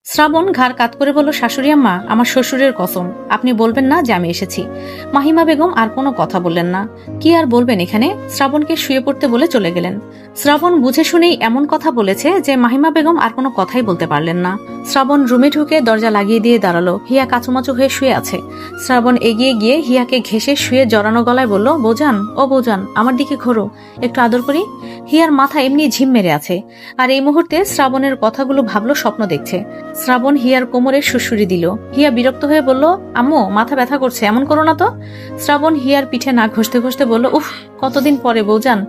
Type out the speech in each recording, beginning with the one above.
শ্রাবণ ঘাড় কাত করে বলল, শাশুড়ি আম্মা, আমার শ্বশুরের কসম, আপনি বলবেন না যে আমি এসেছি। মাহিমা বেগম আর কোনো কথা বললেন না। কি আর বলবেন, এখানে শ্রাবণকে শুয়ে পড়তে বলে চলে গেলেন। শ্রাবণ বুঝে শুনেই এমন কথা বলেছে যে মাহিমা বেগম আর কোনো কথাই বলতে পারলেন না। শ্রাবণ রুমে ঢুকে দরজা লাগিয়ে দিয়ে দাঁড়ালো। হিয়া কাচুমাচু হয়ে শুয়ে আছে। শ্রাবণ এগিয়ে গিয়ে হিয়াকে ঘেঁষে শুয়ে জড়ানো গলায় বলল, বৌজান, ও বৌজান, আমার দিকে ঘোরো, একটু আদর করি। হিয়ার মাথা এমনি ঝিম মেরে আছে, আর এই মুহূর্তে শ্রাবণের কথাগুলো ভাবলো স্বপ্ন দেখছে। শ্রাবণ হিয়ার কোমরে সুড়সুড়ি দিল। হিয়া বিরক্ত হয়ে বলল, আম্মু, মাথা ব্যথা করছে, এমন করো না তো। শ্রাবণ হিয়ার পিঠে নাক ঘষতে ঘষতে বলল, উফ, কতদিন পরে বৌজান।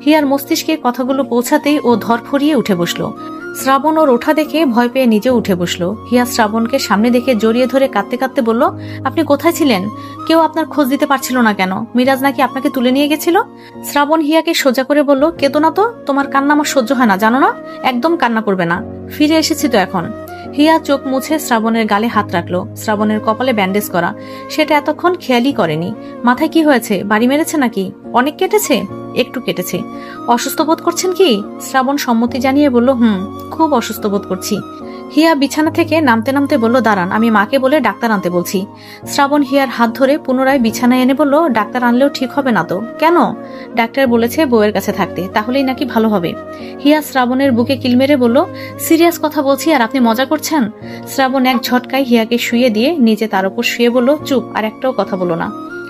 হিয়ার মস্তিষ্কে কথাগুলো পৌঁছাতেই ও ধরফরিয়ে উঠে বসলো। শ্রাবণ ওর ওঠা দেখে ভয় পেয়ে নিজেও উঠে বসলো। হিয়া শ্রাবণকে সামনে দেখে জড়িয়ে ধরে কাঁদতে কাঁদতে বলল, আপনি কোথায় ছিলেন? কেউ আপনার খোঁজ দিতে পারছিল না কেন? মিরাজ নাকি আপনাকে তুলে নিয়ে গেছিল? শ্রাবণ হিয়াকে সোজা করে বলল, কেতো না তো, তোমার কান্না আমার সহ্য হয় না, জানো না? একদম কান্না করবে না, ফিরে এসেছি তো এখন। হিয়া চোখ মুছে শ্রাবণের গালে হাত রাখলো। শ্রাবণের কপালে ব্যান্ডেজ করা, সেটা এতক্ষণ খেয়ালই করেনি। মাথায় কি হয়েছে? বাড়ি মেরেছে নাকি? অনেক কেটেছে? একটু কেটেছে। অসুস্থ বোধ করছেন কি? শ্রাবণ সম্মতি জানিয়ে বলল, খুব অসুস্থ বোধ করছি। হিয়া বিছানা থেকে নামতে নামতে বলল, দাঁড়ান, আমি মাকে বলে ডাক্তার আনতে বলছি। শ্রাবণ হিয়ার হাত ধরে পুনরায় বিছানায় এনে বলল, ডাক্তার আনলেও ঠিক হবে না তো? কেন? ডাক্তার বলেছে বউয়ের কাছে থাকতে, তাহলেই নাকি ভালো হবে। হিয়া শ্রাবণের বুকে কিল মেরে বলল, সিরিয়াস কথা বলছি আর আপনি মজা করছেন। শ্রাবণ এক ঝটকায় হিয়াকে শুয়ে দিয়ে নিজে তার উপর শুয়ে বলল, চুপ, আর একটাও কথা বলো না।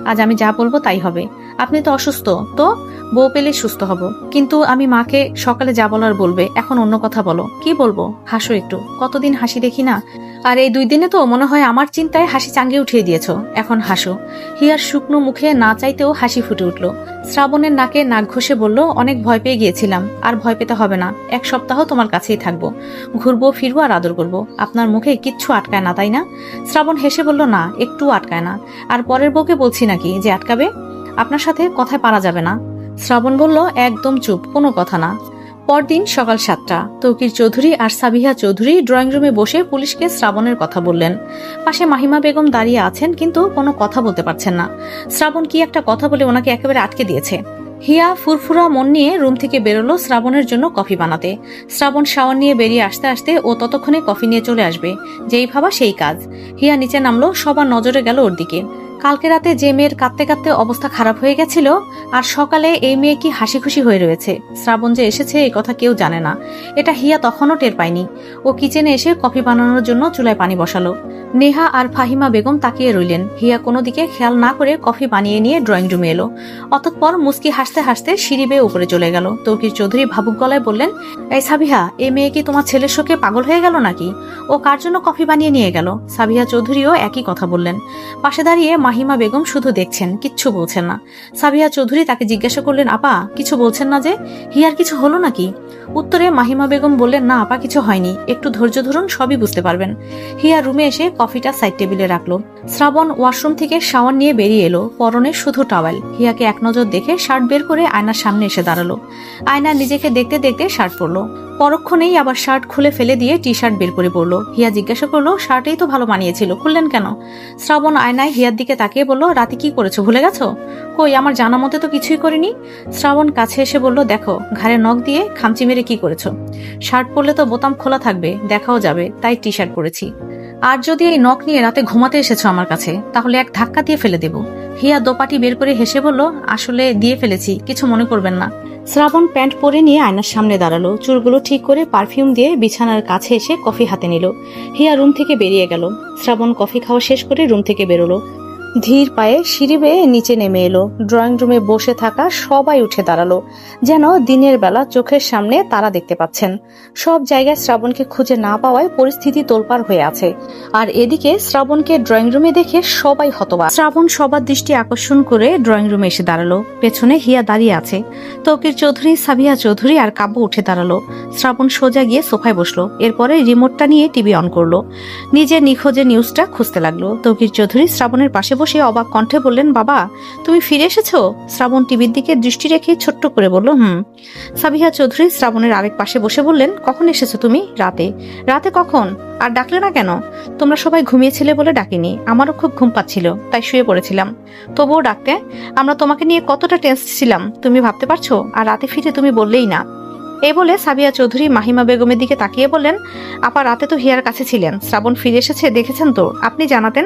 আজ আমি যা বলবো তাই হবে। আপনি তো অসুস্থ, তো বউ পেলে সুস্থ হব। কিন্তু আমি মাকে সকালে যা বলার বলবে, এখন অন্য কথা বলো। কি বলবো? হাসো একটু, কতদিন হাসি দেখি না। আর এই 2 দিনে তো মনে হয় আমার চিন্তায় হাসি চাঙ্গে উঠিয়ে দিয়েছ, এখন হাসো। হিয়ার শুকনো মুখে না চাইতেও হাসি ফুটে উঠল। শ্রাবণের নাকে নাক ঘষে বলল, অনেক ভয় পেয়ে গিয়েছিলাম, আর ভয় পেতে হবে না। 1 সপ্তাহ তোমার কাছেই থাকবো, ঘুরবো ফিরবো আর আদর করবো। আপনার মুখে কিচ্ছু আটকায় না, তাই না? শ্রাবণ হেসে বলল, না, একটু আটকায় না। আর পরের বউকে বলছি নাকি যে আটকাবে? আপনার সাথে কথায় পারা যাবে না। শ্রাবণ বলল, একদম চুপ, কোনো কথা না। পরদিন সকাল 7টা, তৌকির চৌধুরী আর সাবিহা চৌধুরী ড্রয়িং রুমে বসে পুলিশকে শ্রাবণের কথা বললেন। পাশে মাহিমা বেগম দাঁড়িয়ে আছেন, কিন্তু কোনো কথা বলতে পারছেন না। শ্রাবণ কি একটা কথা বলে ওনাকে একেবারে আটকে দিয়েছে। হিয়া ফুরফুরা মন নিয়ে রুম থেকে বেরোলো শ্রাবণের জন্য কফি বানাতে। শ্রাবণ শাওয়ার নিয়ে বেরিয়ে আসতে আসতে ও ততক্ষণে কফি নিয়ে চলে আসবে, যেই ভাবা সেই কাজ। হিয়া নিচে নামলো, সবার নজরে গেল ওর দিকে। কালকে রাতে যে মেয়ের কাঁদতে কাঁদতে অবস্থা খারাপ হয়ে গেছিল, আর সকালে এই মেয়ে কি হাসি খুশি হয়ে রয়েছে। শ্রাবণ যে এসেছে এই কথা কেউ জানে না, এটা হিয়া তখনও টের পায়নি। ও কিচেনে এসে কফি বানানোর জন্য চুলায় পানি বসালো। নেহা আর ফাহিমা বেগম তাকিয়ে রইলেন। হিয়া কোনো দিকে খেয়াল না করে কফি বানিয়ে নিয়ে ড্রয়িং রুমে এলো। অতঃপর মুস্কি হাসতে হাসতে সিঁড়ি বেয়ে উপরে চলে গেল। তৌকির চৌধুরী ভাবুক গলায় বললেন, এই সাবিহা, এই মেয়ে কি তোমার ছেলের শোকে পাগল হয়ে গেল নাকি? ও কার জন্য কফি বানিয়ে নিয়ে গেল? সাবিহা চৌধুরীও একই কথা বললেন। পাশে দাঁড়িয়ে মাহিমা বেগম শুধু দেখছেন, কিচ্ছু বলছেন না। সাবিহা চৌধুরী তাকে জিজ্ঞাসা করলেন, আপা, কিছু বলছেন না যে? হিয়ার কিছু হলো নাকি? উত্তরে মাহিমা বেগম বললেন, না আপা, কিছু হয়নি, একটু ধৈর্য ধরুন, সবই বুঝতে পারবেন। হিয়া রুমে এসে কফিটা সাইড টেবিলে রাখলো। শ্রাবণ ওয়াশরুম থেকে শাওয়ার নিয়ে বেরিয়ে এলো, পরনে শুধু টাওয়েল। হিয়াকে এক নজর দেখে শার্ট বের করে আয়নার সামনে এসে দাঁড়ালো। আয়নার নিজেকে দেখতে দেখতে শার্ট পরলো। পরক্ষণেই আবার শার্ট খুলে ফেলে দিয়ে টি শার্ট বের করে পড়লো। হিয়া জিজ্ঞাসা করলো, শার্টেই তো ভালো মানিয়েছিল, খুললেন কেন? শ্রাবণ আয়নায় হিয়ার দিকে তাকিয়ে বলল, রাতে কি করেছো ভুলে গেছো? কই, আমার জানা মতে তো কিছুই করিনি। শ্রাবণ কাছে এসে বলল, দেখো, ঘাড়ে নখ দিয়ে খামচি মেরে কি করেছো? শার্ট পরলে তো বোতাম খোলা থাকবে, দেখাও যাবে, তাই টি শার্ট পরেছি। আর যদি এই নখ নিয়ে রাতে ঘুমাতে এসেছো আমার কাছে, তাহলে এক ধাক্কা দিয়ে ফেলে দেব। হিয়া দোপাটি বের করে হেসে বলল, আসলে দিয়ে ফেলেছি, কিছু মনে করবেন না। শ্রাবণ প্যান্ট পরে নিয়ে আয়নার সামনে দাঁড়ালো, চুলগুলো ঠিক করে পারফিউম দিয়ে বিছানার কাছে এসে কফি হাতে নিল। হিয়া রুম থেকে বেরিয়ে গেল। শ্রাবণ কফি খাওয়া শেষ করে রুম থেকে বেরোলো। ধীর পায়ে সিঁড়ি বেয়ে নিচে নেমে এলো। ড্রয়িং রুমে বসে থাকা সবাই উঠে দাঁড়ালো, যেন দিনের বেলা চোখের সামনে তারা দেখতে পাচ্ছেন। সব জায়গায় শ্রাবণকে খুঁজে না পাওয়ায় পরিস্থিতি তোলপাড় হয়ে আছে। আর এদিকে শ্রাবণকে ড্রয়িং রুমে দেখে সবাই হতবাক। শ্রাবণ সবার দৃষ্টি আকর্ষণ করে ড্রয়িং রুমে এসে দাঁড়ালো। পেছনে হিয়া দাঁড়িয়ে আছে। তৌকির চৌধুরী, সাবিহা চৌধুরী আর কাব্য উঠে দাঁড়ালো। শ্রাবণ সোজা গিয়ে সোফায় বসলো। এরপরে রিমোটটা নিয়ে টিভি অন করলো। নিজের নিখোঁজের নিউজটা খুঁজতে লাগলো। তৌকির চৌধুরী শ্রাবণের পাশে বসে অবাক কণ্ঠে বললেন, বাবা, তুমি ফিরে এসেছো? শ্রাবণ টিভির দিকে দৃষ্টি রেখে ছোট্ট করে বলল, সাবিহা চৌধুরী শ্রাবণের আরেক পাশে বসে বললেন, কখন এসেছো তুমি? রাতে। রাতে কখন? আর ডাকলে না কেন? তোমরা সবাই ঘুমিয়েছিলে বলে ডাকিনি, আমারও খুব ঘুম পাচ্ছিল, তাই শুয়ে পড়েছিলাম। তবুও ডাকতে। আমরা তোমাকে নিয়ে কতটা টেন্স ছিলাম তুমি ভাবতে পারছো? আর রাতে ফিরে তুমি বললেই না। এই বলে সাবিয়া চৌধুরী মাহিমা বেগমের দিকে তাকিয়ে বললেন, আপা রাতে তো হিয়ার কাছে ছিলেন, শ্রাবণ ফিরে এসেছে দেখেছেন তো, আপনি জানাতেন।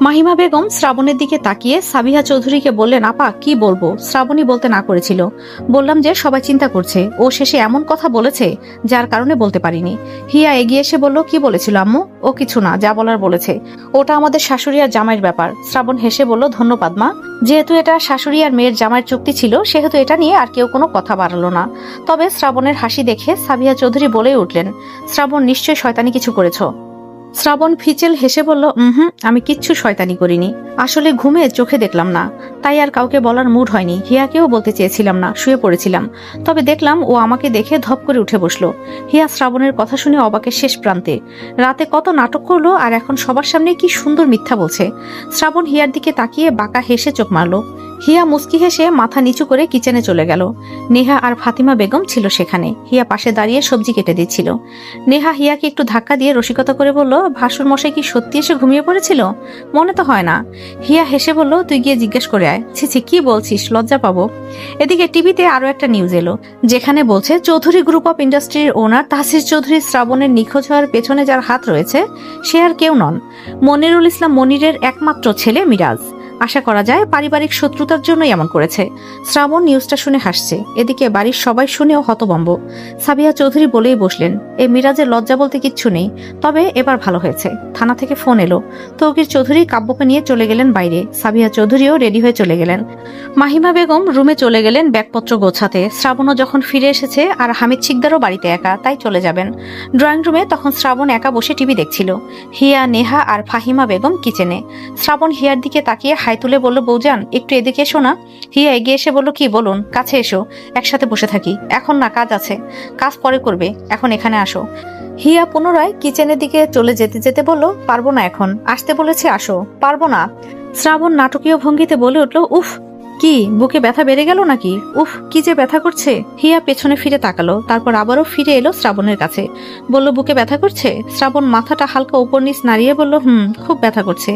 মাহিমা বেগম শ্রাবণের দিকে তাকিয়ে সাবিহা চৌধুরীকে বললেন, আপা কি বলবো, শ্রাবণী বলতে না করেছিল। বললাম যে সবাই চিন্তা করছে, ও শেষে এমন কথা বলেছে যার কারণে বলতে পারিনি। হিয়া এগিয়ে এসে বলল, কি বলেছিল আম্মু? ও কিছু না, যা বলার বলেছে। ওটা আমাদের শাশুড়ি আর জামাইয়ের ব্যাপার। শ্রাবণ হেসে বলল, ধন্যবাদ মা। যেহেতু এটা শাশুড়ি আর মেয়ের জামাইয়ের চুক্তি ছিল, সেহেতু এটা নিয়ে আর কেউ কোনো কথা বাড়ালো না। তবে শ্রাবণের হাসি দেখে সাবিহা চৌধুরী বলেই উঠলেন, শ্রাবণ নিশ্চয়ই শয়তানি কিছু করেছো। শ্রাবণ ফিচেল হেসে বলল, আমি কিচ্ছু শয়তানি করিনি, আসলে ঘুমে চোখে দেখলাম না, তাই আর কাউকে বলার মুড হয়নি। হিয়াকেও বলতে চেয়েছিলাম না, শুয়ে পড়েছিলাম। তবে দেখলাম ও আমাকে দেখে ধপ করে উঠে বসলো। হিয়া শ্রাবণের কথা শুনে অবাকের শেষ প্রান্তে। রাতে কত নাটক করলো আর এখন সবার সামনে কি সুন্দর মিথ্যা বলছে। শ্রাবণ হিয়ার দিকে তাকিয়ে বাঁকা হেসে চোখ মারল। হিয়া মুচকি হেসে মাথা নিচু করে কিচেনে চলে গেল। নেহা আর ফাতিমা বেগম ছিল সেখানে। হিয়া পাশে দাঁড়িয়ে সবজি কেটে দিচ্ছিল। নেহা হিয়াকে একটু ধাক্কা দিয়ে রসিকতা করে বলল, ভাসুর মশাই কি সত্যি এসে ঘুমিয়ে পড়েছিল? মনে তো হয় না। হিয়া হেসে বলল, তুই গিয়ে জিজ্ঞেস করে আয়। ছি কি বলছিস, লজ্জা পাবো। এদিকে টিভিতে আরো একটা নিউজ এলো, যেখানে বলছে চৌধুরী গ্রুপ অফ ইন্ডাস্ট্রির ওনার তাহসিস চৌধুরী শ্রাবণের নিখোঁজ হওয়ার পেছনে যার হাত রয়েছে সে আর কেউ নন, মনিরুল ইসলাম মনিরের একমাত্র ছেলে মিরাজ। আশা করা যায় পারিবারিক শত্রুতার জন্যই এমন করেছে। শ্রাবণ নিউজটা শুনে হাসছে, এদিকে বাড়ির সবাই শুনেও হতভম্ব। সাবিয়া চৌধুরী বলেই বসলেন, এই মিরাজের লজ্জা বলতে কিচ্ছু নেই, তবে এবার ভালো হয়েছে। থানা থেকে ফোন এলো, তৌকির চৌধুরী কাব্যকে নিয়ে চলে গেলেন বাইরে। সাবিয়া চৌধুরীও রেডি হয়ে চলে গেলেন। মাহিমা বেগম রুমে চলে গেলেন ব্যাগপত্র গোছাতে। শ্রাবণও যখন ফিরে এসেছে আর হামিদ শিকদারও বাড়িতে একা, তাই চলে যাবেন। ড্রয়িং রুমে তখন শ্রাবণ একা বসে টিভি দেখছিল। হিয়া, নেহা আর ফাহিমা বেগম কিচেনে। শ্রাবণ হিয়ার দিকে তাকিয়ে হাই তুলে বলল, বৌজান একটু এদিকে এসো না। হিয়া এগিয়ে এসে বলল, কি বলুন? কাছে এসো, একসাথে বসে থাকি। এখন না, কাজ আছে। কাজ পরে করবে, এখন এখানে আসো। হিয়া পুনরায় কিচেনের দিকে চলে যেতে যেতে বলল, পারবো না, এখন আসতে বলেছি, আসো। পারবো না। শ্রাবণ নাটকীয় ভঙ্গিতে বলে উঠল, উফ কি বুকে ব্যথা বেড়ে গেল নাকি? উফ কি যে ব্যথা করছে। হিয়া পেছনে ফিরে তাকালো, তারপর আবারও ফিরে এলো শ্রাবণের কাছে। বলল, বুকে ব্যথা করছে? শ্রাবণ মাথাটা হালকা উপর নিচ নাড়িয়ে বলল, খুব ব্যথা করছে।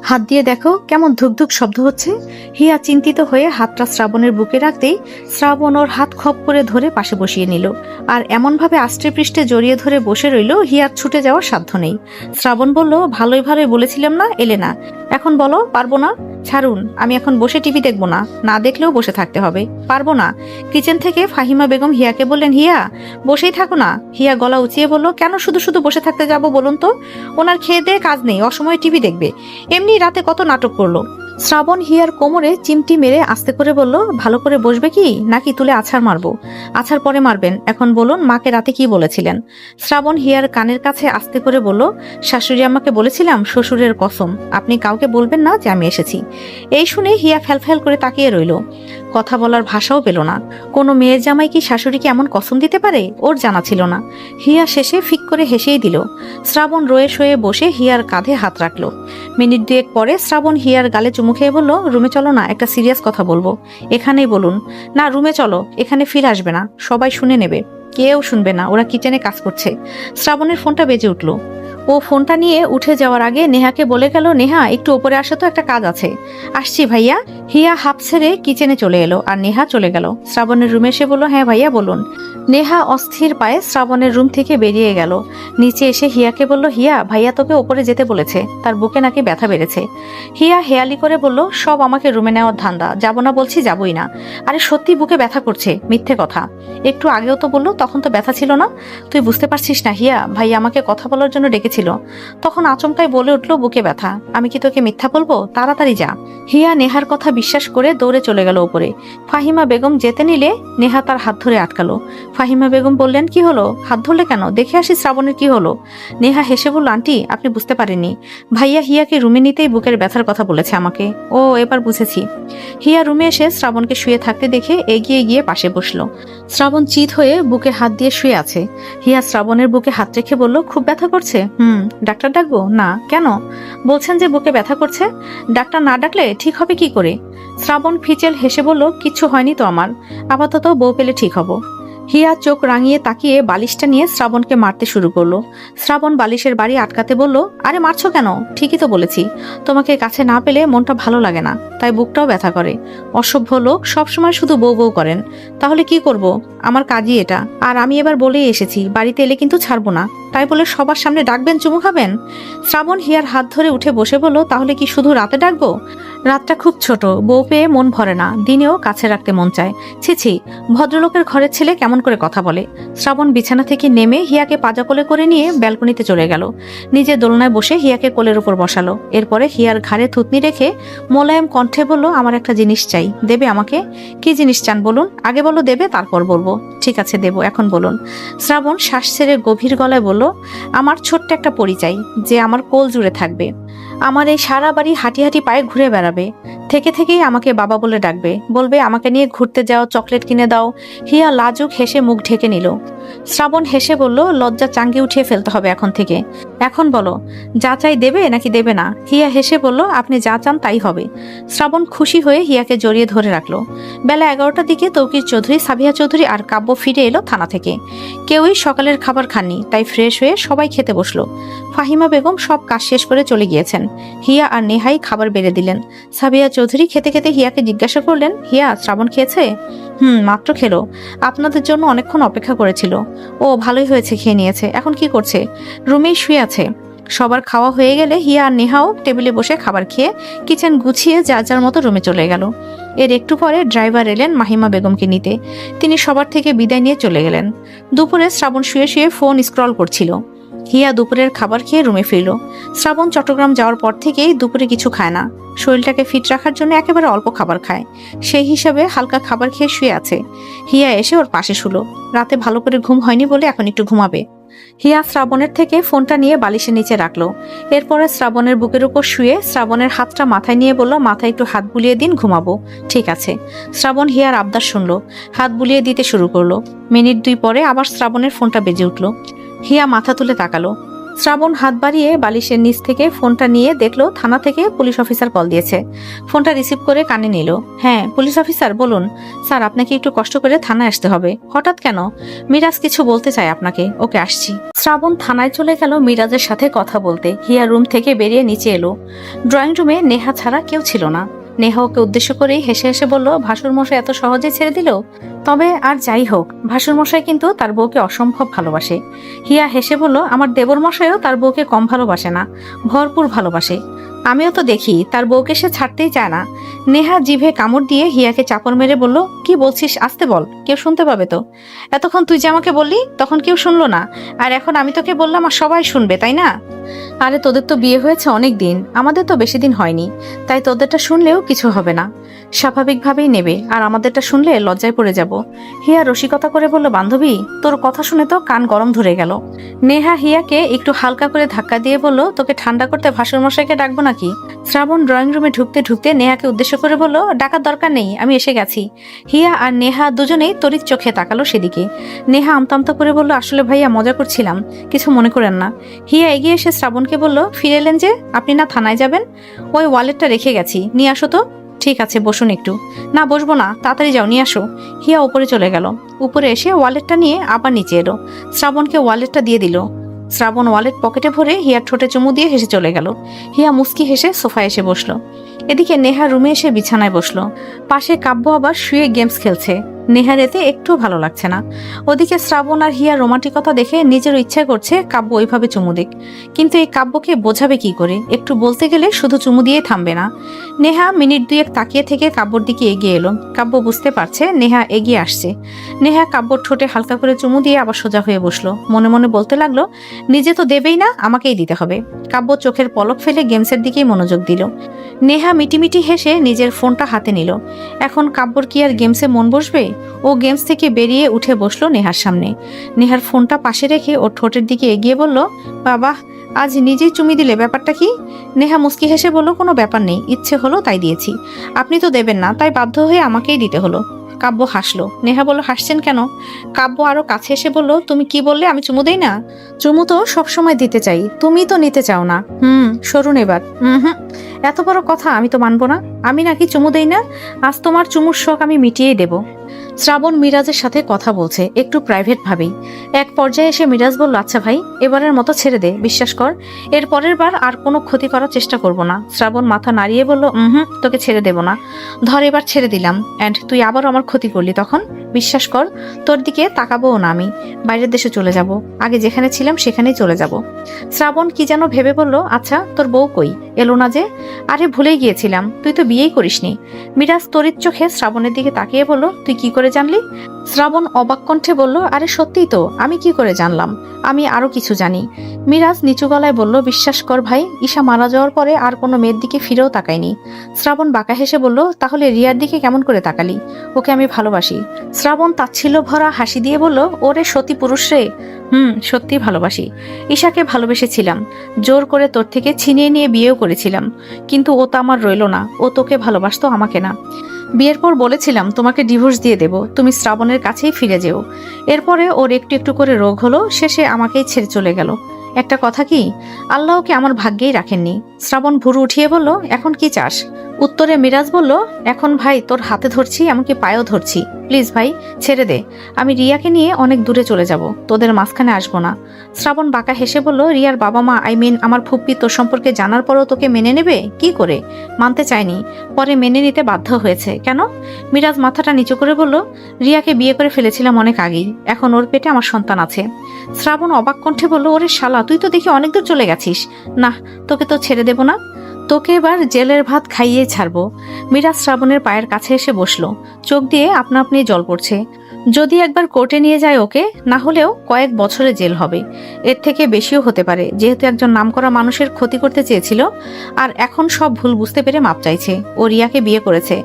হাত দিয়ে দেখো কেমন ধুকধুক শব্দ হচ্ছে। হিয়া চিন্তিত হয়ে হাতটা শ্রাবণের বুকে রাখতেই শ্রাবণ ওর হাত খপ করে ধরে পাশে বসিয়ে নিল, আর এমনভাবে আষ্টে পৃষ্ঠে জড়িয়ে ধরে বসে রইল হিয়ার ছুটে যাওয়ার সাধ্য নেই। শ্রাবণ বলল, ভালোই ভালোই বলেছিলাম না, এলে না, এখন বলো পারবো না? ছাড়ুন, আমি এখন বসে টিভি দেখবো না, না দেখলেও বসে থাকতে হবে। পারবো না। কিচেন থেকে ফাহিমা বেগম হিয়াকে বললেন, হিয়া বসেই থাকো না। হিয়া গলা উঁচিয়ে বলল, কেন শুধু শুধু বসে থাকতে যাব বলুন তো? ওনার খেয়ে দিয়ে কাজ নেই, অসময়ে টিভি দেখবে। এমনি রাতে কত নাটক করলো। শ্রাবণ হিয়ার কোমরে চিমটি মেরে আস্তে করে বলল, ভালো করে বসবে কি নাকি তুলে আছাড় মারবো? আছাড় পরে মারবেন, এখন বলুন মাকে রাতে কি বলেছিলেন? শ্রাবণ হিয়ার কানের কাছে আস্তে করে বলল, শাশুড়ি আমাকে বলেছিলাম শ্বশুরের কসম আপনি কাউকে বলবেন না যে আমি এসেছি। এই শুনে হিয়া ফ্যালফ্যাল করে তাকিয়ে রইল, কথা বলার ভাষাও পেল না। কোনো মেয়ের জামাই কি শাশুড়িকে এমন কসম দিতে পারে? ওর জানা ছিল না। হিয়া শেষে ফিক করে হেসেই দিল। শ্রাবণ রয়ে শয়ে বসে হিয়ার কাঁধে হাত রাখলো। মিনিট দুয়েক পরে শ্রাবণ হিয়ার গালে চুমু খেয়ে বলল, রুমে চলো না, একটা সিরিয়াস কথা বলবো। এখানেই বলুন। না, রুমে চলো, এখানে ফিরে আসবে না, সবাই শুনে নেবে। কেউ শুনবে না, ওরা কিচেনে কাজ করছে। শ্রাবণের ফোনটা বেজে উঠল। ও ফোনটা নিয়ে উঠে যাওয়ার আগে নেহাকে বলে গেল, নেহা একটু ওপরে আসো তো, একটা কাজ আছে। আসছি ভাইয়া। হিয়া হাফ ছেড়ে কিচেনে চলে এলো আর নেহা চলে গেল। শ্রাবণের রুমে এসে বলল, হ্যাঁ ভাইয়া বলুন। নেহা অস্থির পায়ে শ্রাবণের রুম থেকে বেরিয়ে গেল। নিচে এসে হিয়াকে বলল, হিয়া ভাইয়া তোকে ওপরে যেতে বলেছে, তার বুকে নাকি ব্যথা বেড়েছে। হিয়া হেয়ালি করে বলল, সব আমাকে রুমে নেওয়ার ধান্দা, যাবো না বলছি যাবই না। আরে সত্যি বুকে ব্যথা করছে, মিথ্যে কথা। একটু আগেও তো বললো তখন তো ব্যথা ছিল না। তুই বুঝতে পারছিস না হিয়া, ভাইয়া আমাকে কথা বলার জন্য ডেকেছিল, তখন আচমকাই বলে উঠলো বুকে ব্যথা। আমি কি তোকে মিথ্যা বলবো? তাড়াতাড়ি যা। হিয়া নেহার কথা বিশ্বাস করে দৌড়ে চলে গেল উপরে। ফাহিমা বেগম যেতে নিলে নেহা তার হাত ধরে আটকালো। ফাহিমা বেগম বললেন, কি হলো? হাত ধরলে কেন? দেখে আসি শ্রাবণের কি হলো। নেহা হেসে বলল, আন্টি আপনি বুঝতে পারেননি, ভাইয়া হিয়াকে রুমে নিতেই বুকের ব্যথার কথা বলেছে আমাকে। ও এবার বুঝেছি। হিয়া রুমে এসে শ্রাবণকে শুয়ে থাকতে দেখে এগিয়ে গিয়ে পাশে বসলো। শ্রাবণ চিত হয়ে বুকে হাত দিয়ে শুয়ে আছে। হিয়া শ্রাবণের বুকে হাত রেখে বলল, খুব ব্যথা করছে? ডাক্তার ডাকবো? না। কেন? বলছেন যে বুকে ব্যথা করছে, ডাক্তার না ডাকলে ঠিক হবে কি করে? শ্রাবণ ফিচেল হেসে বলল, কিচ্ছু হয়নি তো আমার, আপাতত বউ পেলে ঠিক হব। হিয়া চোখ রাঙিয়ে তাকিয়ে বালিশটা নিয়ে শ্রাবণকে মারতে শুরু করলো। শ্রাবণ বালিশের বাড়ি আটকাতে বলল, আরে মারছো কেন? ঠিকই তো বলেছি, তোমাকে কাছে না পেলে মনটা ভালো লাগে না, তাই বুকটাও ব্যথা করে। অসভ্য লোক সবসময় শুধু বউ বউ করেন। তাহলে কি করব? আমার কাজই এটা। আর আমি এবার বলেই এসেছি, বাড়িতে এলে কিন্তু ছাড়বো না। তাই বলে সবার সামনে ডাকবেন, চুমু খাবেন? শ্রাবণ হিয়ার হাত ধরে উঠে বসে বলল, তাহলে কি শুধু রাতে ডাকবো? রাতটা খুব ছোট, বউ পেয়ে মন ভরে না, দিনেও কাছে রাখতে মন চায়। ছি, ভদ্রলোকের ঘরের ছেলে কেমন করে কথা বলে। শ্রাবণ বিছানা থেকে নেমে হিয়াকে পাজা কোলে করে নিয়ে ব্যালকনিতে চলে গেল। নিজে দোলনায় বসে হিয়াকে কোলের উপর বসালো। এরপরে হিয়ার ঘাড়ে থুতনি রেখে মোলায়েম কণ্ঠে বলল, আমার একটা জিনিস চাই, দেবে আমাকে? কি জিনিস চান বলুন? আগে বলো দেবে, তারপর বলবো। ঠিক আছে দেবো, এখন বলুন। শ্রাবণ শ্বাস ছেড়ে গভীর গলায় বলল, আমার ছোট্ট একটা পরিচয়, যে আমার কোল জুড়ে থাকবে, আমার এই সারা বাড়ি হাঁটি হাঁটি পায়ে ঘুরে বেড়াবে, থেকে থেকেই আমাকে বাবা বলে ডাকবে, বলবে আমাকে নিয়ে ঘুরতে যাও, চকলেট কিনে দাও। হিয়া লাজুক হেসে মুখ ঢেকে নিল। শ্রাবণ হেসে বলল, লজ্জা চাঙ্গে উঠিয়ে ফেলতে হবে এখন থেকে। এখন বলো, যা চাই দেবে নাকি দেবে না? হিয়া হেসে বলল, আপনি যা চান তাই হবে। শ্রাবণ খুশি হয়ে হিয়াকে জড়িয়ে ধরে রাখলো। বেলা 11টার দিকে তৌকির চৌধুরী, সাবিহা চৌধুরী আর কাব্য ফিরে এলো থানা থেকে। কেউই সকালের খাবার খাননি, তাই ফ্রেশ হয়ে সবাই খেতে বসলো। ফাহিমা বেগম সব কাজ শেষ করে চলে গিয়েছেন। হিয়া আর নেহাই খাবার বেড়ে দিলেন। সাবিহা চৌধুরী খেতে খেতে হিয়াকে জিজ্ঞাসা করলেন, হিয়া, শ্রাবণ খেয়েছে? মাত্র খেলো, আপনাদের জন্য অনেকক্ষণ অপেক্ষা করেছিল। ও ভালোই হয়েছে, খেয়ে নিয়েছে। এখন কি করছে? রুমেই শুয়ে আছে। সবার খাওয়া হয়ে গেলে হিয়া আর নেহাও টেবিলে বসে খাবার খেয়ে কিচেন গুছিয়ে যার যার মতো রুমে চলে গেল। এর একটু পরে ড্রাইভার এলেন মাহিমা বেগমকে নিতে। তিনি সবার থেকে বিদায় নিয়ে চলে গেলেন। দুপুরে শ্রাবণ শুয়ে শুয়ে ফোন স্ক্রল করছিল। হিয়া দুপুরের খাবার খেয়ে রুমে ফিরল। শ্রাবণ চট্টগ্রাম যাওয়ার পর থেকেই দুপুরে কিছু খায় না। শরীরটাকে ফিট রাখার জন্য একেবারে অল্প খাবার খায়। সেই হিসাবে হালকা খাবার খেয়ে শুয়ে আছে। হিয়া এসে ওর পাশে শুলো। রাতে ভালো করে ঘুম হয়নি বলে এখন একটু ঘুমাবে। হিয়া শ্রাবণের থেকে ফোনটা নিয়ে বালিশের নিচে রাখলো। এরপরে শ্রাবণের বুকের উপর শুয়ে শ্রাবণের হাতটা মাথায় নিয়ে বলল, মাথায় একটু হাত বুলিয়ে দিন, ঘুমাবো। ঠিক আছে। শ্রাবণ হিয়ার আবদার শুনলো, হাত বুলিয়ে দিতে শুরু করলো। মিনিট 2 পরে আবার শ্রাবণের ফোনটা বেজে উঠলো। হিয়া মাথা তুলে তাকালো। শ্রাবণ হাত বাড়িয়ে বালিশের নিচ থেকে ফোনটা নিয়ে দেখলো থানা থেকে পুলিশ অফিসার কল দিয়েছে। ফোনটা রিসিভ করে কানে নিল। হ্যাঁ, পুলিশ অফিসার বলুন। স্যার, আপনাকে একটু কষ্ট করে থানায় আসতে হবে। হঠাৎ কেন? মিরাজ কিছু বলতে চায় আপনাকে। ওকে, আসছি। শ্রাবণ থানায় চলে গেল মিরাজের সাথে কথা বলতে। হিয়া রুম থেকে বেরিয়ে নিচে এলো। ড্রয়িং রুমে নেহা ছাড়া কেউ ছিল না। নেহা ওকে উদ্দেশ্য করেই হেসে হেসে বলল, ভাসুর মশাই এত সহজে ছেড়ে দিল? তবে আর যাই হোক, ভাসুর মশাই কিন্তু তার বউকে অসম্ভব ভালোবাসে। হিয়া হেসে বলল, আমার দেবর মশাইও তার বউকে কম ভালোবাসে না, ভরপুর ভালোবাসে। আমিও তো দেখি তার বউকে সে ছাড়তেই চায় না। নেহা জিভে কামড় দিয়ে হিয়াকে চাপড় মেরে বলল, কি বলছিস? আস্তে বল, কেউ শুনতে পাবে তো। এতক্ষণ তুই যে আমাকে বললি তখন কেউ শুনলো না, আর এখন আমি তোকে বললাম আর সবাই শুনবে, তাই না? আরে তোদের তো বিয়ে হয়েছে অনেক দিন, আমাদের তো বেশি দিন হয়নি, তাই তোদেরটা শুনলেও কিছু হবে না, স্বাভাবিকভাবেই নেবে। আর আমাদেরটা শুনলে লজ্জায় পড়ে যাব। হিয়া রসিকতা করে বলল, বান্ধবী, তোর কথা শুনে তো কান গরম ধরে গেল। নেহা হিয়াকে একটু হালকা করে ধাক্কা দিয়ে বলল, তোকে ঠান্ডা করতে ভাসুর মশাইকে ডাকবো নাকি? শ্রাবণ ড্রয়িং রুমে ঢুকতে ঢুকতে নেহাকে উদ্দেশ্য করে বলল, ডাকার দরকার নেই, আমি এসে গেছি। হিয়া আর নেহা দুজনেই তড়িৎ চোখে তাকালো সেদিকে। নেহা আমতা করে বলল, আসলে ভাইয়া মজা করছিলাম, কিছু মনে করেন না। হিয়া এগিয়ে এসে শ্রাবণকে বলল, ফিরে এলেন যে, আপনি না থানায় যাবেন? ওই ওয়ালেটটা রেখে গেছি, নিয়ে আসো তো। ঠিক আছে, বসুন একটু। না, বসবো না, তাড়াতাড়ি যাও, নিয়ে আসো। হিয়া উপরে চলে গেল। উপরে এসে ওয়ালেটটা নিয়ে আবার নিচে এলো। শ্রাবণকে ওয়ালেটটা দিয়ে দিল। শ্রাবণ ওয়ালেট পকেটে ভরে হিয়ার ঠোঁটে চুমু দিয়ে হেসে চলে গেল। হিয়া মুস্কি হেসে সোফায় এসে বসলো। এদিকে নেহা রুমে এসে বিছানায় বসলো। পাশে কাব্য আবার শুয়ে গেমস খেলছে। নেহার এতে একটু ভালো লাগছে না। ওদিকে শ্রাবণ আর হিয়ার রোমান্টিকতা দেখে নিজেরও ইচ্ছা করছে কাব্য ওইভাবে চুমু দিক, কিন্তু এই কাব্যকে বোঝাবে কি করে? একটু বলতে গেলে শুধু চুমু দিয়ে থামবে না। নেহা মিনিট 2 তাকিয়ে থেকে কাব্যর দিকে এগিয়ে এলো। কাব্য বুঝতে পারছে নেহা এগিয়ে আসছে। নেহা কাব্যর ঠোঁটে হালকা করে চুমু দিয়ে আবার সোজা হয়ে বসলো। মনে মনে বলতে লাগলো, নিজে তো দেবেই না, আমাকেই দিতে হবে। কাব্য চোখের পলক ফেলে গেমসের দিকেই মনোযোগ দিল। নেহা মিটিমিটি হেসে নিজের ফোনটা হাতে নিল। এখন কাব্যর কি আর গেমসে মন বসবে? ও গেমস থেকে বেরিয়ে উঠে বসলো নেহার সামনে। নেহার ফোনটা পাশে রেখে ওর ঠোঁটের দিকে এগিয়ে বলল, বাবা, আজ নিজেই চুমি দিলে, ব্যাপারটা কি? নেহা মুস্কি হেসে বলল, কোনো ব্যাপার নেই, ইচ্ছে হলো তাই দিয়েছি। আপনি তো দেবেন না, তাই বাধ্য হয়ে আমাকেই দিতে হলো। কাব্য হাসলো। নেহা বলল, হাসছেন কেন? কাব্য আরো কাছে এসে বলল, তুমি কি বললে? আমি চুমু দেই না? চুমু তো সবসময় দিতে চাই, তুমি তো নিতে চাও না। সরুন এবার। এত বড় কথা আমি তো মানবো না। আমি নাকি চুমু দেই না? আজ তোমার চুমুর শখ আমি মিটিয়েই দেব। শ্রাবণ মিরাজের সাথে কথা বলছে একটু প্রাইভেট ভাবেই। এক পর্যায়ে এসে মিরাজ বলল, আচ্ছা ভাই, এবারের মতো ছেড়ে দে, বিশ্বাস কর এর পরের বার আর কোনো ক্ষতি করার চেষ্টা করব না। শ্রাবণ মাথা নাড়িয়ে বলল, তোকে ছেড়ে দেব না। ধর এবার ছেড়ে দিলাম, অ্যান্ড তুই আবারও আমার ক্ষতি করলি তখন? বিশ্বাস কর তোর দিকে তাকাবো না, আমি বাইরের দেশে চলে যাব, আগে যেখানে ছিলাম সেখানেই চলে যাব। শ্রাবণ কি যেন ভেবে বলল, আচ্ছা তোর বউ কই, এলো না যে? আরে ভুলেই গিয়েছিলাম, তুই তো বিয়েই করিসনি। মিরাজ তড়িৎ চোখে শ্রাবণের দিকে তাকিয়ে বলল, তুই কি করে জানলি? শ্রাবণ অবাক কণ্ঠে বলল, আরে সত্যিই তো, আমি কি করে জানলাম, আমি আরো কিছু জানি। মিরাজ নিচু গলায় বলল, বিশ্বাস কর ভাই, ঈশা মারা যাওয়ার পরে আর কোনো মেয়ের দিকে ফিরেও তাকায়নি। শ্রাবণ বাঁকা হেসে বলল, তাহলে রিয়ার দিকে কেমন করে তাকালি? ওকে আমি ভালোবাসি। শ্রাবণ তাচ্ছিল্য ভরা হাসি দিয়ে বলল, ওরে সতী পুরুষ রে, সত্যি ভালোবাসি। ঈশাকে ভালোবেসেছিলাম, জোর করে তোর থেকে ছিনিয়ে নিয়ে বিয়েও করেছিলাম, কিন্তু ও তো আমার রইল না, ও তোকে ভালোবাসতো, আমাকে না। বিয়ের পর বলেছিলাম তোমাকে ডিভোর্স দিয়ে দেব, তুমি শ্রাবণের কাছেই ফিরে যেও। এরপরে ওর একটু একটু করে রোগ হলো, শেষে আমাকেই ছেড়ে চলে গেল। একটা কথা কি, আল্লাহকে আমার ভাগ্যেই রাখেননি। শ্রাবণ ভুরু উঠিয়ে বলল, এখন কি চাস? উত্তরে মিরাজ বলল, এখন ভাই তোর হাতে ধরছি, এমনকি পায়েও ধরছি, প্লিজ ভাই ছেড়ে দে। আমি রিয়াকে নিয়ে অনেক দূরে চলে যাব, তোদের মাঝখানে আসবো না। শ্রাবণ বাঁকা হেসে বলল, রিয়ার বাবা মা, আমার ফুপ্পি তোর সম্পর্কে জানার পরও তোকে মেনে নেবে? কি করে? মানতে চায়নি, পরে মেনে নিতে বাধ্য হয়েছে। কেন? মিরাজ মাথাটা নিচু করে বলল, রিয়াকে বিয়ে করে ফেলেছিলাম অনেক আগেই, এখন ওর পেটে আমার সন্তান আছে। শ্রাবণ অবাক কণ্ঠে বলল, ওরে শালা, তুই তো দেখি অনেক দূর চলে গেছিস। না, তোকে তো ছেড়ে দেব না, তোকে এবার জেলের ভাত খাইয়ে ছাড়বো। মিরাজ শ্রাবণের পায়ের কাছে এসে বসলো, চোখ দিয়ে আপনা আপনি জল পড়ছে। যদি একবার কোর্টে নিয়ে যায় ওকে, না হলেও কয়েক বছরে জেল হবে, এর থেকে বেশিও হতে পারে, যেহেতু একজন নামকরা মানুষের ক্ষতি করতে চেয়েছিল, আর এখন সব ভুল বুঝতে পেরে মাপ চাইছে। ও রিয়াকে বিয়ে করেছে,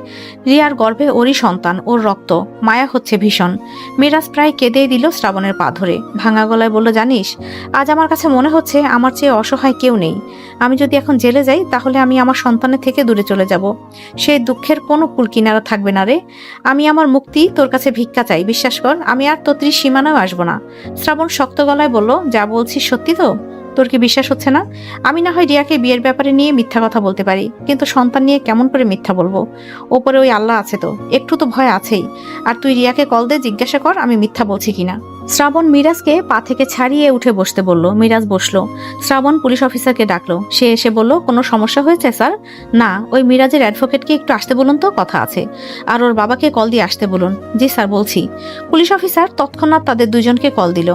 রিয়ার গর্ভে ওরই সন্তান, ওর রক্ত, মায়া হচ্ছে ভীষণ। মিরাজ প্রায় কেঁদেই দিল শ্রাবণের পা ধরে, ভাঙা গলায় বলল, জানিস, আজ আমার কাছে মনে হচ্ছে আমার চেয়ে অসহায় কেউ নেই। আমি যদি এখন জেলে যাই, তাহলে আমি আমার সন্তানের থেকে দূরে চলে যাব, সেই দুঃখের কোনো কুল কিনারা থাকবে না রে। আমি আমার মুক্তি তোর কাছে ভিক্ষা চাই, বিশ্বাস কর আমি আর তোর সীমানাও আসবো না। শ্রাবণ শক্ত গলায় বলল, যা বলছিস সত্যি তো? তোর কি বিশ্বাস হচ্ছে না? আমি না হয় রিয়াকে বিয়ের ব্যাপারে নিয়ে মিথ্যা কথা বলতে পারি, কিন্তু সন্তান নিয়ে কেমন করে মিথ্যা বলবো? ওপরে ওই আল্লাহ আছে তো, একটু তো ভয় আছেই। আর তুই রিয়াকে কল দিয়ে জিজ্ঞাসা কর আমি মিথ্যা বলছি কিনা। শ্রাবণ মিরাজকে পা থেকে ছাড়িয়ে উঠে বসতে বলল। মিরাজ বসলো। শ্রাবণ পুলিশ অফিসারকে ডাকলো, সে এসে বলল, কোনো সমস্যা হয়েছে স্যার? না, ওই মিরাজের অ্যাডভোকেটকে একটু আসতে বলুন তো, কথা আছে। আর ওর বাবাকে কল দিয়ে আসতে বলুন। জি স্যার, বলছি। পুলিশ অফিসার তৎক্ষণাৎ তাদের দুজনকে কল দিল।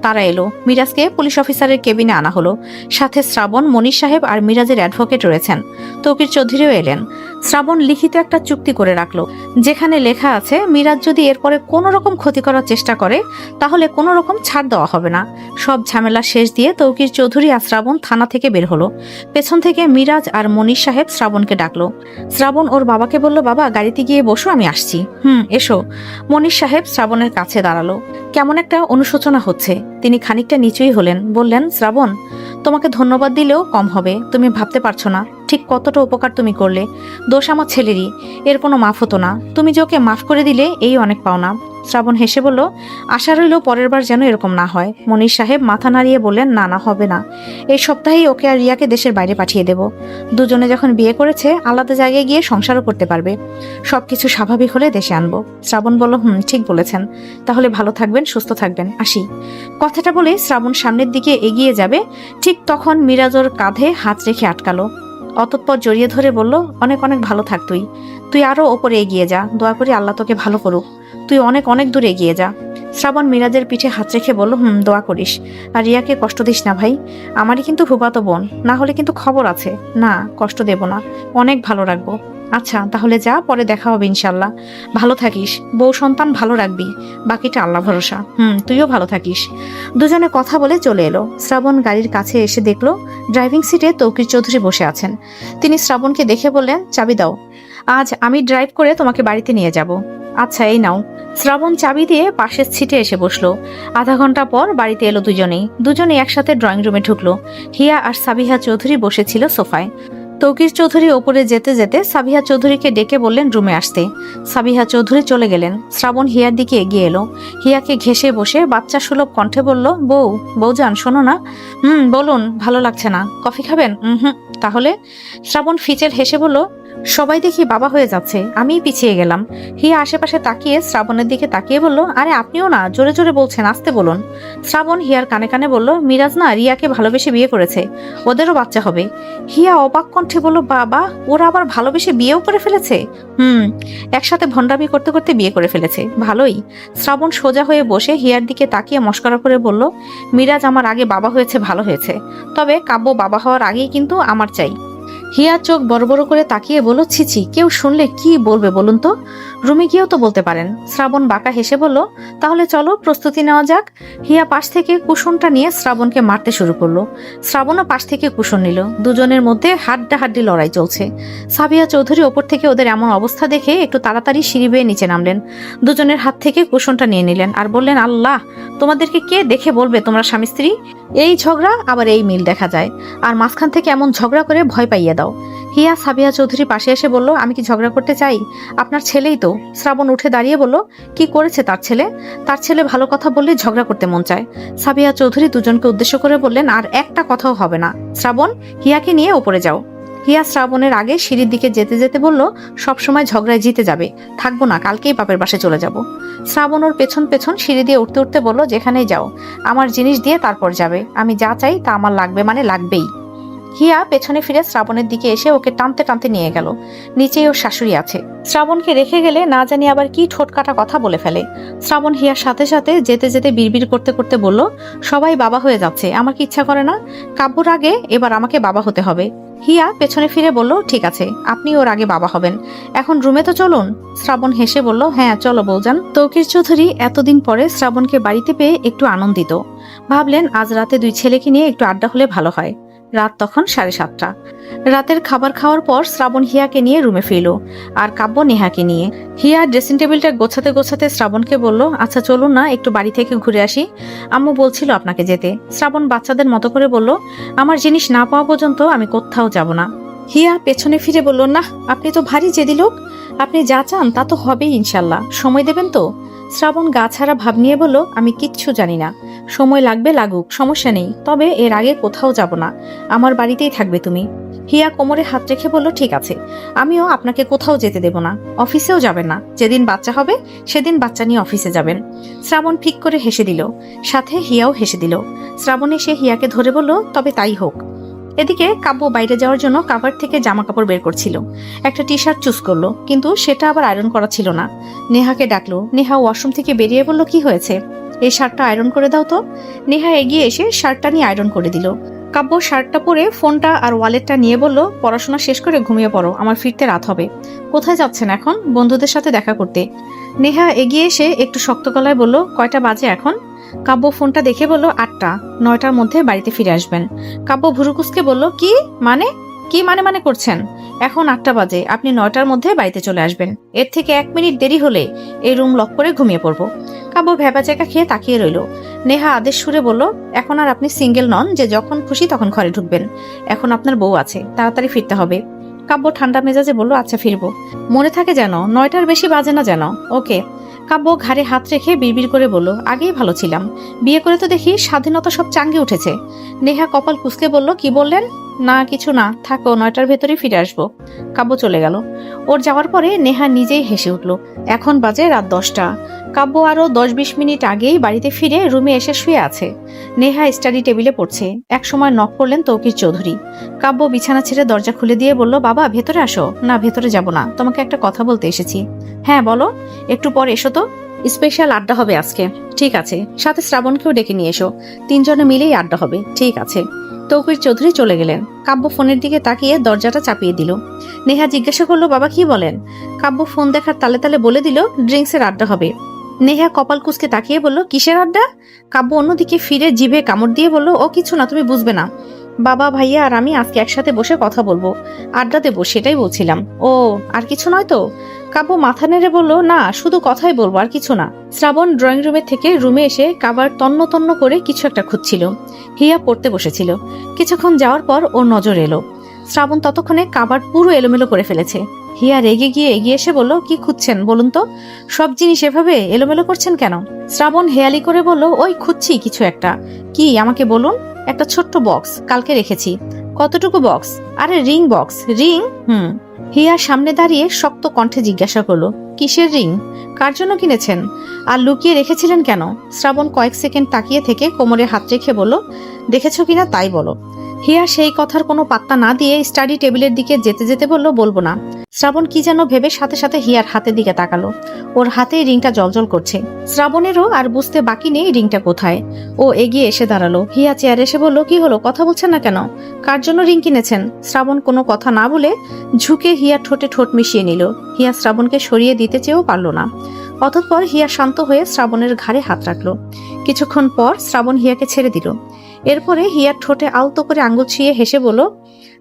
তারা এলো, মিরাজকে পুলিশ অফিসারের কেবিনে আনা হলো। সাথে শ্রাবণ, মনির সাহেব আর মিরাজের অ্যাডভোকেট রয়েছেন। তৌকির চৌধুরীও এলেন। শ্রাবণ লিখিত একটা চুক্তি করে রাখলো, যেখানে লেখা আছে মিরাজ যদি এরপরে কোনো রকম ক্ষতি করার চেষ্টা করে, তাহলে কোনো রকম ছাড় দেওয়া হবে না। সব ঝামেলা শেষ দিয়ে তৌকির চৌধুরী আর শ্রাবণ থানা থেকে বের হলো। পেছন থেকে মিরাজ আর মনির সাহেব শ্রাবণকে ডাকলো। শ্রাবণ ওর বাবাকে বলল, বাবা গাড়িতে গিয়ে বসো, আমি আসছি। এসো। মনির সাহেব শ্রাবণের কাছে দাঁড়ালো। কেমন একটা অনুশোচনা হচ্ছে। তিনি খানিকটা নিচুই হলেন, বললেন, শ্রাবণ, তোমাকে ধন্যবাদ দিলেও কম হবে, তুমি ভাবতে পারছো না ঠিক কতটা উপকার তুমি করলে। দোষ আমার ছেলেরই, এর কোনো মাফ হতো না, তুমি যে ওকে মাফ করে দিলে এই অনেক পাওনা। শ্রাবণ হেসে বলল, আশা রইল পরের বার যেন এরকম না হয়। মনির সাহেব মাথা নাড়িয়ে বললেন, না না, হবে না, এই সপ্তাহেই ওকে আর রিয়াকে দেশের বাইরে পাঠিয়ে দেব। দুজনে যখন বিয়ে করেছে, আলাদা জায়গায় গিয়ে সংসারও করতে পারবে, সবকিছু স্বাভাবিক হলে দেশে আনবো। শ্রাবণ বলল, ঠিক বলেছেন, তাহলে ভালো থাকবেন, সুস্থ থাকবেন, আসি। কথাটা বলে শ্রাবণ সামনের দিকে এগিয়ে যাবে, ঠিক তখন মিরাজ ওর কাঁধে হাত রেখে আটকালো। অতঃপর জড়িয়ে ধরে বলল, অনেক অনেক ভালো থাক তুই, তুই আরো ওপরে এগিয়ে যা, দোয়া করি আল্লাহ তোকে ভালো করুক, তুই অনেক অনেক দূর এগিয়ে যা। শ্রাবণ মিরাজের পিঠে হাত রেখে বলল, দোয়া করিস, আর রিয়াকে কষ্ট দিস না ভাই, আমারই কিন্তু ফুফাতো বোন, না হলে কিন্তু খবর আছে। না, কষ্ট দেব না, অনেক ভালো রাখবো। আচ্ছা তাহলে যা, পরে দেখা হবে ইনশাল্লাহ, ভালো থাকিস, বউ সন্তান ভালো রাখবি, বাকিটা আল্লাহ ভরসা। তুইও ভালো থাকিস। দুজনে কথা বলে চলে এলো। শ্রাবণ গাড়ির কাছে এসে দেখলো ড্রাইভিং সিটে তৌকির চৌধুরী বসে আছেন। তিনি শ্রাবণকে দেখে বললেন, চাবি দাও, আজ আমি ড্রাইভ করে তোমাকে বাড়িতে নিয়ে যাব। আচ্ছা এই নাও। শ্রাবণ চাবি দিয়ে পাশের সিটে এসে বসলো। আধা ঘন্টা পর বাড়িতে এলো দুজনেই একসাথে ড্রয়িং রুমে ঢুকলো। হিয়া আর সাবিহা চৌধুরী বসেছিল সোফায়। তৌকির চৌধুরী ওপরে যেতে যেতে সাবিহা চৌধুরীকে ডেকে বললেন রুমে আসতে। সাবিহা চৌধুরী চলে গেলেন। শ্রাবণ হিয়ার দিকে এগিয়ে এলো। হিয়াকে ঘেঁষে বসে বাচ্চা সুলভ কণ্ঠে বলল, বউজান শোনো না। বলুন, ভালো লাগছে না, কফি খাবেন? তাহলে? শ্রাবণ ফিচেল হেসে বলল, সবাই দেখি বাবা হয়ে যাচ্ছে, আমিই পিছিয়ে গেলাম। হিয়া আশেপাশে তাকিয়ে শ্রাবণের দিকে তাকিয়ে বলল, আরে আপনিও না, জোরে জোরে বলছেন, আসতে বলুন। শ্রাবণ হিয়ার কানে কানে বলল, মিরাজ না রিয়াকে ভালোবেসে বিয়ে করেছে, ওদেরও বাচ্চা হবে। হিয়া অবাক কণ্ঠে বলল, বাবা, ওরা আবার ভালোবেসে বিয়েও করে ফেলেছে? একসাথে ভণ্ডামি করতে করতে বিয়ে করে ফেলেছে, ভালোই। শ্রাবণ সোজা হয়ে বসে হিয়ার দিকে তাকিয়ে মস্করা করে বলল, মিরাজ আমার আগে বাবা হয়েছে, ভালো হয়েছে, তবে কাব্য বাবা হওয়ার আগেই কিন্তু আমার চাই। হিয়া চোখ বড় বড় করে তাকিয়ে বলল, ছিছি, কেউ শুনলে কি বলবে বলুন তো? রুমে গিয়েও তো বলতে পারেন। শ্রাবণ বাঁকা হেসে বলল, তাহলে চলো প্রস্তুতি নেওয়া যাক। হিয়া পাশ থেকে কুশনটা নিয়ে শ্রাবণকে মারতে শুরু করলো। শ্রাবণও পাশ থেকে কুশন নিল। দুজনের মধ্যে হাড্ডাহাড্ডি লড়াই চলছে। সাবিয়া চৌধুরী ওপর থেকে ওদের এমন অবস্থা দেখে একটু তাড়াতাড়ি সিঁড়ি বেয়ে নিচে নামলেন। দুজনের হাত থেকে কুশনটা নিয়ে নিলেন আর বললেন, আল্লাহ, তোমাদেরকে কে দেখে বলবে তোমরা স্বামী স্ত্রী? এই ঝগড়া আবার এই মিল দেখা যায়, আর মাঝখান থেকে এমন ঝগড়া করে ভয় পাইয়ে দাও। হিয়া সাবিয়া চৌধুরী পাশে এসে বলল, আমি কি ঝগড়া করতে চাই? আপনার ছেলেই তো। শ্রাবণ উঠে দাঁড়িয়ে বলল, কি করেছে তার ছেলে? তার ছেলে ভালো কথা বললে ঝগড়া করতে মন চায়। সাবিয়া চৌধুরী দুজনকে উদ্দেশ্য করে বললেন, আর একটা কথাও হবে না। শ্রাবণ, হিয়াকে নিয়ে ওপরে যাও। হিয়া শ্রাবণের আগে সিঁড়ির দিকে যেতে যেতে বলল, সবসময় ঝগড়ায় জিতে যাবে, থাকবো না, কালকেই বাপের বাসে চলে যাব। শ্রাবণ ওর পেছন পেছন সিঁড়ি দিয়ে উঠতে উঠতে বলল, যেখানেই যাও আমার জিনিস দিয়ে তারপর যাবে, আমি যা চাই তা আমার লাগবে, মানে লাগবেই। হিয়া পেছনে ফিরে শ্রাবণের দিকে এসে ওকে টানতে টানতে নিয়ে গেল। নিচেই ওর শাশুড়ি আছে। শ্রাবণকে রেখে গেলে না জানি আবার কি ঠোঁটকাটা কথা বলে ফেলে। শ্রাবণ হিয়ার সাথে সাথে যেতে যেতে বিড়বিড় করতে করতে বলল, সবাই বাবা হয়ে যাচ্ছে, আমার কি ইচ্ছা করে না? কাব্যর আগে এবার আমাকে বাবা হতে হবে। হিয়া পেছনে ফিরে বলল, ঠিক আছে, আপনি ওর আগে বাবা হবেন। এখন রুমে তো চলুন। শ্রাবণ হেসে বলল, হ্যাঁ চলো বৌজান। তৌকির চৌধুরী এতদিন পরে শ্রাবণকে বাড়িতে পেয়ে একটু আনন্দিত। ভাবলেন আজ রাতে দুই ছেলেকে নিয়ে একটু আড্ডা হলে ভালো হয়। রাত তখন 7:30। রাতের খাবার খাওয়ার পর শ্রাবণ হিয়াকে নিয়ে রুমে ফিরল, আর কাব্য নেহাকে নিয়ে। হিয়া ড্রেসিং টেবিলটা গোছাতে গোছাতে শ্রাবণকে বলল, আচ্ছা চলুন না একটু বাড়ি থেকে ঘুরে আসি, আম্মু বলছিল আপনাকে যেতে। শ্রাবণ বাচ্চাদের মতো করে বলল, আমার জিনিস না পাওয়া পর্যন্ত আমি কোথাও যাব না। হিয়া পেছনে ফিরে বলল, না, আপনি তো ভারী জেদি লোক, আপনি যা চান তা তো হবেই ইনশাল্লাহ, সময় দেবেন তো? শ্রাবণ গা ছাড়া ভাব নিয়ে বলল, আমি কিচ্ছু জানি না, সময় লাগবে লাগুক, সমস্যা নেই, তবে এর আগে কোথাও যাব না, আমার বাড়িতেই থাকবে তুমি। হিয়া কোমরে হাত রেখে বলল, ঠিক আছে, আমিও আপনাকে কোথাও যেতে দেব না, অফিসেও যাবেন না, যেদিন বাচ্চা হবে সেদিন বাচ্চা নিয়ে অফিসে যাবেন। শ্রাবণ ফিক করে হেসে দিল, সাথে হিয়াও হেসে দিল। শ্রাবণ এসে হিয়াকে ধরে বলল, তবে তাই হোক। এদিকে কাব্য বাইরে যাওয়ার জন্য কাভার থেকে জামা কাপড় বের করছিল। একটা টি শার্ট চুজ করলো, কিন্তু সেটা আবার আয়রন করা ছিল না। নেহাকে ডাকলো। নেহা ওয়াশরুম থেকে বেরিয়ে বলল, কি হয়েছে? এই শার্টটা আয়রন করে দাও তো। নেহা এগিয়ে এসে শার্টটা নিয়ে আয়রন করে দিল। কাব্য শার্টটা পরে ফোনটা আর ওয়ালেটটা নিয়ে বলল, পড়াশোনা শেষ করে ঘুমিয়ে পড়ো, আমার ফিরতে রাত হবে। কোথায় যাচ্ছেন এখন? বন্ধুদের সাথে দেখা করতে। নেহা এগিয়ে এসে একটু শক্ত গলায় বলল, কয়টা বাজে এখন? কাব্য ফোনটা দেখে বলল, 8টা, 9টার মধ্যে বাড়িতে ফিরে আসবেন। কাব্য ভুরুকুসকে বলল, কি মানে? কি মানে মানে করছেন? এখন 8টা বাজে, আপনি 9টার মধ্যে বাড়িতে চলে আসবেন। এর থেকে 1 মিনিট দেরি হলে এই রুম লক করে ঘুমিয়ে পড়বো। কাব্য ভ্যাবাচাকা খেয়ে তাকিয়ে রইল। নেহা আদেশ সুরে বলল, এখন আর আপনি সিঙ্গেল নন যে যখন খুশি তখন ঘরে ঢুকবেন, এখন আপনার বউ আছে, তাড়াতাড়ি ফিরতে হবে। কাব্য ঠান্ডা মেজাজে বলল, আচ্ছা ফিরবো, মনে থাকে যেন 9টার বেশি বাজে না যেন। ওকে। কাব্য ঘাড়ে হাত রেখে বিড়বিড় করে বলল, আগেই ভালো ছিলাম, বিয়ে করে তো দেখি স্বাধীনতা সব চাঙ্গে উঠেছে। নেহা কপাল কুঁচকে বলল, কি বললেন? না কিছু না, থাকো, 9টার ভেতরেই ফিরে আসবো। কাব্য চলে গেল। ওর যাওয়ার পরে নেহা নিজেই হেসে উঠল। এখন বাজে রাত 10টা। কাব্য আরো 10-20 মিনিট আগেই বাড়িতে ফিরে রুমে এসে শুয়ে আছে। নেহা স্টাডি টেবিলে পড়ছে। একসময় নক করলেন তৌকির চৌধুরী। কাব্য বিছানা ছেড়ে দরজা খুলে দিয়ে বলল, বাবা ভেতরে আসো। না, ভেতরে যাব না, তোমাকে একটা কথা বলতে এসেছি। হ্যাঁ বলো। একটু পর এসো তো, স্পেশাল আড্ডা হবে আজকে। ঠিক আছে, সাথে শ্রাবণকেও ডেকে নিয়ে এসো, 3 জনে মিলেই আড্ডা হবে। ঠিক আছে। তৌকির চৌধুরী চলে গেলেন। কাব্য ফোনের দিকে তাকিয়ে দরজাটা চাপিয়ে দিল। নেহা জিজ্ঞাসা করলো, বাবা কি বলেন? কাব্য ফোন দেখার তালে তালে বলে দিল, ড্রিঙ্কসের আড্ডা হবে। নেহা কপাল কুঁচকে তাকিয়ে বলল, কিসের আড্ডা? কাব্য অন্যদিকে ফিরে জিভে কামড় দিয়ে বলল, ও কিছু না, তুমি বুঝবে না, বাবা ভাইয়া আর আমি আজকে একসাথে বসে কথা বলবো, আড্ডা দেবো, সেটাই বলছিলাম। ও, আর কিছু নয় তো? কাব্য মাথা নেড়ে বলল, না, শুধু কথাই বলবো, আর কিছু না। শ্রাবণ ড্রয়িং রুমের থেকে রুমে এসে কাবার তন্ন তন্ন করে কিছু একটা খুঁজছিল। হিয়া পড়তে বসেছিল। কিছুক্ষণ যাওয়ার পর ওর নজর এলো। শ্রাবণ ততক্ষণে কাবার পুরো এলোমেলো করে ফেলেছে। হিয়া রেগে গিয়ে এগিয়ে এসে বলল, কি খুঁজছেন বলুন তো? সব জিনিস এভাবে এলোমেলো করছেন কেন? শ্রাবণ হেয়ালি করে বলল, ওই খুঁজছি কিছু একটা। কি, আমাকে বলুন। একটা ছোট্ট বক্স, কালকে রেখেছি। কতটুকু বক্স? আরে রিং বক্স। রিং? হিয়া সামনে দাঁড়িয়ে শক্ত কণ্ঠে জিজ্ঞাসা করলো, কিসের রিং? কার জন্য কিনেছেন? আর লুকিয়ে রেখেছিলেন কেন? শ্রাবণ কয়েক সেকেন্ড তাকিয়ে থেকে কোমরে হাত রেখে বলল, দেখেছো কিনা তাই বলো। হিয়া সেই কথার কোনো পাত্তা না দিয়ে স্টাডি টেবিলের দিকে যেতে যেতে বলল, বলবো না। শ্রাবণ কি যেন ভেবে সাথে সাথে হিয়ার হাতের দিকে তাকালো। ওর হাতে রিংটা জ্বলজ্বল করছে। শ্রাবণেরও আর বুঝতে বাকি নেই রিংটা কোথায়। ও এগিয়ে এসে দাঁড়ালো। হিয়া চেয়ারে এসে বলল, কি হলো, কথা বলছেন না কেন? কার জন্য রিং কিনেছেন? শ্রাবণ কোনো কথা না বলে ঝুঁকে হিয়ার ঠোঁটে ঠোঁট মিশিয়ে নিল। হিয়া শ্রাবণকে সরিয়ে দিতে চেয়েও পারল না। অতঃপর হিয়া শান্ত হয়ে শ্রাবণের ঘাড়ে হাত রাখলো। কিছুক্ষণ পর শ্রাবণ হিয়াকে ছেড়ে দিল। এরপরে হিয়ার ঠোঁটে আলতো করে আঙুল ছুঁয়ে হেসে বলল,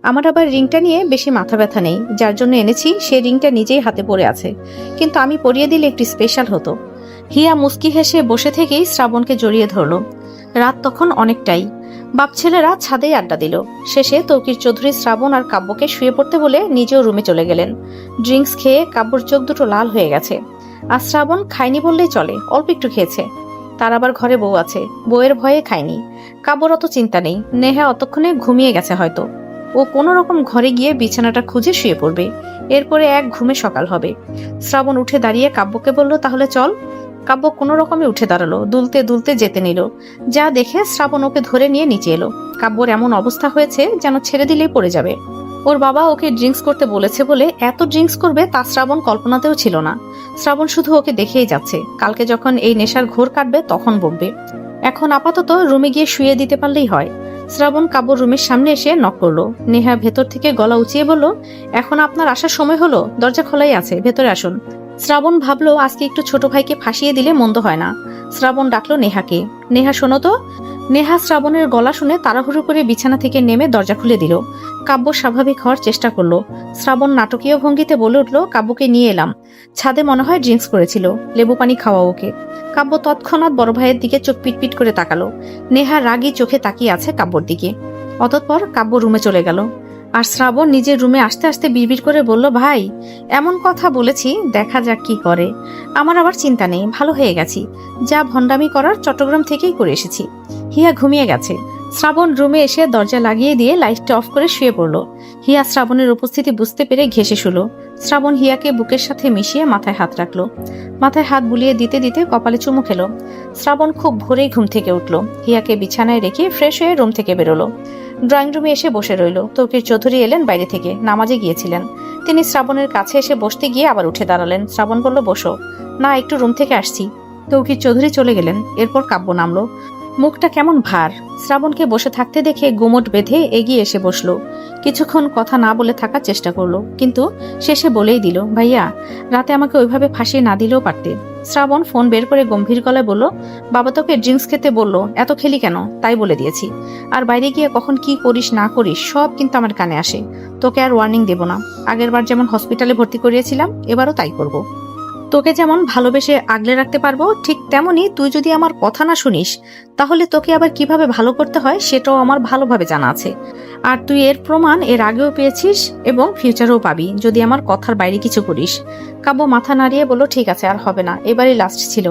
আমার আবার রিংটা নিয়ে বেশি মাথা ব্যথা নেই। যার জন্য এনেছি সে রিংটা নিজেই হাতে পড়ে আছে, কিন্তু আমি পরিয়ে দিলে একটু স্পেশাল হতো। হিয়া মুস্কি হেসে বসে থেকেই শ্রাবণকে জড়িয়ে ধরলো। রাত তখন অনেকটাই। বাপ ছেলেরা ছাদেই আড্ডা দিল। শেষে তৌকির চৌধুরী শ্রাবণ আর কাব্যকে শুয়ে পড়তে বলে নিজেও রুমে চলে গেলেন। ড্রিঙ্কস খেয়ে কাব্যর চোখ দুটো লাল হয়ে গেছে। আর শ্রাবণ খায়নি বললেই চলে, অল্প একটু খেয়েছে। তার আবার ঘরে বউ আছে, বউয়ের ভয়ে খায়নি। কাব্যর অত চিন্তা নেই, নেহা অতক্ষণে ঘুমিয়ে গেছে হয়তো। ও কোনো রকম ঘরে গিয়ে বিছানাটা খুঁজে শুয়ে পড়বে। এরপরে এক ঘুমে সকাল হবে। শ্রাবণ উঠে দাঁড়িয়ে কাব্যকে বলল, তাহলে চল। কাব্য কোনো রকমে উঠে দাঁড়ালো, দুলতে দুলতে যেতে নিল। যা দেখে শ্রাবণ ওকে ধরে নিয়ে নিচে এলো। কাব্যর এমন অবস্থা হয়েছে যেন ছেড়ে দিলেই পড়ে যাবে। ওর বাবা ওকে ড্রিঙ্কস করতে বলেছে বলে এত ড্রিঙ্কস করবে তা শ্রাবণ কল্পনাতেও ছিল না। শ্রাবণ শুধু ওকে দেখেই যাচ্ছে, কালকে যখন এই নেশার ঘোর কাটবে তখন বকবে। এখন আপাতত রুমে গিয়ে শুয়ে দিতে পারলেই হয়। শ্রাবণ কাব্যর রুমের সামনে এসে নক করলো। নেহা ভেতর থেকে গলা উঁচিয়ে বলল, এখন আপনার আসার সময় হলো, দরজা খোলাই আছে, ভেতরে আসুন। শ্রাবণ ভাবলো আজকে একটু ছোট ভাইকে ফাঁসিয়ে দিলে মন্দ হয় না। শ্রাবণ ডাকলো নেহাকে। নেহা শোনো তো। নেহা শ্রাবণের গলা শুনে তাড়াহুড়ো করে বিছানা থেকে নেমে দরজা খুলে দিল। কাব্য স্বাভাবিক হওয়ার চেষ্টা করলো। শ্রাবণ নাটকীয় ভঙ্গিতে বলে উঠলো, কাব্যকে নিয়ে এলাম, ছাদে মনে হয় ড্রিঙ্কস করেছিল, লেবু পানি খাওয়া ওকে। কাব্য তৎক্ষণাৎ বড় ভাইয়ের দিকে চোখ পিটপিট করে তাকালো। নেহা রাগী চোখে তাকিয়ে আছে কাব্যর দিকে। অতঃপর কাব্য রুমে চলে গেল। আর শ্রাবণ নিজের রুমে আসতে আসতে বিড়বিড় করে বলল, ভাই এমন কথা বলেছি, দেখা যাক কি করে। আমার আবার চিন্তা নেই, ভালো হয়ে গেছি। যা ভণ্ডামি করার চট্টগ্রাম থেকেই করে এসেছি। হিয়া ঘুমিয়ে গেছে। শ্রাবণ রুমে এসে দরজা লাগিয়ে দিয়ে লাইটটা অফ করে শুয়ে পড়ল। হিয়া শ্রাবণের উপস্থিতি বুঝতে পেরে ঘেঁষে শুলো। শ্রাবণ হিয়াকে বুকের সাথে মিশিয়ে মাথায় হাত রাখলো। মাথায় হাত বুলিয়ে দিতে দিতে কপালে চুমু খেলো। শ্রাবণ খুব ভোরেই ঘুম থেকে উঠল। হিয়াকে বিছানায় রেখে ফ্রেশ হয়ে রুম থেকে বেরোলো। ড্রয়িং রুমে এসে বসে রইল। তৌকির চৌধুরী এলেন বাইরে থেকে, নামাজে গিয়েছিলেন। তিনি শ্রাবণের কাছে এসে বসতে গিয়ে আবার উঠে দাঁড়ালেন। শ্রাবণ বলল, বসো। না, একটু রুম থেকে আসছি। তৌকির চৌধুরী চলে গেলেন। এরপর কাব্য নামলো। মুখটা কেমন ভার। শ্রাবণকে বসে থাকতে দেখে গুমট বেঁধে এগিয়ে এসে বসলো। কিছুক্ষণ কথা না বলে থাকার চেষ্টা করলো, কিন্তু শেষে বলেই দিল, ভাইয়া রাতে আমাকে ওইভাবে ফাঁসিয়ে না দিলেও পারতে। শ্রাবণ ফোন বের করে গম্ভীর গলায় বলল, বাবা তোকে ড্রিঙ্কস খেতে বললো, এত খেলি কেন তাই বলে দিয়েছি। আর বাইরে গিয়ে কখন কি করিস না করিস সব কিন্তু আমার কানে আসে। তোকে আর ওয়ার্নিং দেব না। আগেরবার যেমন হসপিটালে ভর্তি করিয়েছিলাম, এবারও তাই করব। তোকে যেমন ভালোবেসে আগলে রাখতে পারবো, ঠিক তেমনি তুই যদি আমার কথা না শুনিস, তাহলে তোকে আবার কিভাবে ভালো করতে হয় সেটাও আমার ভালোভাবে জানা আছে। আর তুই এর প্রমাণ এর আগেও পেয়েছিস এবং ফিউচারেও পাবি যদি আমার কথার বাইরে কিছু করিস। কাব্য মাথা নাড়িয়ে বলল, ঠিক আছে, আর হবে না, এবারই লাস্ট ছিল।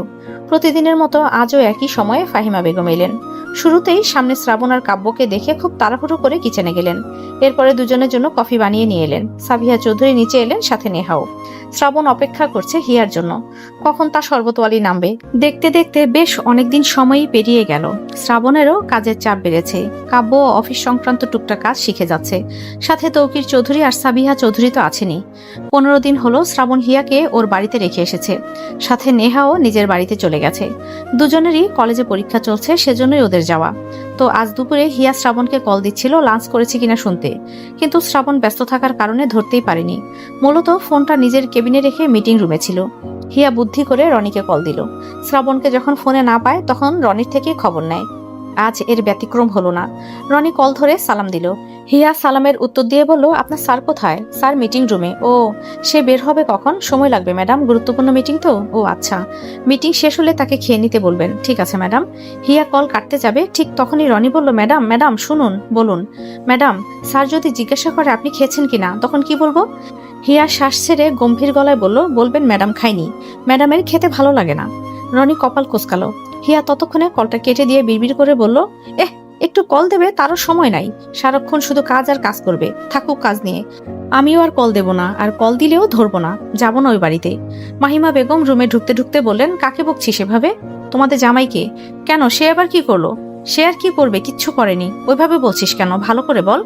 প্রতিদিনের মতো আজও একই সময়ে ফাহিমা বেগম এলেন। শুরুতেই সামনে শ্রাবণ আর কাব্যকে দেখে খুব তাড়াহুড়ো করে কিচেনে গেলেন। এরপরে দুজনের জন্য কফি বানিয়ে নিয়ে এলেন। সাবিহা চৌধুরী নিচে এলেন, সাথে নেহাও। শ্রাবণ অপেক্ষা করছে হিয়ার জন্য, কখন তা শরবতওয়ালি নামবে। দেখতে দেখতে বেশ অনেকদিন সময়ই পেরিয়ে গেল। শ্রাবণেরও কাজের চাপ বেড়েছে। কাব্য অফিস সংক্রান্ত টুকটাক কাজ শিখে যাচ্ছে। সাথে তৌকির চৌধুরী আর সাবিহা চৌধুরী তো আছেনই। 15 দিন হলো শ্রাবণ হিয়াকে ওর বাড়িতে রেখে এসেছে। সাথে নেহাও নিজের বাড়িতে চলে গেছে। দুজনেরই কলেজে পরীক্ষা চলছে, সেজন্যই ওদের যাওয়া। তো আজ দুপুরে হিয়া শ্রাবণকে কল দিচ্ছিল লাঞ্চ করেছে কিনা শুনতে, কিন্তু শ্রাবণ ব্যস্ত থাকার কারণে ধরতেই পারেনি। মূলত ফোনটা নিজের কেবিনে রেখে মিটিং রুমে ছিল। হিয়া বুদ্ধি করে রনিকে কল দিল। শ্রাবণকে যখন ফোনে না পায় তখন রনির থেকে খবর নেয়। আজ এর ব্যতিক্রম হলো না। রনি কল ধরে সালাম দিল। হিয়া সালামের উত্তর দিয়ে বলল, আপনার স্যার কোথায়? স্যার মিটিং রুমে। ও, সে বের হবে কখন? সময় লাগবে ম্যাডাম, গুরুত্বপূর্ণ মিটিং তো। ও আচ্ছা, মিটিং শেষ হলে তাকে খেয়ে নিতে বলবেন। ঠিক আছে ম্যাডাম। হিয়া কল কাটতে যাবে, ঠিক তখনই রনি বলল, ম্যাডাম ম্যাডাম শুনুন। বলুন। ম্যাডাম, স্যার যদি জিজ্ঞাসা করে আপনি খেয়েছেন কিনা, তখন কি বলবো? হিয়া শ্বাস ছেড়ে গম্ভীর গলায় বলল, বলবেন ম্যাডাম খাইনি, ম্যাডামের খেতে ভালো লাগে না। রনি কপাল কোসকালো। হিয়া ততক্ষণে কলটা কেটে দিয়ে বিড়বিড় করে বলল, একটু কল দেবে তারও সময় নাই, সারাক্ষণ শুধু কাজ আর কাজ করবে, থাকুক কাজ নিয়ে। আমিও আর কল দেব না, আর কল দিলেও ধরবো না, যাবো না ওই বাড়িতে। মাহিমা বেগম রুমে ঢুকতে ঢুকতে বললেন, কাকে বকছি সেভাবে? তোমাদের জামাইকে। কেন, সে আবার কি করলো? সে আর কি করবে, কিচ্ছু করেনি। ওইভাবে বলছিস কেন, ভালো করে বল।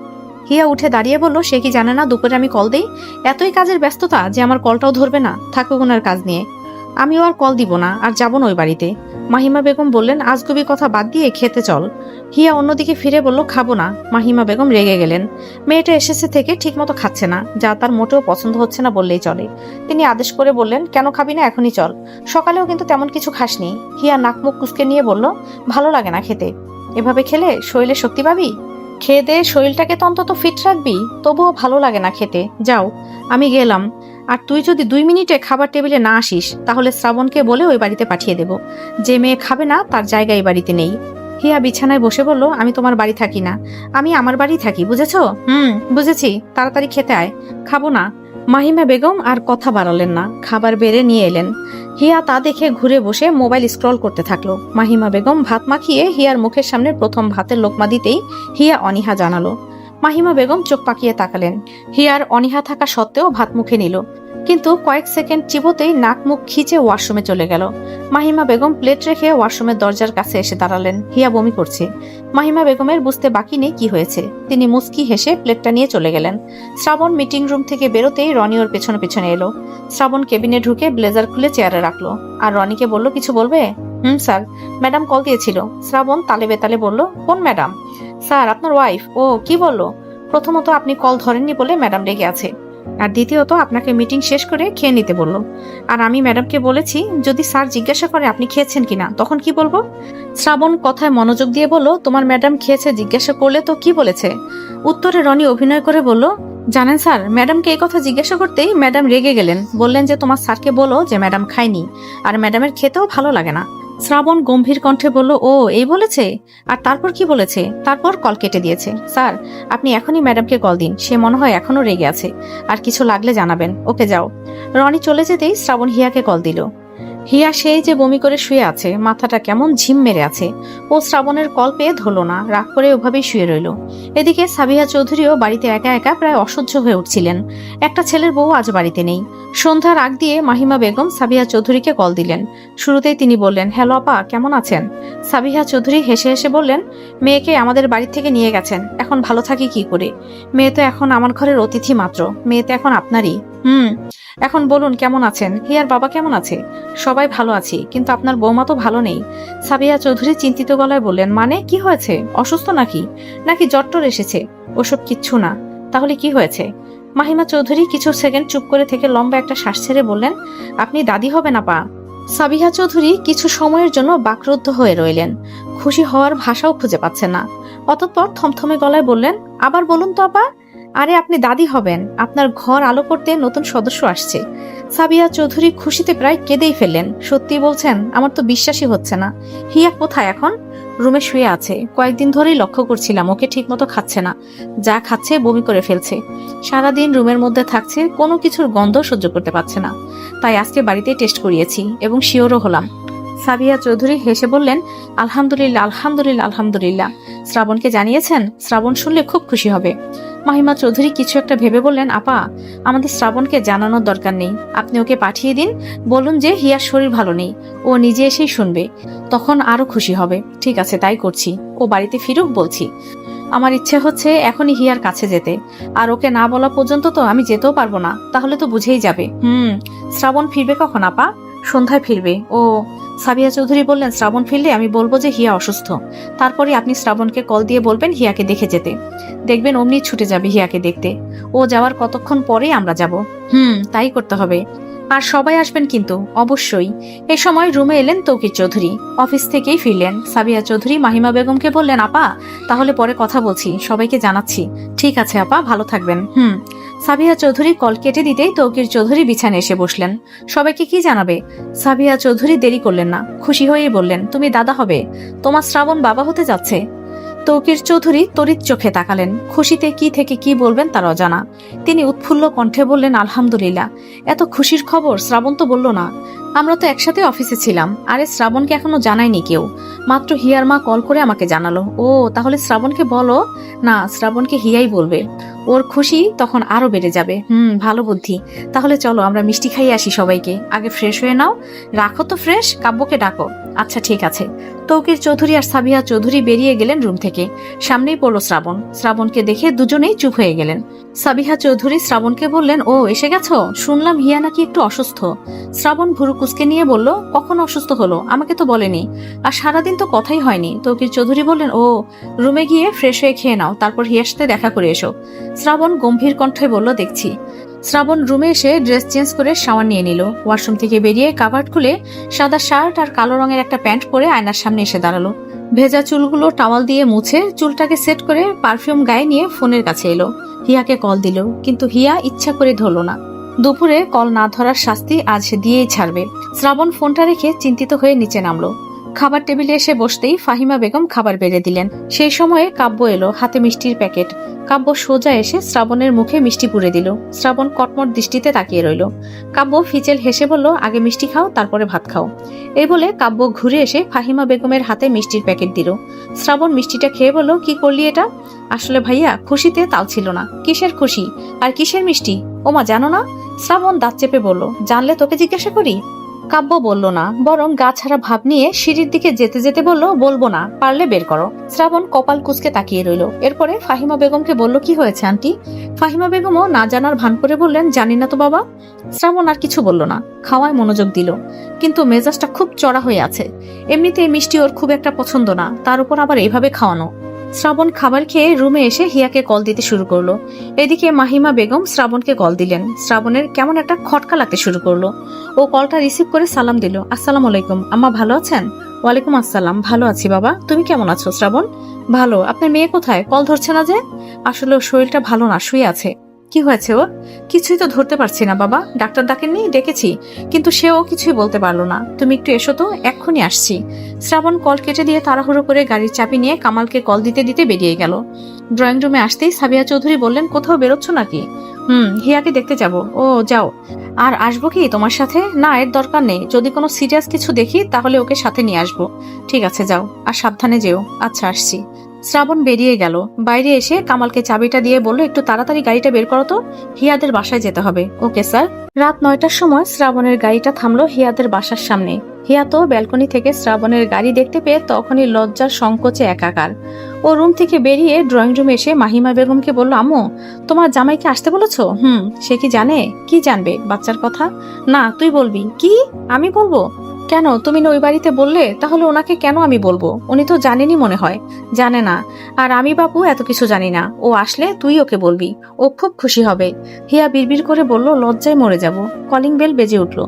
হিয়া উঠে দাঁড়িয়ে বলল, সে কি জানে না দুপুরে আমি কল দেই? এতই কাজের ব্যস্ততা যে আমার কলটাও ধরবে না, থাকুক ওনার কাজ নিয়ে। আমিও আর কল দিব না, আর যাবো না ওই বাড়িতে। মাহিমা বেগম বললেন, আজগুবি কথা বাদ দিয়ে খেতে চল। হিয়া অন্যদিকে ফিরে বলল, খাবো না। মাহিমা বেগম রেগে গেলেন। মেয়েটা এসেছে থেকে ঠিকমতো খাচ্ছে না, যা তার মোটেও পছন্দ হচ্ছে না বললেই চলে। তিনি আদেশ করে বললেন, কেন খাবি না, এখনই চল। সকালেও কিন্তু তেমন কিছু খাসনি। হিয়া নাক মুখ কুচকে নিয়ে বলল, ভালো লাগে না খেতে। এভাবে খেলে শরীরে শক্তি পাবি? খেয়ে দে শরীরটাকে তো অন্তত ফিট রাখবি। তবুও ভালো লাগে না খেতে, যাও। আমি গেলাম। আর তুই যদি 2 মিনিটে খাবার টেবিলে না আসিস, তাহলে শ্রাবণকে বলে ওই বাড়িতে পাঠিয়ে দেব। যে মেয়ে খাবে না তার জায়গা এই বাড়িতে নেই। হিয়া বিছানায় বসে বলল, আমি তোমার বাড়ি থাকি না, আমি আমার বাড়ি থাকি, বুঝেছো? বুঝেছি, তাড়াতাড়ি খেতে আয়। খাবো না। মাহিমা বেগম আর কথা বাড়ালেন না, খাবার বেড়ে নিয়ে এলেন। হিয়া তা দেখে ঘুরে বসে মোবাইল স্ক্রল করতে থাকলো। মাহিমা বেগম ভাত মাখিয়ে হিয়ার মুখের সামনে প্রথম ভাতের লোকমা দিতেই হিয়া অনীহা জানালো। মাহিমা বেগম চোখ পাকিয়ে তাকালেন। হিয়ার অনীহা থাকা সত্ত্বেও ভাত মুখে নিল, কিন্তু কয়েক সেকেন্ড চিবোতেই নাক মুখ খিচে ওয়াশরুমে চলে গেল। মাহিমা বেগম প্লেট রেখে ওয়াশরুমের দরজার কাছে এসে দাঁড়ালেন। হিয়া বমি করছে। মাহিমা বেগমের বুঝতে বাকি নেই কি হয়েছে। তিনি মুচকি হেসে প্লেটটা নিয়ে চলে গেলেন। শ্রাবণ মিটিং রুম থেকে বেরোতেই রনি ওর পেছনে পেছনে এলো। শ্রাবণ কেবিনে ঢুকে ব্লেজার খুলে চেয়ারে রাখলো, আর রনিকে বলল, কিছু বলবে? স্যার, ম্যাডাম কল দিয়েছিল। শ্রাবণ তালে বেতালে বলল, কোন ম্যাডাম? স্যার, আপনার ওয়াইফ। ও কি বললো? প্রথমত আপনি কল ধরেননি বলে ম্যাডাম রেগে আছে, আর দ্বিতীয়ত আপনাকে মিটিং শেষ করে খেয়ে নিতে বলল। আর আমি ম্যাডামকে বলেছি যদি স্যার জিজ্ঞাসা করে আপনি খেয়েছেন কিনা, তখন কি বলবো? শ্রাবণ কথায় মনোযোগ দিয়ে বলল, তোমার ম্যাডাম খেয়েছে জিজ্ঞাসা করলে তো কি বলেছে? উত্তরে রনি অভিনয় করে বলল, জানেন স্যার, ম্যাডামকে এই কথা জিজ্ঞাসা করতেই ম্যাডাম রেগে গেলেন, বললেন যে তোমার স্যারকে বলো যে ম্যাডাম খায়নি, আর ম্যাডামের খেতেও ভালো লাগে না। শ্রাবণ গম্ভীর কণ্ঠে বলল, ও এই বলেছে? আর তারপর কি বলেছে? তারপর কল কেটে দিয়েছে। স্যার, আপনি এখনই ম্যাডামকে কল দিন, সে মনে হয় এখনো রেগে আছে। আর কিছু লাগলে জানাবেন। ওকে, যাও। রনি চলে যেতেই শ্রাবণ হিয়াকে কল দিল। হিয়া সেই যে বমি করে শুয়ে আছে, মাথাটা কেমন ঝিম মেরে আছে। ও শ্রাবণের কল পেয়ে ধরল না, রাগ করে ওভাবেই শুয়ে রইল। এদিকে সাবিহা চৌধুরীও বাড়িতে একা একা প্রায় অসহ্য হয়ে উঠছিলেন। একটা ছেলের বউ আজ বাড়িতে নেই। সন্ধ্যার আগ দিয়ে মাহিমা বেগম সাবিহা চৌধুরীকে কল দিলেন। শুরুতেই তিনি বললেন, হ্যালো আপা, কেমন আছেন? সাবিহা চৌধুরী হেসে হেসে বললেন, মেয়েকে আমাদের বাড়ি থেকে নিয়ে গেছেন, এখন ভালো থাকি কি করে? মেয়ে তো এখন আমার ঘরের অতিথি মাত্র, মেয়ে তো এখন আপনারই। এখন বলুন কেমন আছেন? হিয়ার বাবা কেমন আছে? সবাই ভালো আছি, কিন্তু আপনার বৌমা তো ভালো নেই। সাবিহা চৌধুরী চিন্তিত গলায় বললেন, মানে কি হয়েছে? অসুস্থ নাকি? নাকি জ্বর এসেছে? ওসব কিচ্ছু না। তাহলে কি হয়েছে? মাহিমা চৌধুরী কিছু সেকেন্ড চুপ করে থেকে লম্বা একটা শ্বাস ছেড়ে বললেন, আপনি দাদি হবেন আপা। সাবিহা চৌধুরী কিছু সময়ের জন্য বাকরুদ্ধ হয়ে রইলেন, খুশি হওয়ার ভাষাও খুঁজে পাচ্ছেন না। অতঃপর থমথমে গলায় বললেন, আবার বলুন তো আপা। আরে আপনি দাদি হবেন, আপনার ঘর আলো করতে নতুন সদস্য আসছে। সাবিহা চৌধুরী খুশিতে প্রায় কেঁদেই ফেললেন। সত্যি বলছেন? আমার তো বিশ্বাসই হচ্ছে না। হিয়া কোথায় এখন? রুমে শুয়ে আছে। কয়েকদিন ধরেই লক্ষ্য করছিলাম ওকে ঠিকমতো খাচ্ছে না, যা খাচ্ছে বমি করে ফেলছে। সারাদিন রুমের মধ্যে থাকছে, কোনো কিছুর গন্ধ সহ্য করতে পারছে না। তাই আজকে বাড়িতেই টেস্ট করিয়েছি এবং শিওরও হলাম। সাবিহা চৌধুরী হেসে বললেন, আলহামদুলিল্লাহ আলহামদুলিল্লাহ আলহামদুলিল্লাহ। শ্রাবণকে জানিয়েছেন? শ্রাবণ শুনলে খুব খুশি হবে। মাহিমা চৌধুরী কিছু একটা ভেবে বললেন, আপা, আমাদের শ্রাবণকে জানানোর দরকার নেই, আপনি ওকে পাঠিয়ে দিন, বলুন যে হিয়ার শরীর ভালো নেই, ও নিজে এসেই শুনবে, তখন আরো খুশি হবে। ঠিক আছে, তাই করছি। ও বাড়িতে ফিরুক বলছি। আমার ইচ্ছে হচ্ছে এখনই হিয়ার কাছে যেতে, আর ওকে না বলা পর্যন্ত তো আমি যেতেও পারবো না, তাহলে তো বুঝেই যাবে। শ্রাবণ ফিরবে কখন আপা? সন্ধ্যায় ফিরবে। ও। সাবিহা চৌধুরী বললেন, শ্রাবণ ফিরলে আমি বলবো যে হিয়া অসুস্থ, তারপরে আপনি শ্রাবণকে কল দিয়ে বলবেন হিয়াকে দেখে যেতে। দেখবেন অমনি ছুটে যাবে হিয়াকে দেখতে। ও যাওয়ার কতক্ষণ পরেই আমরা যাব। তাই করতে হবে। আর সবাই আসবেন কিন্তু, অবশ্যই। এ সময় রুমে এলেন তৌকির চৌধুরী। অফিস থেকেই ফিরলেন। সাবিহা চৌধুরী মাহিমা বেগমকে বললেন, আপা, তাহলে পরে কথা বলছি, সবাইকে জানাচ্ছি। ঠিক আছে আপা, ভালো থাকবেন। সাবিহা চৌধুরী কল কেটে দিতেই তৌকির চৌধুরী বিছানায় এসে বসলেন। সবাইকে কি জানাবে? সাবিহা চৌধুরী দেরি করলেন না, খুশি হয়েই বললেন, তুমি দাদা হবে, তোমার শ্রাবণ বাবা হতে যাচ্ছে। তৌকির চৌধুরী তড়িৎ চোখে তাকালেন। খুশিতে কি থেকে কি বলবেন তার অজানা। তিনি উৎফুল্ল কণ্ঠে বললেন, আলহামদুলিল্লাহ। এত খুশির খবর শ্রাবণ তো বলল না। আমরা তো একসাথে অফিসে ছিলাম। আরে শ্রাবণকে এখনো জানায়নি কেউ, মাত্র হিয়ার মা কল করে আমাকে জানালো। ও তাহলে শ্রাবণকে বলো। না, শ্রাবণকে হিয়াই বলবে, ওর খুশি তখন আরো বেড়ে যাবে। ভালো বুদ্ধি। তাহলে চলো আমরা মিষ্টি খাইয়ে আসি সবাইকে। আগে ফ্রেশ হয়ে নাও। রাখো তো ফ্রেশ, কাব্যকে ডাকো। আচ্ছা ঠিক আছে। তৌকির চৌধুরী আর সাবিহা চৌধুরী বেরিয়ে গেলেন রুম থেকে। সামনেই পড়লো শ্রাবণ। শ্রাবণকে দেখে দুজনেই চুপ হয়ে গেলেন। সাবিহা চৌধুরী শ্রাবণকে বললেন, ও এসে গেছো? শুনলাম হিয়া নাকি একটু অসুস্থ। শ্রাবণ ভুরু কুচকে নিয়ে বলল, কখন অসুস্থ হলো? আমাকে তো বলেনি, আর সারাদিন তো কথাই হয়নি। তৌকির চৌধুরী বললেন, ও রুমে গিয়ে ফ্রেশ হয়ে খেয়ে নাও, তারপর হিয়ার সাথে দেখা করে এসো। শ্রাবণ গম্ভীর কণ্ঠে বলল, দেখছি। শ্রাবণ রুমে এসে ড্রেস চেঞ্জ করে শাওয়ার নিয়ে নিল। ওয়াশরুম থেকে বেরিয়ে কাভার্ড খুলে সাদা শার্ট আর কালো রঙের একটা প্যান্ট পরে আয়নার সামনে এসে দাঁড়ালো। ভেজা চুলগুলো টাওয়াল দিয়ে মুছে চুলটাকে সেট করে পারফিউম গায়ে নিয়ে ফোনের কাছে এলো। হিয়াকে কল দিল, কিন্তু হিয়া ইচ্ছা করে ধরল না। দুপুরে কল না ধরার শাস্তি আজ দিয়েই ছাড়বে। শ্রাবণ ফোনটা রেখে চিন্তিত হয়ে নিচে নামলো। খাবার টেবিলে এসে বসতেই ফাহিমা বেগম খাবার বেড়ে দিলেন। সেই সময়ে কাব্য এলো, হাতে মিষ্টির প্যাকেট। কাব্য সোজা এসে শ্রাবণের মুখে মিষ্টি পুরে দিল। শ্রাবণ কটমট দৃষ্টিতে তাকিয়ে রইল। কাব্য ফিচেল হেসে বলল, আগে মিষ্টি খাও, তারপরে ভাত খাও। এই বলে কাব্য ঘুরে এসে ফাহিমা বেগমের হাতে মিষ্টির প্যাকেট দিল। শ্রাবণ মিষ্টিটা খেয়ে বলল, কি করলি এটা? আসলে ভাইয়া খুশিতে তাল ছিল না। কিসের খুশি আর কিসের মিষ্টি? ওমা জানো না? শ্রাবণ দাঁত চেপে বলল, জানলে তোকে জিজ্ঞাসা করি? কাব্য বলল না, বরং গা ছাড়া ভাব নিয়ে সিঁড়ির দিকে যেতে যেতে বলল, বলবো না, পারলে বের করো। শ্রাবণ কপাল কুঁচকে তাকিয়ে রইল। এরপরে ফাহিমা বেগমকে বলল, কি হয়েছে আন্টি? ফাহিমা বেগমও না জানার ভান করে বললেন, জানি না তো বাবা। শ্রাবণ আর কিছু বলল না, খাওয়ায় মনোযোগ দিল। কিন্তু মেজাজটা খুব চড়া হয়ে আছে। এমনিতে মিষ্টি ওর খুব একটা পছন্দ না, তার উপর আবার এইভাবে খাওয়ানো। শ্রাবণ খাবার খেয়ে রুমে এসে হিয়াকে কল দিতে শুরু করলো। এদিকে মাহিমা বেগম শ্রাবণকে কল দিলেন। শ্রাবণের কেমন একটা খটকা লাগতে শুরু করলো। ও কলটা রিসিভ করে সালাম দিল, আসসালামু আলাইকুম আম্মা, ভালো আছেন? ওয়ালাইকুম আসসালাম, ভালো আছি বাবা, তুমি কেমন আছো? শ্রাবণ, ভালো। আপনার মেয়ে কোথায়? কল ধরছে না যে? আসলে ওর শরীরটা ভালো না, শুয়ে আছে। কি হয়েছে ওর? কিছুই তো ধরতে পারছি না বাবা। ডাক্তার ডাকেননি? ডেকেছি, কিন্তু সেও কিছুই বলতে পারলো না। তুমি একটু এসো তো, এক্ষুনি আসছি। শ্রাবণ কল কেটে দিয়ে তাড়াহুড়ো করে গাড়ির চাবি নিয়ে কামালকে কল দিতে দিতে বেরিয়ে গেল। ড্রয়িং রুমে আসতেই সাবিয়া চৌধুরী বললেন, কোথাও বেরোচ্ছ নাকি? হিয়াকে দেখতে যাব। ও যাও। আর আসবো কি তোমার সাথে? না, এর দরকার নেই। যদি কোনো সিরিয়াস কিছু দেখি তাহলে ওকে সাথে নিয়ে আসবো। ঠিক আছে যাও, আর সাবধানে যেও। আচ্ছা আসছি। শ্রাবণ বেরিয়ে গেল। বাইরে এসে কামালকে চাবিটা দিয়ে বলল, একটু তাড়াতাড়ি গাড়িটা বের করো তো, হিয়াদের বাসায় যেতে হবে। Okay sir. রাত 9টার সময় শ্রাবণের গাড়িটা থামলো হিয়াদের বাসার সামনে। হিয়া তো ব্যালকনি থেকে শ্রাবণের গাড়ি দেখতে পেয়ে তখনই লজ্জার সংকোচে একাকার। ও রুম থেকে বেরিয়ে ড্রয়িং রুমে এসে মাহিমা বেগমকে বলল, আম্মু তোমার জামাইকে আসতে বলেছো? সে কি জানে? কি জানবে বাচ্চার কথা? না, তুই বলবি। কি? আমি বলবো? কেন, তুমি না ওই বাড়িতে বললে? তাহলে ওনাকে কেন আমি বলবো? উনি তো জানেনই মনে হয়। জানে না। আর আমি বাবু এত কিছু জানি না। ও আসলে তুই ওকে বলবি, ও খুব খুশি হবে। হিয়া বিড়বিড় করে বলল, লজ্জায় মরে যাব। কলিং বেল বেজে উঠল।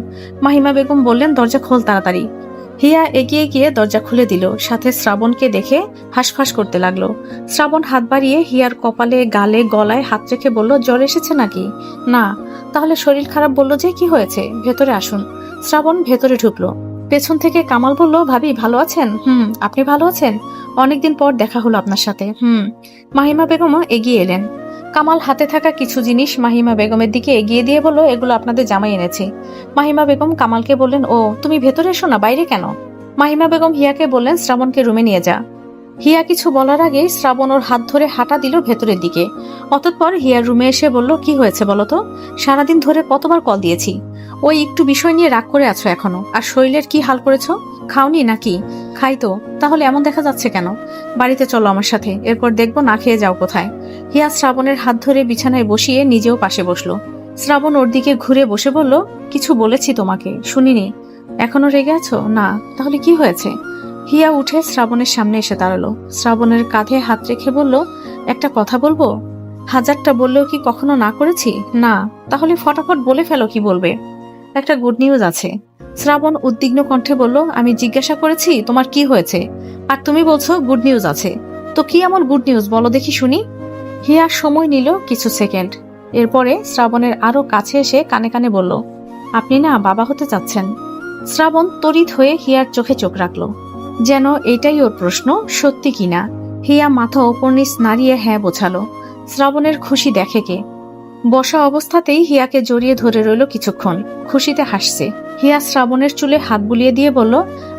মাহিমা বেগম বললেন, দরজা খোল তাড়াতাড়ি। হিয়া এগিয়ে গিয়ে দরজা খুলে দিল। সাথে শ্রাবণকে দেখে হাঁসফাঁস করতে লাগলো। শ্রাবণ হাত বাড়িয়ে হিয়ার কপালে, গালে, গলায় হাত রেখে বলল, জ্বর এসেছে নাকি? না। তাহলে শরীর খারাপ বললো যে, কি হয়েছে? ভেতরে আসুন। শ্রাবণ ভেতরে ঢুকলো। পেছন থেকে কামাল বলল, ভাবি ভালো আছেন? আপনি ভালো আছেন? অনেকদিন পর দেখা হলো আপনার সাথে। মাহিমা বেগমও এগিয়ে এলেন। কামাল হাতে থাকা কিছু জিনিস মাহিমা বেগমের দিকে এগিয়ে দিয়ে বলল, এগুলো আপনাদের জামাই এনেছি। মাহিমা বেগম কামালকে বললেন, ও তুমি ভেতরে এসো না, বাইরে কেন? মাহিমা বেগম হিয়াকে বললেন, শ্রাবণকে রুমে নিয়ে যা। হিয়া কিছু বলার আগেই শ্রাবণ ওর হাত ধরে হাঁটা দিল ভেতরের দিকে। অতঃপর হিয়ার রুমে এসে বলল, কি হয়েছে বলতো? সারাদিন ধরে কতবার কল দিয়েছি। ওই একটু বিষয় নিয়ে রাগ করে আছো এখনো? আর শরীরের কি হাল করেছো? খাওনি নাকি? খাই তো। তাহলে এমন দেখা যাচ্ছে কেন? বাড়িতে চলো আমার সাথে, এরপর দেখবো না খেয়ে যাও কোথায়। হিয়া শ্রাবণের হাত ধরে বিছানায় বসিয়ে নিজেও পাশে বসলো। শ্রাবণ ওর দিকে ঘুরে বসে বলল, কিছু বলেছি তোমাকে, শুনিনি? এখনো রেগে আছো? না। তাহলে কি হয়েছে? হিয়া উঠে শ্রাবণের সামনে এসে দাঁড়ালো। শ্রাবণের কাঁধে হাত রেখে বলল, একটা কথা বলবো? হাজারটা বললেও কি কখনো না করেছি? না। তাহলে ফটাফট বলে ফেলো, কি বলবে? একটা গুড নিউজ আছে। শ্রাবণ উদ্বিগ্ন কণ্ঠে বলল, আমি জিজ্ঞাসা করেছি তোমার কি হয়েছে, আর তুমি বলছো গুড নিউজ আছে। তো কি এমন গুড নিউজ বলো দেখি শুনি। হিয়া সময় নিল কিছু সেকেন্ড। এরপরে শ্রাবণের আরো কাছে এসে কানে কানে বলল, আপনি না বাবা হতে চাচ্ছেন। শ্রাবণ তড়িৎ হয়ে হিয়ার চোখে চোখ রাখলো, যেন এটাই ওর প্রশ্ন, সত্যি কিনা। হিয়া মাথা ওপর নিচ নাড়িয়ে হ্যাঁ বোঝালো। শ্রাবণের খুশি দেখে কে? বসা অবস্থাতেই হিয়াকে জড়িয়ে ধরে রইল কিছুক্ষণ, খুশিতে হাসছে। হিয়া শ্রাবণের চুলে হাত বুলিয়ে দিয়ে বলল,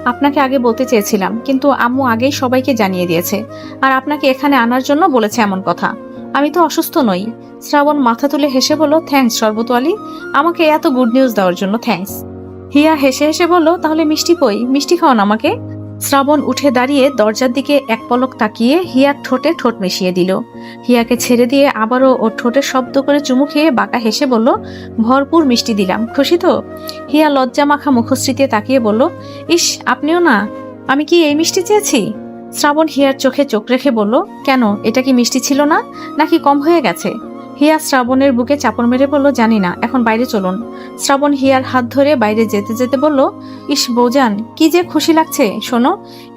আপনাকে আগে বলতে চেয়েছিলাম, কিন্তু আম্মু আগেই সবাইকে জানিয়ে দিয়েছে, আর আপনাকে এখানে আনার জন্য বলেছে এমন কথা। আমি তো অসুস্থ নই। শ্রাবণ মাথা তুলে হেসে বলল, থ্যাঙ্কস শরবতওয়ালি, আমাকে এত গুড নিউজ দেওয়ার জন্য থ্যাঙ্কস। হিয়া হেসে হেসে বলল, তাহলে মিষ্টি কই, মিষ্টি খাওয়ান আমাকে। শ্রাবণ উঠে দাঁড়িয়ে দরজার দিকে এক পলক তাকিয়ে হিয়ার ঠোঁটে ঠোঁট মিশিয়ে দিল। হিয়াকে ছেড়ে দিয়ে আবারও ওর ঠোঁটে শব্দ করে চুমু খেয়ে বাঁকা হেসে বলল, ভরপুর মিষ্টি দিলাম, খুশি তো? হিয়া লজ্জা মাখা মুখশ্রীতে তাকিয়ে বলল, ইস আপনিও না, আমি কি এই মিষ্টি চেয়েছি? শ্রাবণ হিয়ার চোখে চোখ রেখে বলল, কেন, এটা কি মিষ্টি ছিল না, নাকি কম হয়ে গেছে? হিয়া শ্রাবণের বুকে চাপড় মেরে বলল, জানি না, এখন বাইরে চলুন। শ্রাবণ হিয়ার হাত ধরে বাইরে যেতে যেতে বলল, ইস বৌজান, কি যে খুশি লাগছে, শোনো,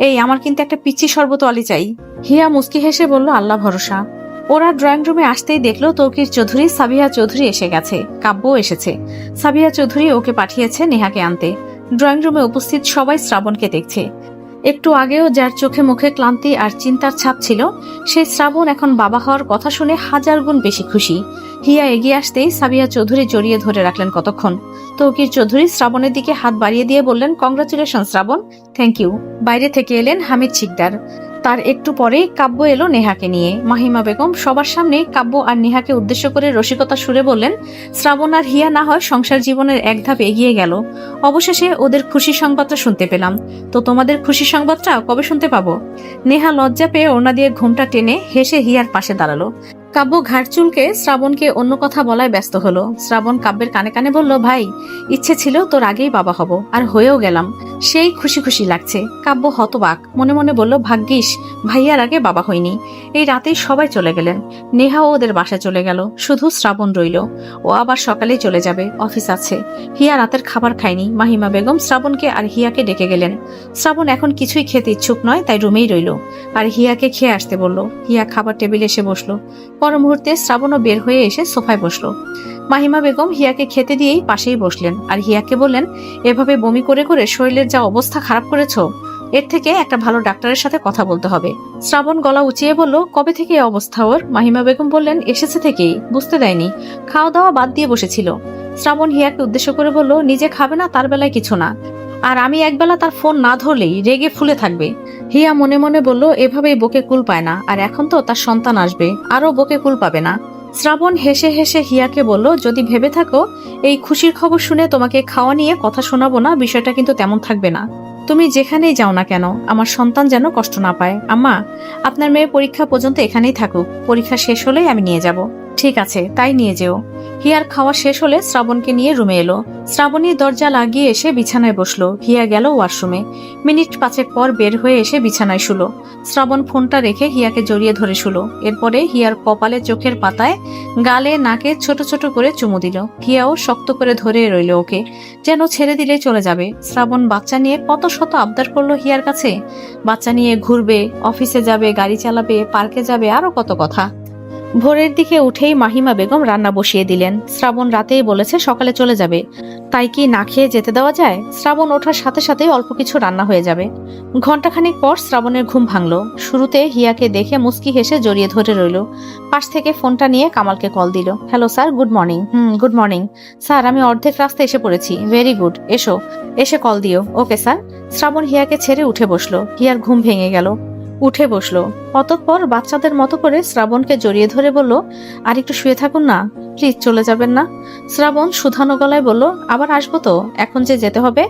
এই আমার কিন্তু একটা পিচ্চি শরবতওয়ালি চাই। হিয়া মুস্কি হেসে বলল, আল্লাহ ভরসা। ওরা ড্রয়িং রুমে আসতেই দেখলো তৌকির চৌধুরী, সাবিহা চৌধুরী এসে গেছে, কাব্যও এসেছে। সাবিহা চৌধুরী ওকে পাঠিয়েছে নেহাকে আনতে। ড্রয়িং রুমে উপস্থিত সবাই শ্রাবণকে দেখছে। একটু আগেও যার চোখে মুখে ক্লান্তি আর চিন্তার ছাপ ছিল, সেই শ্রাবণ এখন বাবা হওয়ার কথা শুনে হাজার গুণ বেশি খুশি। হিয়া এগিয়ে আসতেই সাবিহা চৌধুরী জড়িয়ে ধরে রাখলেন কতক্ষণ। তৌকির চৌধুরী শ্রাবণের দিকে হাত বাড়িয়ে দিয়ে বললেন, কংগ্রাচুলেশন শ্রাবণ। Thank you. বাইরে থেকে এলেন হামিদ শিকদার। তার একটু পরেই কাব্য এলো নেহাকে নিয়ে। মাহিমা বেগম সবার সামনে কাব্য আর নেহাকে উদ্দেশ্য করে রসিকতা সুরে বললেন, শ্রাবণ আর হিয়া না হয় সংসার জীবনের এক ধাপ এগিয়ে গেল, অবশেষে ওদের খুশি সংবাদটা শুনতে পেলাম, তো তোমাদের খুশি সংবাদটা কবে শুনতে পাবো? নেহা লজ্জা পেয়ে ওড়না দিয়ে ঘুমটা টেনে হেসে হিয়ার পাশে দাঁড়ালো। কাব্য ঘাড় চুলকে শ্রাবণকে অন্য কথা বলায় ব্যস্ত হলো। শ্রাবণ কাব্যের কানে কানে বলল, ভাই, ইচ্ছে ছিল তোর আগেই বাবা হব, আর হয়েও গেলাম, সেই খুশি খুশি লাগছে। কাব্য হতবাক, মনে মনে বলল, ভাগ্যিস ভাইয়ার আগে বাবা হয়নি। এই রাতেই সবাই চলে গেলেন। নেহাও ওদের বাসায় চলে গেল, শুধু শ্রাবণ রইল। ও আবার সকালেই চলে যাবে, অফিস আছে। হিয়া রাতের খাবার খায়নি। মাহিমা বেগম শ্রাবণকে আর হিয়াকে ডেকে গেলেন। শ্রাবণ এখন কিছুই খেতে ইচ্ছুক নয়, তাই রুমেই রইল, আর হিয়াকে খেয়ে আসতে বলল। হিয়া খাবার টেবিলে এসে বসলো। পর মুহূর্তে শ্রাবণও বের হয়ে এসে সোফায় বসলো। মাহিমা বেগম হিয়াকে খেতে দিয়েই পাশেই বসলেন, আর হিয়াকে বললেন, এভাবে বমি করে করে শরীরের যা অবস্থা খারাপ করেছো, এর থেকে একটা ভালো ডাক্তারের সাথে কথা বলতে হবে। শ্রাবণ গলা উঁচিয়ে বলল, কবে থেকে এই অবস্থা ওর? মাহিমা বেগম বললেন, এসেছে থেকেই, বুঝতে দেয়নি, খাওয়া দাওয়া বাদ দিয়ে বসেছিল। শ্রাবণ হিয়াকে উদ্দেশ্য করে বলল, নিজে খাবে না তার বেলায় কিছু না, আর আমি একবেলা তার ফোন না ধরলেই রেগে ফুলে থাকবে। হিয়া মনে মনে বলল, এভাবেই বকে কুল পায় না, আর এখন তো তার সন্তান আসবে, আরো বকে কুল পাবে না। শ্রাবণ হেসে হেসে হিয়াকে বলল, যদি ভেবে থাকো এই খুশির খবর শুনে তোমাকে খাওয়া নিয়ে কথা শোনাবো না, বিষয়টা কিন্তু তেমন থাকবে না। তুমি যেখানেই যাও না কেন, আমার সন্তান যেন কষ্ট না পায়। আম্মা, আপনার মেয়ে পরীক্ষা পর্যন্ত এখানেই থাকুক, পরীক্ষা শেষ হলেই আমি নিয়ে যাব। ঠিক আছে, তাই নিয়ে যেও। হিয়ার খাওয়া শেষ হলে শ্রাবণকে নিয়ে রুমে এলো। শ্রাবণী দরজা লাগিয়ে এসে বিছানায় বসলো। হিয়া গেল ওয়াশরুমে। মিনিট 5 পর বের হয়ে এসে বিছানায় শুলো। শ্রাবণ ফোনটা রেখে হিয়াকে জড়িয়ে ধরে শুলো। এরপরে হিয়ার কপালে, চোখের পাতায়, গালে, নাকে ছোট ছোট করে চুমু দিল। হিয়াও শক্ত করে ধরে রইল ওকে, যেন ছেড়ে দিলে চলে যাবে। শ্রাবণ বাচ্চা নিয়ে কত শত আবদার করলো হিয়ার কাছে, বাচ্চা নিয়ে ঘুরবে, অফিসে যাবে, গাড়ি চালাবে, পার্কে যাবে, আরো কত কথা। ভোরের দিকে উঠেই মাহিমা বেগম রান্না বসিয়ে দিলেন। শ্রাবণ রাতেই বলেছে সকালে চলে যাবে, তাই কি না খেয়ে যেতে দেওয়া যায়? শ্রাবণ ওঠার সাথে সাথেই অল্প কিছু রান্না হয়ে যাবে। ঘন্টাখানিক পর শ্রাবণের ঘুম ভাঙলো। শুরুতে হিয়াকে দেখে মুস্কি হেসে জড়িয়ে ধরে রইল। পাশ থেকে ফোনটা নিয়ে কামালকে কল দিল। Hello sir, good morning. Good morning sir, আমি অর্ধেক রাস্তায় এসে পড়েছি। ভেরি গুড, এসো, এসে কল দিও। Okay sir. শ্রাবণ হিয়াকে ছেড়ে উঠে বসলো। হিয়ার ঘুম ভেঙে গেল, উঠে বসলো। অতঃপর বাচ্চাদের মতো করে শ্রাবণকে জড়িয়ে ধরে বলল, আর একটু শুয়ে থাকুন না প্লিজ, চলে যাবেন না। শ্রাবণ শুধানো গলায় বলল, আবার আসবো তো, এখন যে যেতে হবে,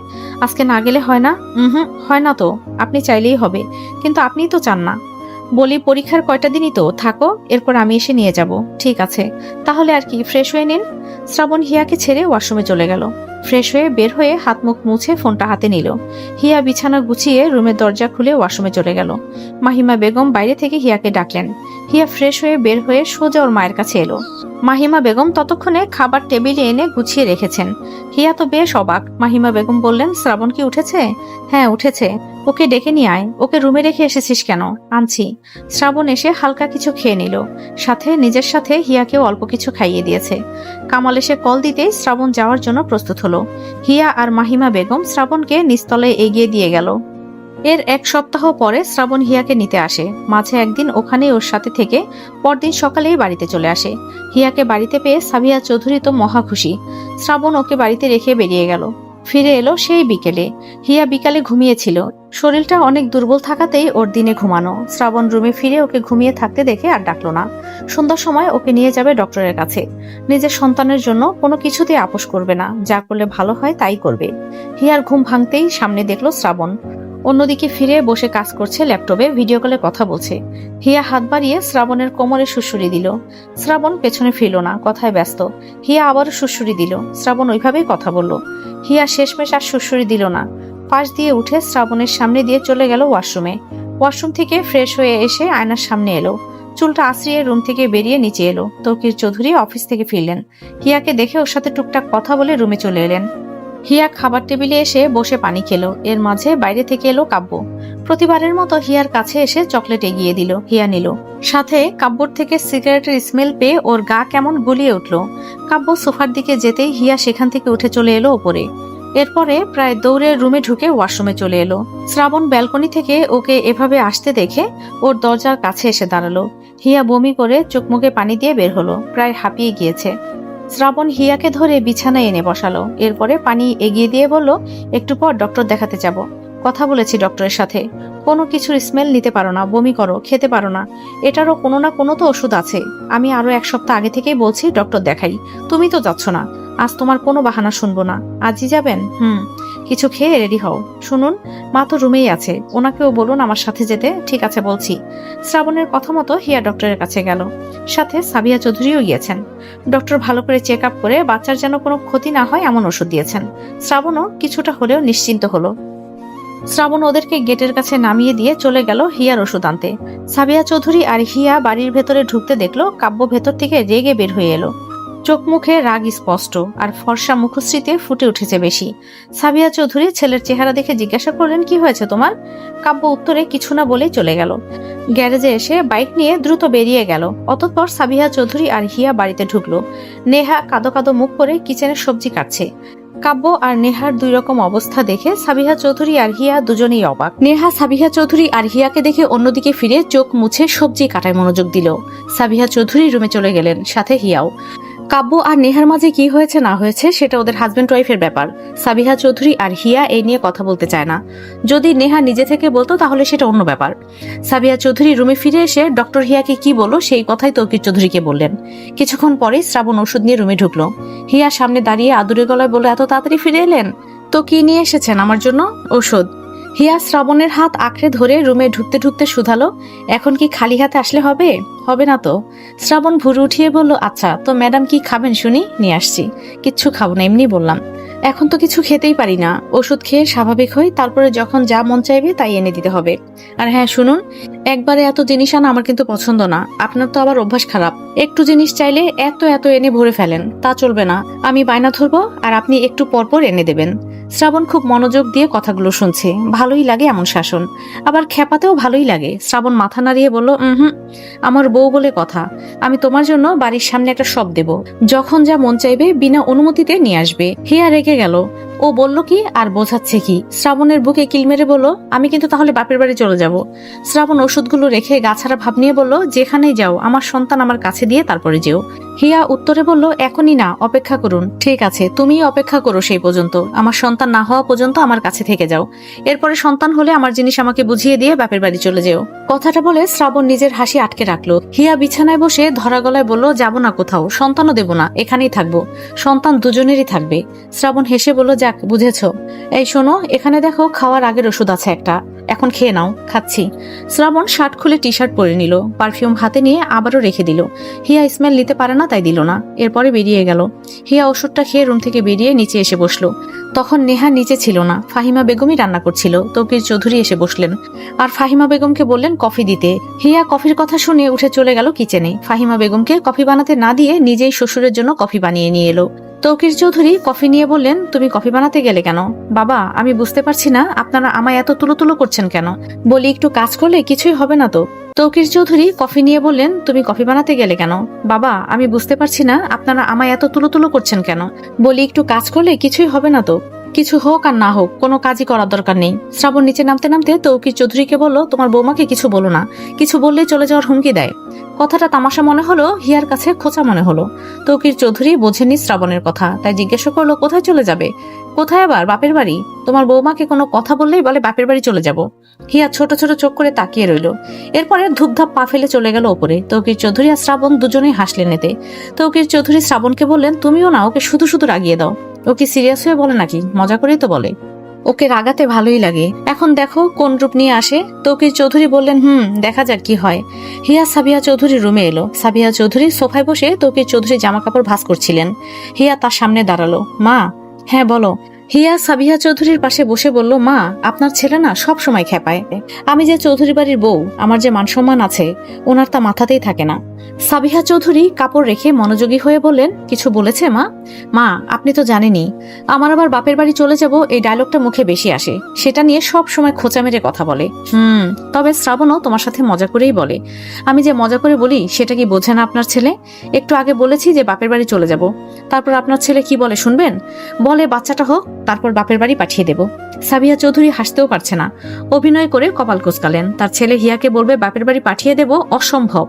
আজকে না গেলে হয় না? হয় না তো, আপনি চাইলেই হবে, কিন্তু আপনিই তো চান না। বলি, পরীক্ষার কয়টা দিনই তো, থাকো, এরপর আমি এসে নিয়ে যাব। ঠিক আছে, তাহলে আর কি, ফ্রেশ হয়ে নিন। শ্রাবণ হিয়াকে ছেড়ে ওয়াশরুমে চলে গেল। ফ্রেশ হয়ে বের হয়ে হাত মুখ মুছে ফোনটা হাতে নিল। হিয়া বিছানা গুছিয়ে রুমের দরজা খুলে ওয়াশরুমে চলে গেল। মাহিমা বেগম বাইরে থেকে হিয়াকে ডাকলেন। হিয়া ফ্রেশ হয়ে বের হয়ে সোজা ওর মায়ের কাছে এলো। মাহিমা বেগম ততক্ষণে খাবার টেবিলে এনে গুছিয়ে রেখেছেন। হিয়া তো বেশ অবাক। মাহিমা বেগম বললেন, শ্রাবণ কি উঠেছে? হ্যাঁ উঠেছে। ওকে ডেকে নিয়ে আয়। ওকে রুমে রেখে এসেছিস কেন? আনছি। শ্রাবণ এসে হালকা কিছু খেয়ে নিল, সাথে নিজের সাথে হিয়াকেও অল্প কিছু খাইয়ে দিয়েছে। কামাল এসে কল দিতেই শ্রাবণ যাওয়ার জন্য প্রস্তুত হলো। হিয়া আর মাহিমা বেগম শ্রাবণকে নিচতলায় এগিয়ে দিয়ে গেল। এর 1 সপ্তাহ পরে শ্রাবণ হিয়াকে নিতে আসে। মাঝে একদিন ওখানেই ওর সাথে থেকে পরদিন সকালেই বাড়িতে চলে আসে। হিয়াকে বাড়িতে পেয়ে সাবিহা চৌধুরী তো মহা খুশি। শ্রাবণ ওকে বাড়িতে রেখে বেরিয়ে গেল। ফিরে এলো সেই বিকেলে। হিয়া বিকালে ঘুমিয়েছিল। শরীরটা অনেক দুর্বল থাকাতেই ওর দিনে ঘুমানো। শ্রাবণ রুমে ফিরে ওকে ঘুমিয়ে থাকতে দেখে আর ডাকলো না। সন্ধ্যার সময় ওকে নিয়ে যাবে ডক্টরের কাছে। নিজের সন্তানের জন্য কোনো কিছুতেই আপোষ করবে না, যা করলে ভালো হয় তাই করবে। হিয়ার ঘুম ভাঙতেই সামনে দেখলো শ্রাবণ। অন্যদিকে ফিরে বসে কাজ করছে, ল্যাপটপে ভিডিও কলে কথা বলছে। হিয়া হাত বাড়িয়ে শ্রাবণের কোমরে সুড়সুড়ি দিল। শ্রাবণ পেছনে ফিরল না, কথায় ব্যস্ত। হিয়া আবারও সুড়সুড়ি দিল। শ্রাবণ ওইভাবেই কথা বলল। হিয়া শেষমেশ আর সুড়সুড়ি দিল না। পাশ দিয়ে উঠে শ্রাবণের সামনে দিয়ে চলে গেল ওয়াশরুমে। ওয়াশরুম থেকে ফ্রেশ হয়ে এসে আয়নার সামনে এলো। চুলটা আশ্রিয়ে রুম থেকে বেরিয়ে নিচে এলো। তৌকির চৌধুরী অফিস থেকে ফিরলেন। হিয়াকে দেখে ওর সাথে টুকটাক কথা বলে রুমে চলে এলেন। হিয়া খাবার টেবিলে এসে বসে পানি খেলো। এর মাঝে বাইরে থেকে এলো কাব্য। প্রতিবারের মতো হিয়ার কাছে এসে চকলেট এগিয়ে দিল। হিয়া নিল। সাথে কাব্যর থেকে সিগারেটের স্মেল পেয়ে ওর গা কেমন গুলিয়ে উঠল। কাব্য সোফার দিকে যেতেই হিয়া সেখান থেকে উঠে চলে এলো ওপরে। এরপরে প্রায় দৌড়ে রুমে ঢুকে ওয়াশরুমে চলে এলো। শ্রাবণ ব্যালকনি থেকে ওকে এভাবে আসতে দেখে ওর দরজার কাছে এসে দাঁড়ালো। হিয়া বমি করে চোখ মুখে পানি দিয়ে বের হলো, প্রায় হাঁপিয়ে গিয়েছে। শ্রাবণ হিয়াকে ধরে বিছানায় এনে বসালো। এরপরে পানি এগিয়ে দিয়ে বলল, একটু পর ডক্টর দেখাতে যাব। কথা বলেছি ডক্টরের সাথে। কোনো কিছুর স্মেল নিতে পারো না, বমি করো, খেতে পারো না। এটারও কোনো না কোনো তো ওষুধ আছে। আমি আরো 1 সপ্তাহ আগে থেকেই বলছি ডক্টর দেখাই। তুমি তো যাচ্ছ না। আজ তোমার কোনো বাহানা শুনবো না। আজই যাবেন? কিছু খেয়ে রেডি হও। শুনুন, মা তো রুমেই আছে, ওনাকেও বলুন আমার সাথে যেতে। ঠিক আছে বলছি। শ্রাবণের কথা মতো হিয়া ডক্টরের কাছে গেল। সাথে সাবিহা চৌধুরীও গিয়েছেন। ডক্টর ভালো করে চেক আপ করে বাচ্চার যেন কোনো ক্ষতি না হয় এমন ওষুধ দিয়েছেন। শ্রাবণও কিছুটা হলেও নিশ্চিন্ত হলো। শ্রাবণ ওদেরকে গেটের কাছে নামিয়ে দিয়ে চলে গেল হিয়ার ওষুধ আনতে। সাবিহা চৌধুরী আর হিয়া বাড়ির ভেতরে ঢুকতে দেখলো কাব্য ভেতর থেকে রেগে বের হয়ে এলো। চোখ মুখে রাগ স্পষ্ট, আর ফর্সা মুখশ্রীতে ফুটে উঠেছে বেশি। সাবিহা চৌধুরী ছেলের চেহারা দেখে জিজ্ঞাসা করলেন, কি হয়েছে তোমার? কাব্য উত্তরে কিছু না বলেই চলে গেল। গ্যারেজে এসে বাইক নিয়ে দ্রুত বেরিয়ে গেল। অতঃপর সাবিহা চৌধুরী আর হিয়া বাড়িতে ঢুকলো। নেহা কাদো কাদো মুখ করে কিচেনে সবজি কাটছে। কাব্য আর নেহার 2 রকম অবস্থা দেখে সাবিহা চৌধুরী আর হিয়া দুজনেই অবাক। নেহা সাবিহা চৌধুরী আর হিয়াকে দেখে অন্যদিকে ফিরে চোখ মুছে সবজি কাটায় মনোযোগ দিল। সাবিহা চৌধুরী রুমে চলে গেলেন, সাথে হিয়াও। কাব্য আর নেহার মাঝে কি হয়েছে না হয়েছে সেটা ওদের হাজবেন্ড ওয়াইফের ব্যাপার। সাবিহা চৌধুরী আর হিয়া এই নিয়ে কথা বলতে চায় না। যদি নেহা নিজে থেকে বলতো তাহলে সেটা অন্য ব্যাপার। সাবিহা চৌধুরী রুমে ফিরে এসে ডক্টর হিয়াকে কি বলল সেই কথাই তৌকির চৌধুরীকে বললেন। কিছুক্ষণ পরেই শ্রাবণ ওষুধ নিয়ে রুমে ঢুকলো। হিয়া সামনে দাঁড়িয়ে আদুরে গলায় বলে, এত তাড়াতাড়ি ফিরে এলেন? তো কি নিয়ে এসেছেন আমার জন্য? ওষুধ। হিয়া শ্রাবণের হাত আঁকড়ে ধরে রুমে ঢুকতে ঢুকতে শুধালো, এখন কি খালি হাতে আসলে হবে? হবে না তো। শ্রাবণ ভুরু উঠিয়ে বলল, আচ্ছা তো ম্যাডাম কি খাবেন শুনি? নিয়ে আসছি। কিচ্ছু খাবো না, এমনি বললাম। এখন তো কিছু খেতেই পারি না। ওষুধ খেয়ে স্বাভাবিক হই, তারপরে যখন যা মন চাইবে তাই এনে দিতে হবে। আর হ্যাঁ শুনুন, একবারে এত জিনিস আনা আমার কিন্তু পছন্দ না। আপনার তো আবার অভ্যাস খারাপ। একটু জিনিস চাইলে এত এত এনে ভরে ফেলেন, তা চলবে না। আমি বায়না ধরবো আর আপনি একটু পরপর এনে দেবেন। শ্রাবণ খুব মনোযোগ দিয়ে কথাগুলো শুনছে। ভালোই লাগে এমন শাসন, আবার খেপাতেও ভালোই লাগে। শ্রাবণ মাথা নাড়িয়ে বলল, আমার বউ বলে কথা। আমি তোমার জন্য বাড়ির সামনে একটা শপ দেব, যখন যা মন চাইবে বিনা অনুমতিতে নিয়ে আসবে। হিয়া রেগে গেল। ও বলল কি আর বোঝাচ্ছে কি? শ্রাবণের বুকে কিল মেরে বলল, আমি কিন্তু তাহলে বাপের বাড়ি চলে যাব। শ্রাবণ ওষুধগুলো রেখে গাছাড়া ভাব নিয়ে বলল, যেখানেই যাও আমার সন্তান আমার কাছে দিয়ে তারপরে যেও। হিয়া উত্তরে বলল, এখনই না, অপেক্ষা করুন। ঠিক আছে, তুমি অপেক্ষা করো সেই পর্যন্ত। আমার সন্তান না হওয়া পর্যন্ত আমার কাছে থেকে যাও। এরপরে সন্তান হলে আমার জিনিস আমাকে বুঝিয়ে দিয়ে বাপের বাড়ি চলে যেও। কথাটা বলে শ্রাবণ নিজের হাসি আটকে রাখলো। হিয়া বিছানায় বসে ধরা গলায় বলল, যাব না কোথাও, সন্তানও দেব না, এখানেই থাকবো। সন্তান দুজনেরই থাকবে। শ্রাবণ হেসে বলল, যাক বুঝেছো। এই শোনো, এখানে দেখো খাওয়ার আগের ওষুধ আছে একটা, এখন খেয়ে নাও। খাচ্ছি। শ্রাবণ শার্ট খুলে টি শার্ট পরে নিল, পারফিউম হাতে নিয়ে আবারও রেখে দিল। হিয়া স্মেল নিতে পারে না তাই দিল না। এরপরে বেরিয়ে গেল। হিয়া ওষুধটা খেয়ে রুম থেকে বেরিয়ে নিচে এসে বসলো। তখন নেহা নিচে ছিল না, ফাহিমা বেগমই রান্না করছিল। তৌকির চৌধুরী এসে বসলেন আর ফাহিমা বেগমকে বললেন কফি দিতে। হিয়া কফির কথা শুনে উঠে চলে গেল কিচেনে। ফাহিমা বেগমকে কফি বানাতে না দিয়ে নিজেই শ্বশুরের জন্য কফি বানিয়ে নিয়ে এলো। তৌকির চৌধুরী কফি নিয়ে বললেন, তুমি কফি বানাতে গেলে কেন? বাবা, আমি বুঝতে পারছি না আপনারা আমায় এত তুলো করছেন কেন। বলি একটু কাজ করলে কিছুই হবে না তো। তৌকির চৌধুরী কফি নিয়ে বললেন, তুমি কফি বানাতে গেলে কেন? বাবা, আমি বুঝতে পারছি না আপনারা আমায় এত তুলো করছেন কেন। বলি একটু কাজ করলে কিছুই হবে না তো। কিছু হোক আর না হোক কোনো কাজই করার দরকার নেই। শ্রাবণ নিচে নামতে নামতে তৌকির চৌধুরীকে বলল, তোমার বৌমাকে কিছু বলো না, কিছু বললেই চলে যাওয়ার হুমকি দেয়। কথাটা তামাশা মনে হলো, হিয়ার কাছে খোঁচা মনে হলো। তৌকির চৌধুরী বোঝেনি শ্রাবণের কথা, তাই জিজ্ঞাসা করলো, কোথায় চলে যাবে? কোথায় আবার? বাপের বাড়ি। তোমার বৌমাকে কোনো কথা বললেই বলে বাপের বাড়ি চলে যাব। হিয়া ছোট ছোট চোখ করে তাকিয়ে রইল। এরপরে ধূপধাপ পা ফেলে চলে গেল ওপরে। তৌকির চৌধুরী আর শ্রাবণ দুজনেই হাসলেন এতে। তৌকির চৌধুরী শ্রাবণকে বললেন, তুমিও না ওকে শুধু শুধু রাগিয়ে দাও। ও কি সিরিয়াস হয়ে বলে নাকি? মজা করেই তো বলে। ওকে রাগাতে ভালোই লাগে, এখন দেখো কোন রূপ নিয়ে আসে। তৌকির চৌধুরী বললেন, দেখা যাক কি হয়। হিয়া সাবিহা চৌধুরী রুমে এলো। সাবিহা চৌধুরী সোফায় বসে তৌকির চৌধুরী জামা কাপড় ভাঁজ করছিলেন। হিয়া তার সামনে দাঁড়ালো। মা। হ্যাঁ বলো। হিয়া সাবিহা চৌধুরীর পাশে বসে বলল, মা, আপনার ছেলে না সব সময় খেপায়। আমি যে চৌধুরী বাড়ির বউ, আমার যে মান সম্মান আছে, ওনার তা মাথাতেই থাকে না। সাবিহা চৌধুরী কাপড় রেখে মনোযোগী হয়ে বললেন, কিছু বলেছে মা? মা, আপনি তো জানেনই আমার আবার বাপের বাড়ি চলে যাব, এই ডায়লগটা মুখে বেশি আসে। সেটা নিয়ে সব সময় খোঁচা মেরে কথা বলে। তবে শ্রাবণও তোমার সাথে মজা করেই বলে। আমি যে মজা করে বলি সেটা কি বোঝে না আপনার ছেলে? একটু আগে বলেছি যে বাপের বাড়ি চলে যাব, তারপর আপনার ছেলে কি বলে শুনবেন? বলে বাচ্চাটা হোক, তারপর বাপের বাড়ি পাঠিয়ে দেব। সাবিহা চৌধুরী হাসতেও পারছে না, অভিনয় করে কপাল কুঁচকালেন। তার ছেলে হিয়াকে বলবে বাপের বাড়ি পাঠিয়ে দেব, অসম্ভব।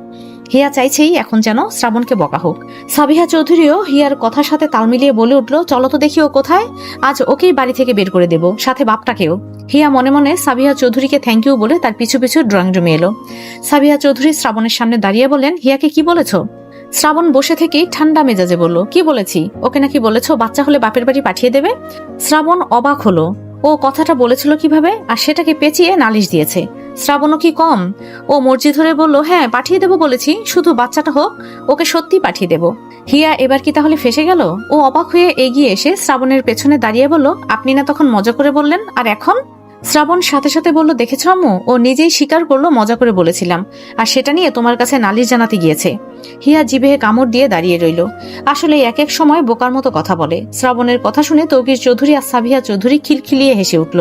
হিয়া চাইছেই এখন যেন শ্রাবণকে বকা হোক। সাবিহা চৌধুরীও হিয়ার কথার সাথে তাল মিলিয়ে বলে উঠল, চলো তো দেখি ও কোথায়, আজ ওকেই বাড়ি থেকে বের করে দেব, সাথে বাপটাকেও। হিয়া মনে মনে সাবিহা চৌধুরীকে থ্যাংক ইউ বলে তার পিছু পিছু ড্রয়িং রুমে এলো। সাবিহা চৌধুরী শ্রাবণের সামনে দাঁড়িয়ে বললেন, হিয়াকে কি বলেছো? শ্রাবণ বসে থেকেই ঠান্ডা মেজাজে বলল, কি বলেছি? ওকে নাকি বলেছো বাচ্চা হলে বাপের বাড়ি পাঠিয়ে দেবে। শ্রাবণ অবাক হলো, ও কথাটা বলেছিল কিভাবে, আর সেটাকে পেঁচিয়ে নালিশ দিয়েছে। শ্রাবণও কি কম, ও মর্জি ধরে বলল, হ্যাঁ পাঠিয়ে দেবো বলেছি, শুধু বাচ্চাটা হোক, ওকে সত্যি পাঠিয়ে দেব। হিয়া এবার কি তাহলে ফেসে গেল? ও অবাক হয়ে এগিয়ে এসে শ্রাবণের পেছনে দাঁড়িয়ে বলল, আপনি না তখন মজা করে বললেন, আর এখন? শ্রাবণ সাথে সাথে বলল, দেখেছো আম্মু, ও নিজেই স্বীকার করলো মজা করে বলেছিলাম, আর সেটা নিয়ে তোমার কাছে নালিশ জানাতে গিয়েছে। হিয়া জিভে কামড় দিয়ে দাঁড়িয়ে রইল। আসলে এক এক সময় বোকার মতো কথা বলে। শ্রাবণের কথা শুনে তৌকির চৌধুরী আর সাবিহা চৌধুরী খিলখিলিয়ে হেসে উঠল।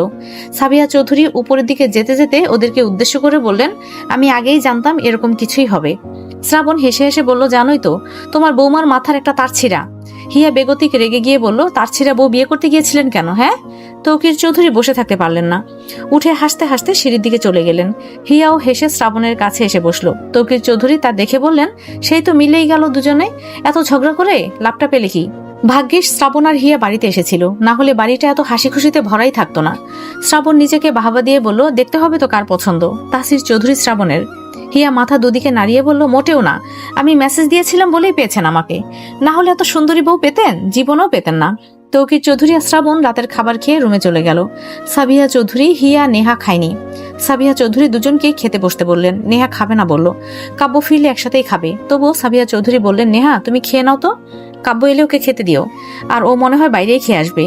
সাবিহা চৌধুরী উপরের দিকে যেতে যেতে ওদেরকে উদ্দেশ্য করে বললেন, আমি আগেই জানতাম এরকম কিছুই হবে। শ্রাবণ হেসে হেসে বলল, জানোই তো, তোমার বৌমার মাথার একটা তার ছিঁড়া। হিয়া বেগতিক রেগে গিয়ে বলল, তার ছিঁড়া বউ বিয়ে করতে গিয়েছিলেন কেন? হ্যাঁ? তৌকির চৌধুরী বসে থাকতে পারলেন না, উঠে হাসতে হাসতে সিঁড়ির দিকে চলে গেলেন। হিয়াও হেসে শ্রাবণের কাছে এসে বসলো। তৌকির চৌধুরী তা দেখে বললেন, সেই তো মিলেই গেল দুজনে, এত ঝগড়া করে লাভটা পেলে কি? ভাগ্যিস শ্রাবণ আর হিয়া বাড়িতে এসেছিল, না হলে বাড়িটা এত হাসি খুশিতে ভরাই থাকতো না। শ্রাবণ নিজেকে বাহাবা দিয়ে বলল, দেখতে হবে তো কার পছন্দ, তাসির চৌধুরী শ্রাবণের। হিয়া মাথা দুদিকে নাড়িয়ে বলল, মোটেও না, আমি মেসেজ দিয়েছিলাম বলেই পেয়েছেন আমাকে, না হলে এত সুন্দরী বউ পেতেন, জীবনেও পেতেন না। তৌকির চৌধুরী আর শ্রাবণ রাতের খাবার খেয়ে রুমে চলে গেল। সাবিহা চৌধুরী, হিয়া, নেহা খায়নি। সাবিহা চৌধুরী দুজনকেই খেতে বসতে বললেন। নেহা খাবে না বলল, কাব্য ফিরলে একসাথেই খাবে। তবুও সাবিহা চৌধুরী বললেন, নেহা তুমি খেয়ে নাও তো, কাব্য এলে ওকে খেতে দিও, আর ও মনে হয় বাইরেই খেয়ে আসবে,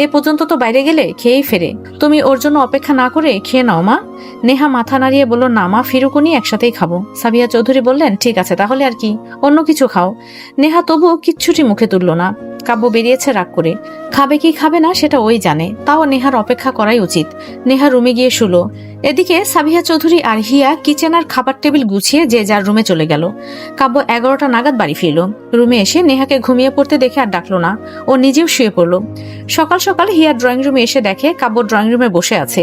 এ পর্যন্ত তো বাইরে গেলে খেয়েই ফেরে, তুমি ওর জন্য অপেক্ষা না করে খেয়ে নাও মা। নেহা মাথা নাড়িয়ে বলল, না মা, ফিরুকুনি একসাথেই খাবো। সাবিহা চৌধুরী বললেন, ঠিক আছে তাহলে আর কি, অন্য কিছু খাও। নেহা তবুও কিচ্ছুটি মুখে তুলল না। কাব্য বেরিয়েছে রাগ করে, খাবে কি খাবে না সেটা ওই জানে, তাও নেহার অপেক্ষা করাই উচিত। নেহা রুমে গিয়ে শুলো। এদিকে সাবিহা চৌধুরী আর হিয়া কিচেন আর খাবার টেবিল গুছিয়ে যে যার রুমে চলে গেল। কাব্য 11টা নাগাদ বাড়ি ফিরল। রুমে এসে নেহাকে ঘুমিয়ে পড়তে দেখে আর ডাকলো না, ও নিজেও শুয়ে পড়ল। সকাল সকাল হিয়া ড্রয়িং রুমে এসে দেখে কাব্য ড্রয়িং রুমে বসে আছে।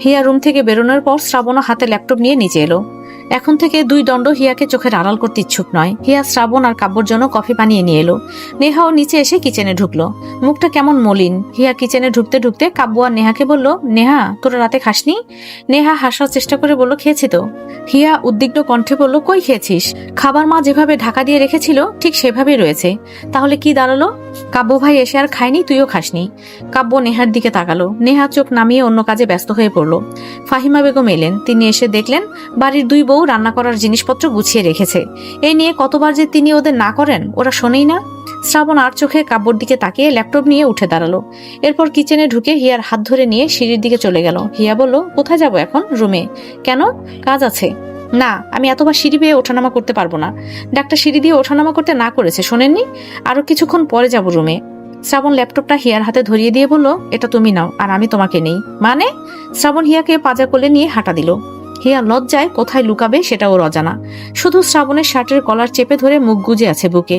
হিয়া রুম থেকে বেরোনোর পর শ্রাবণ হাতে ল্যাপটপ নিয়ে নিচে এলো। এখন থেকে দুই দণ্ড হিয়াকে চোখের আড়াল করতে ইচ্ছুক নয়। হিয়া শ্রাবণ আর কাব্যর জন্য কফি বানিয়ে নিয়ে এলো। নেহাও নিচে এসে কিচেনে ঢুকলো। মুখটা কেমন মলিন। হিয়া কিচেনে ঢুকতে ঢুকতে কাব্য আর নেহাকে বলল, নেহা তোরা রাতে খাসনি? নেহা হাসার চেষ্টা করে বলল, খেয়েছি তো। হিয়া উদ্বিগ্ন কণ্ঠে বলল, কই খেয়েছিস? খাবার মা যেভাবে ঢাকা দিয়ে রেখেছিল ঠিক সেভাবেই রয়েছে। তাহলে কি দাঁড়ালো? কাব্য ভাই এসে আর খায়নি, তুইও খাসনি। কাব্য নেহার দিকে তাকালো। নেহা চোখ নামিয়ে অন্য কাজে ব্যস্ত হয়ে পড়ল। ফাহিমা বেগম এলেন। তিনি এসে দেখলেন বাড়ির দুই বউ রান্না করার জিনিসপত্র গুছিয়ে রেখেছে। এই নিয়ে কতবার যে তিনি ওদের না করেন, ওরা শোনেই না। শ্রাবণ আর চোখে কাব্যর দিকে তাকিয়ে ল্যাপটপ নিয়ে উঠে দাঁড়ালো। এরপর কিচেনে ঢুকে হিয়ার হাত ধরে নিয়ে সিঁড়ির দিকে চলে গেল। হিয়া বলল, কোথায় যাব এখন? রুমে। কেন? কাজ আছে। না, আমি এতবার সিঁড়ি বেয়ে ওঠানামা করতে পারবো না। ডাক্তার সিঁড়ি দিয়ে ওঠানামা করতে না করেছে, শোনেননি? আরো কিছুক্ষণ পরে যাব রুমে। শ্রাবণ ল্যাপটপটা হিয়ার হাতে ধরিয়ে দিয়ে বলল, এটা তুমি নাও, আর আমি তোমাকে নেই। মানে? শ্রাবণ হিয়াকে পাজা কোলে নিয়ে হাঁটা দিল। হিয়া লজ্জায় কোথায় লুকাবে সেটা ওর অজানা। শুধু শ্রাবণের শার্টের কলার চেপে ধরে মুখ গুজে আছে বুকে।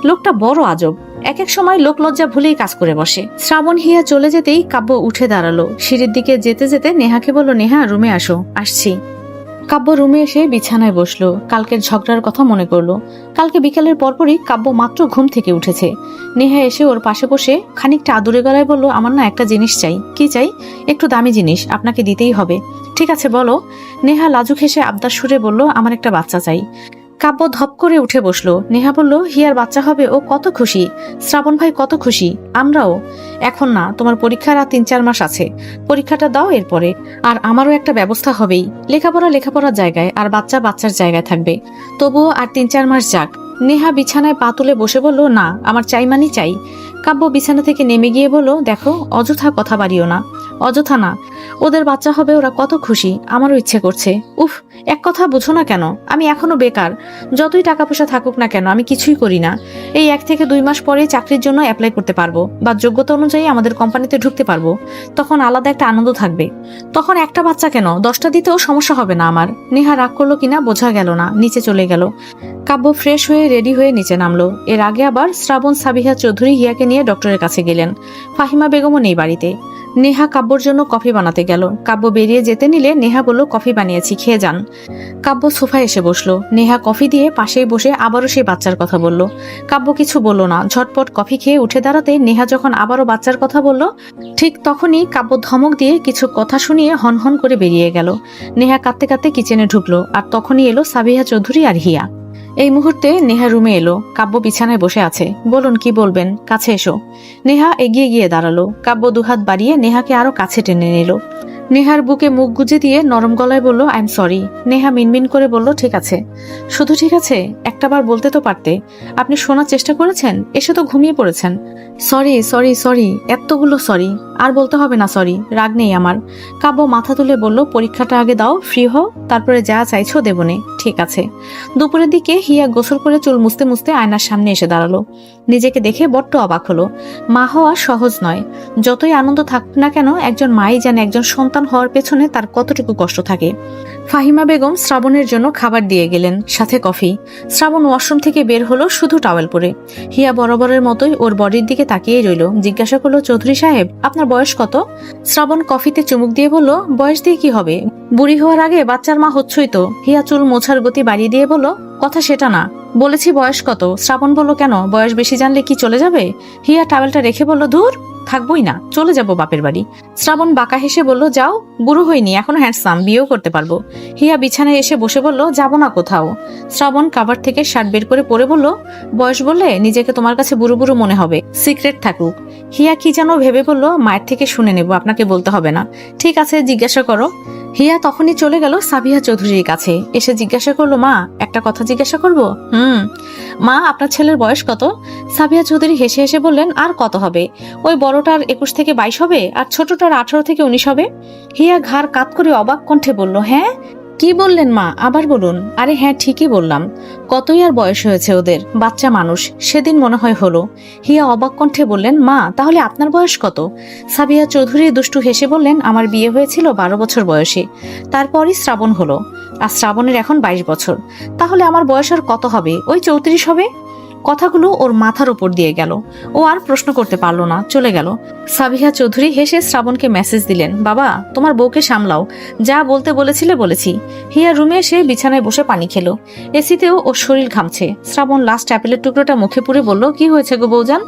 লোকটা বড় আজব, এক এক সময় লোক লজ্জা ভুলেই কাজ করে বসে। শ্রাবণ হিয়া চলে যেতেই কাব্য উঠে দাঁড়ালো। সিঁড়ির দিকে যেতে যেতে নেহাকে বলল, নেহা রুমে আসো। আসছি। কাব্য রুমে এসে বিছানায় বসলো। কালকের ঝগড়ার কথা মনে করলো। কালকে বিকালের পরপরই কাব্য মাত্র ঘুম থেকে উঠেছে। নেহা এসে ওর পাশে বসে খানিকটা আদুরে গলায় বলল, আমার না একটা জিনিস চাই। কি চাই? একটু দামি জিনিস, আপনাকে দিতেই হবে। ঠিক আছে বলো। নেহা লাজুক হেসে আবদার সুরে বলল, আমার একটা বাচ্চা চাই। কাব্য ধপ করে উঠে বসলো। নেহা বলল, হিয়ার বাচ্চা হবে, ও কত খুশি। শ্রাবণ ভাই কত খুশি, আমরাও। এখন না, তোমার পরীক্ষার আর 3-4 মাস আছে। পরীক্ষাটা দাও, এরপরে আর আমারও একটা ব্যবস্থা হবেই। লেখাপড়া লেখাপড়ার জায়গায়, আর বাচ্চা বাচ্চার জায়গায় থাকবে। তবুও আর 3-4 মাস যাক। নেহা বিছানায় পা তুলে বসে বলল, না, আমার চাই মানি চাই। কাব্য বিছানা থেকে নেমে গিয়ে বলল, দেখো, অযথা কথা বাড়িও না। অযথা না, ওদের বাচ্চা হবে, ওরা কত খুশি, আমারও ইচ্ছে করছে। উফ, এক কথা বুঝো না কেন? আমি এখনো বেকার। যতই টাকা পয়সা থাকুক না কেন, আমি কিছুই করি না। এই 1 থেকে 2 মাস পরে চাকরির জন্য অ্যাপ্লাই করতে পারবো, বা যোগ্যতা অনুযায়ী আমাদের কোম্পানিতে ঢুকতে পারবো। তখন আলাদা একটা আনন্দ থাকবে। তখন একটা বাচ্চা কেন, 10টা দিতেও সমস্যা হবে না আমার। নেহা রাগ করলো কিনা বোঝা গেল না, নিচে চলে গেল। কাব্য ফ্রেশ হয়ে রেডি হয়ে নিচে নামলো। এর আগে আবার শ্রাবণ সাবিহা চৌধুরী হিয়াকে নিয়ে ডক্টরের কাছে গেলেন। ফাহিমা বেগমও নেই বাড়িতে। নেহা কাব্যর জন্য কফি বানাতে গেল। কাব্য বেরিয়ে যেতে নিলে নেহা বলল, কফি বানিয়েছি, খেয়ে যান। কাব্য সোফায় এসে বসলো। নেহা কফি দিয়ে পাশেই বসে আবারও সেই বাচ্চার কথা বলল। কাব্য কিছু বলল না। ঝটপট কফি খেয়ে উঠে দাঁড়াতে নেহা যখন আবারও বাচ্চার কথা বলল, ঠিক তখনই কাব্য ধমক দিয়ে কিছু কথা শুনিয়ে হনহন করে বেরিয়ে গেল। নেহা কাঁদতে কাঁদতে কিচেনে ঢুকলো। আর তখনই এলো সাবিহা চৌধুরী আর হিয়া। এই মুহূর্তে নেহা রুমে এলো। কাব্য বিছানায় বসে আছে। বলুন, কি বলবেন? কাছে এসো। নেহা এগিয়ে গিয়ে দাঁড়ালো। কাব্য দুহাত বাড়িয়ে নেহাকে আরো কাছে টেনে নিল। নেহার বুকে মুখ গুজে দিয়ে নরম গলায় বলল, আই এম সরি। নেহা মিনমিন করে বলল, ঠিক আছে। শুধু ঠিক আছে? একটাবার বলতে তো পারতে। আপনি শোনার চেষ্টা করেছেন, এসে তো ঘুমিয়ে পড়েছেন। সরি সরি সরি, এতগুলো সরি। আর বলতে হবে না সরি, রাগ নেই আমার। কাব্য মাথা তুলে বলল, পরীক্ষাটা আগে দাও, ফ্রি হও, তারপরে যা চাইছো দেবনে। ঠিক আছে। দুপুরের দিকে হিয়া গোসল করে চুল মুছতে মুছতে আয়নার সামনে এসে দাঁড়ালো। নিজেকে দেখে বড্ড অবাক হলো। মা হওয়া সহজ নয়। যতই আনন্দ থাকুক না কেন, একজন মাই জানে একজন সন্তান হওয়ার পেছনে তার কতটুকু কষ্ট থাকে। ফাহিমা বেগম শ্রাবণের জন্য খাবার দিয়ে গেলেন, সাথে কফি। শ্রাবণ ওয়াশরুম থেকে বের হলো শুধু টাওয়েল পরে। হিয়া বরাবরের মতোই ওর বডির দিকে তাকিয়েই রইল। জিজ্ঞাসা করলো, চৌধুরী সাহেব, আপনার বয়স কত? শ্রাবণ কফিতে চুমুক দিয়ে বলল, বয়স দিয়ে কি হবে, বুড়ি হওয়ার আগে বাচ্চার মা হচ্ছই তো। হিয়া চুল মোছার গতি বাড়িয়ে দিয়ে বলল, কথা সেটা না, বলেছি বয়স কত। শ্রাবণ বলল, কেন, বয়স বেশি জানলে কি চলে যাবে? হিয়া টাওয়েলটা রেখে বলল, ধুর, থাকবোই না, চলে যাব বাপের বাড়ি। শ্রাবণ বাঁকা হেসে বলল, যাও, বুড়ো হইনি, এখনো হ্যান্ডসাম, বিয়েও করতে পারবো। হিয়া বিছানায় এসে বসে বলল, যাবো না কোথাও। শ্রাবণ কাভার থেকে শার্ট বের করে পরে বলল, বয়স বললে নিজেকে তোমার কাছে বুড়ো বুড়ো মনে হবে, সিক্রেট থাকুক। হিয়া কি যেন ভেবে বলল, মায়ের থেকে শুনে নেব, আপনাকে বলতে হবে না। ঠিক আছে, জিজ্ঞাসা করো। হিয়া তখনই চলে গেল সাবিহা চৌধুরীর কাছে। এসে জিজ্ঞাসা করলো, মা, একটা কথা জিজ্ঞাসা করবো? মা, আপনার ছেলের বয়স কত? সাবিহা চৌধুরী হেসে হেসে বললেন, আর কত হবে, ওই বড়টার 21 থেকে 22 হবে, আর ছোটটার 18 থেকে 19 হবে। হিয়া ঘাড় কাত করে অবাক কণ্ঠে বলল, হ্যাঁ, কি বললেন মা, আবার বলুন। আরে হ্যাঁ, ঠিকই বললাম। কতই আর বয়স হয়েছে ওদের, বাচ্চা মানুষ, সেদিন মনে হয় হলো। হিয়া অবাক কণ্ঠে বললেন, মা, তাহলে আপনার বয়স কত? সাবিহা চৌধুরী দুষ্টু হেসে বললেন, আমার বিয়ে হয়েছিল 12 বছর বয়সে, তারপরই শ্রাবণ হলো, আর শ্রাবণের এখন 22 বছর। তাহলে আমার বয়স আর কত হবে, ওই 34 হবে। কথাগুলো ওর মাথার উপর দিয়ে গেল। ও আর প্রশ্ন করতে পারলো না, চলে গেল। সাবিহা চৌধুরী হেসে শ্রাবণকে মেসেজ দিলেন, বাবা, তোমার বউকে সামলাও, যা বলতে বলেছিলে বলেছি। হিয়া রুমে এসে বিছানায় বসে পানি খেলো। এসিতেও ওর শরীর ঘামছে। শ্রাবণ লাস্ট অ্যাপেলের টুকরোটা মুখে পুরে বলল, কি হয়েছে গো বউজান?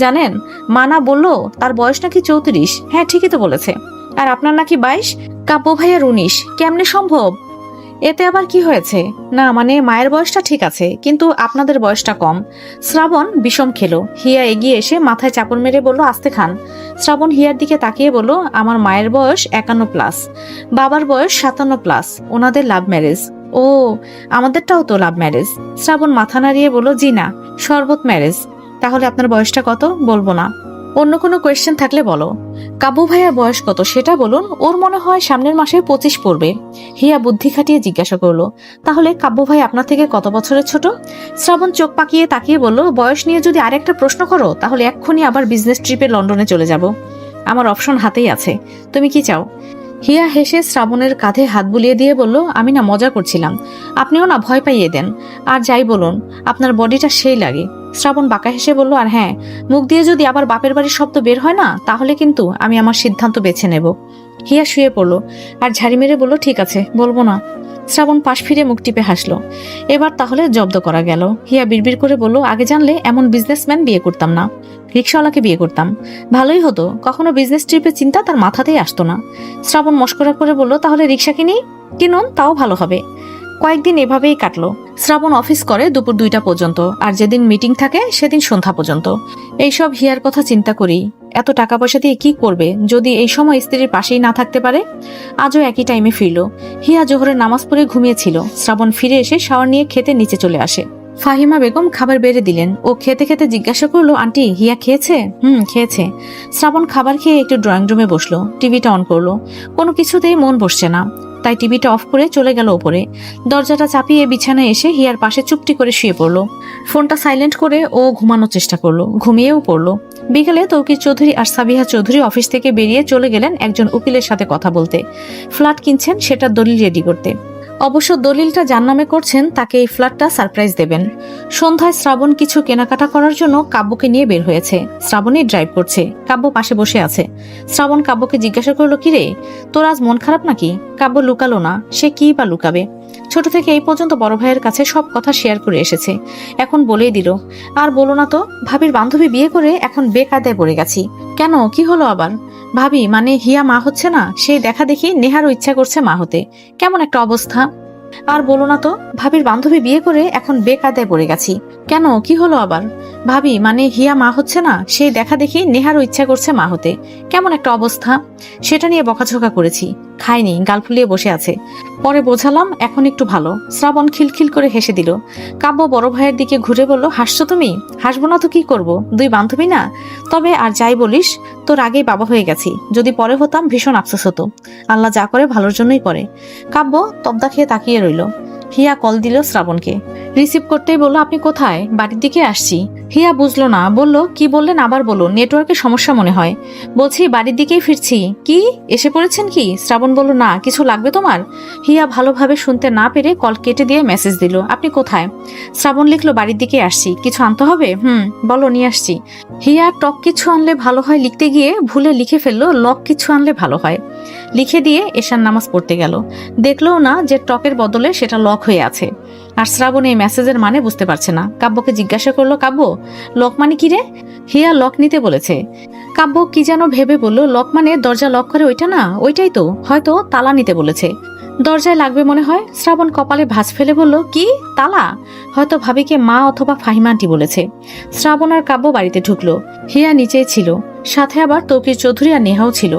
জানেন, মানা বলল তার বয়স নাকি 34। হ্যাঁ, ঠিকই তো বলেছে। আর আপনার নাকি 22, কাব্য ভাইয়ার 19। কেমনে সম্ভব? এতে আবার কি হয়েছে? না মানে, মায়ের বয়সটা ঠিক আছে, কিন্তু আপনাদের বয়সটা কম। শ্রাবণ বিষম খেলো। হিয়া এগিয়ে এসে মাথায় চাপড় মেরে বলল, আস্তে খান। শ্রাবণ হিয়ার দিকে তাকিয়ে বলল, আমার মায়ের বয়স 51+, বাবার বয়স 57+, ওনাদের লাভ ম্যারেজ। ও, আমাদেরটাও তো লাভ ম্যারেজ। শ্রাবণ মাথা নাড়িয়ে বলল, জি না, শরবত ম্যারেজ। তাহলে আপনার বয়সটা কত? বলবো না। অন্য কোনো কোয়েশ্চেন থাকলে বলো। কাবু ভাইয়ার বয়স কত সেটা বলুন। ওর মনে হয় সামনের মাসে 25 পড়বে। হিয়া বুদ্ধি খাটিয়ে জিজ্ঞাসা করলো, তাহলে কাব্য ভাই আপনার থেকে কত বছরের ছোট? শ্রাবণ চোখ পাকিয়ে তাকিয়ে বলল, বয়স নিয়ে যদি আরেকটা প্রশ্ন করো তাহলে এক্ষুনি আবার বিজনেস ট্রিপে লন্ডনে চলে যাব। আমার অপশন হাতেই আছে, তুমি কি চাও? হিয়া হেসে শ্রাবণের কাঁধে হাত বুলিয়ে দিয়ে বলল, আমি না মজা করছিলাম, আপনিও না ভয় পাইয়ে দেন। আর যাই বলুন, আপনার বডিটা সেই লাগে। শ্রাবণ বাঁকা হেসে বলল, আর হ্যাঁ, মুখ দিয়ে যদি আবার বাপের বাড়ির শব্দ বের হয় না, তাহলে কিন্তু আমি আমার সিদ্ধান্ত বেছে নেব। হিয়া শুয়ে পড়ল আর ঝাড়ি মেরে বলল, ঠিক আছে, বলবো না। শ্রাবণ পাশ ফিরে মুখ টিপে হাসলো। এবার তাহলে জব্দ করা গেল। হিয়া বিড়বিড় করে বলল, আগে জানলে এমন বিজনেসম্যান বিয়ে করতাম না, রিক্সাওয়ালাকে বিয়ে করতাম। ভালোই হতো, কখনো বিজনেস ট্রিপের চিন্তা তার মাথাতেই আসতো না। শ্রাবণ মস্করা করে বলল, তাহলে রিক্সা কিনুন, তাও ভালো হবে। কয়েকদিন এভাবেই কাটলো। শ্রাবণ অফিস করে দুপুর 2টা পর্যন্ত, আর যেদিন মিটিং থাকে সেদিন সন্ধ্যা পর্যন্ত। এইসব হিয়ার কথা চিন্তা করি, এত টাকা পয়সা দিয়ে কি করবে যদি এই সময় স্ত্রীর পাশেই না থাকতে পারে। আজও একই টাইমে ফিরল। হিয়া জোহরের নামাজ পড়ে ঘুমিয়েছিল। শ্রাবণ ফিরে এসে শাওয়ার নিয়ে খেতে নিচে চলে আসে। ফাহিমা বেগম খাবার বেড়ে দিলেন। ও খেতে খেতে জিজ্ঞাসা করলো, আন্টি, হিয়া খেয়েছে? খেয়েছে। শ্রাবণ খাবার খেয়ে একটু ড্রয়িং রুমে বসলো, টিভিটা অন করলো। কোনো কিছুতেই মন বসছে না, তাই টিভিটা অফ করে চলে গেল ওপরে। দরজাটা চাপিয়ে বিছানায় এসে হিয়ার পাশে চুপটি করে শুয়ে পড়লো। ফোনটা সাইলেন্ট করে ও ঘুমানোর চেষ্টা করলো, ঘুমিয়েও পড়লো। বিকেলে তৌকির চৌধুরী আর সাবিহা চৌধুরী অফিস থেকে বেরিয়ে চলে গেলেন একজন উকিলের সাথে কথা বলতে। ফ্ল্যাট কিনছেন, সেটা দলিল রেডি করতে। অবশ্য দলিলটা যার নামে করছেন তাকে এই ফ্ল্যাটটা সারপ্রাইজ দেবেন। সন্ধ্যায় শ্রাবণ কিছু কেনাকাটা করার জন্য কাব্যকে নিয়ে বের হয়েছে। শ্রাবণই ড্রাইভ করছে, কাব্য পাশে বসে আছে। শ্রাবণ কাব্যকে জিজ্ঞাসা করলো, কিরে, তোর আজ মন খারাপ নাকি? কাব্য লুকালো না, সে কি বা লুকাবে। ছোট থেকে এই পর্যন্ত বড় ভাইয়ের কাছে সব কথা শেয়ার করে এসেছে, এখন বলেই দিল। আর বলো না তো, ভাবির বান্ধবী বিয়ে করে এখন বেকায়দায় পড়ে গেছি। কেন, কি হলো আবার? ভাবি মানে হিয়া মা হচ্ছে না, সেই দেখা দেখি নেহারও ইচ্ছা করছে মা হতে। কেমন একটা অবস্থা। আর বলো না তো, ভাবির বান্ধবী বিয়ে করে এখন বেকায়দায় পড়ে গেছি। কেন, কি হলো আবার? ভাবি মানে হিয়া মা হচ্ছে না, সেই দেখা দেখি নেহারও ইচ্ছা করছে মা হতে। কেমন একটা অবস্থা। সেটা নিয়ে বকাঝকা করেছি, খায়নি, গাল ফুলিয়ে বসে আছে। পরে বোঝালাম এখন একটু ভালো। শ্রাবণ খিলখিল করে হেসে দিল। কাব্য বড় ভাইয়ের দিকে ঘুরে বলল, হাসছো তুমি? হাসবো না তো কি করব, দুই বান্ধবী না। তবে আর যাই বলিস, তোর আগেই বাবা হয়ে গেছি, যদি পরে হতাম ভীষণ আফসোস হতো। আল্লাহ যা করে ভালোর জন্যই করে। কাব্য তবদা খেয়ে তাকিয়ে রইল। হিয়া কল দিল শ্রাবণকে। রিসিভ করতেই বলল, আপনি কোথায়? বাড়ির দিকে আসছি। হিয়া বুঝলো না, বলল, কি বললেন আবার বলুন, নেটওয়ার্কের সমস্যা মনে হয়। বলছি বাড়ির দিকেই ফিরছি। কি এসে পড়েছেন কি? শ্রাবণ বলল, না, কিছু লাগবে তোমার? হিয়া ভালোভাবে শুনতে না পেরে কল কেটে দিয়ে মেসেজ দিল, আপনি কোথায়? শ্রাবণ লিখলো, বাড়ির দিকে আসছি, কিছু আনতে হবে? বলো, নিয়ে আসছি। হিয়া টক কিছু আনলে ভালো হয় লিখতে গিয়ে ভুলে লিখে ফেললো, লক কিছু আনলে ভালো হয়। লিখে দিয়ে এশার নামাজ পড়তে গেল। দেখলোও না যে টকের বদলে সেটা লক হয়ে আছে। আর শ্রাবণ এই মেসেজের মানে বুঝতে পারছে না। কাব্যকে জিজ্ঞাসা করলো, কাব্য, লক মানে কি রে? হিয়া লক নিতে বলেছে। কাব্য কি যেন ভেবে বলল, লক মানে দরজা লক করে ওইটা না? ওইটাই তো, হয়তো তালা নিতে বলেছে। দরজায় লাগবে মনে হয়। শ্রাবণ কপালে ভাঁজ ফেলে বলল, কি তালা? হয়তো ভাবিকে মা অথবা ফাহিমা আন্টি বলেছে। শ্রাবণ আর কাব্য বাড়িতে ঢুকলো। হিয়া নিচেই ছিল, সাথে আবার তৌকির চৌধুরী আর নেহাও ছিল,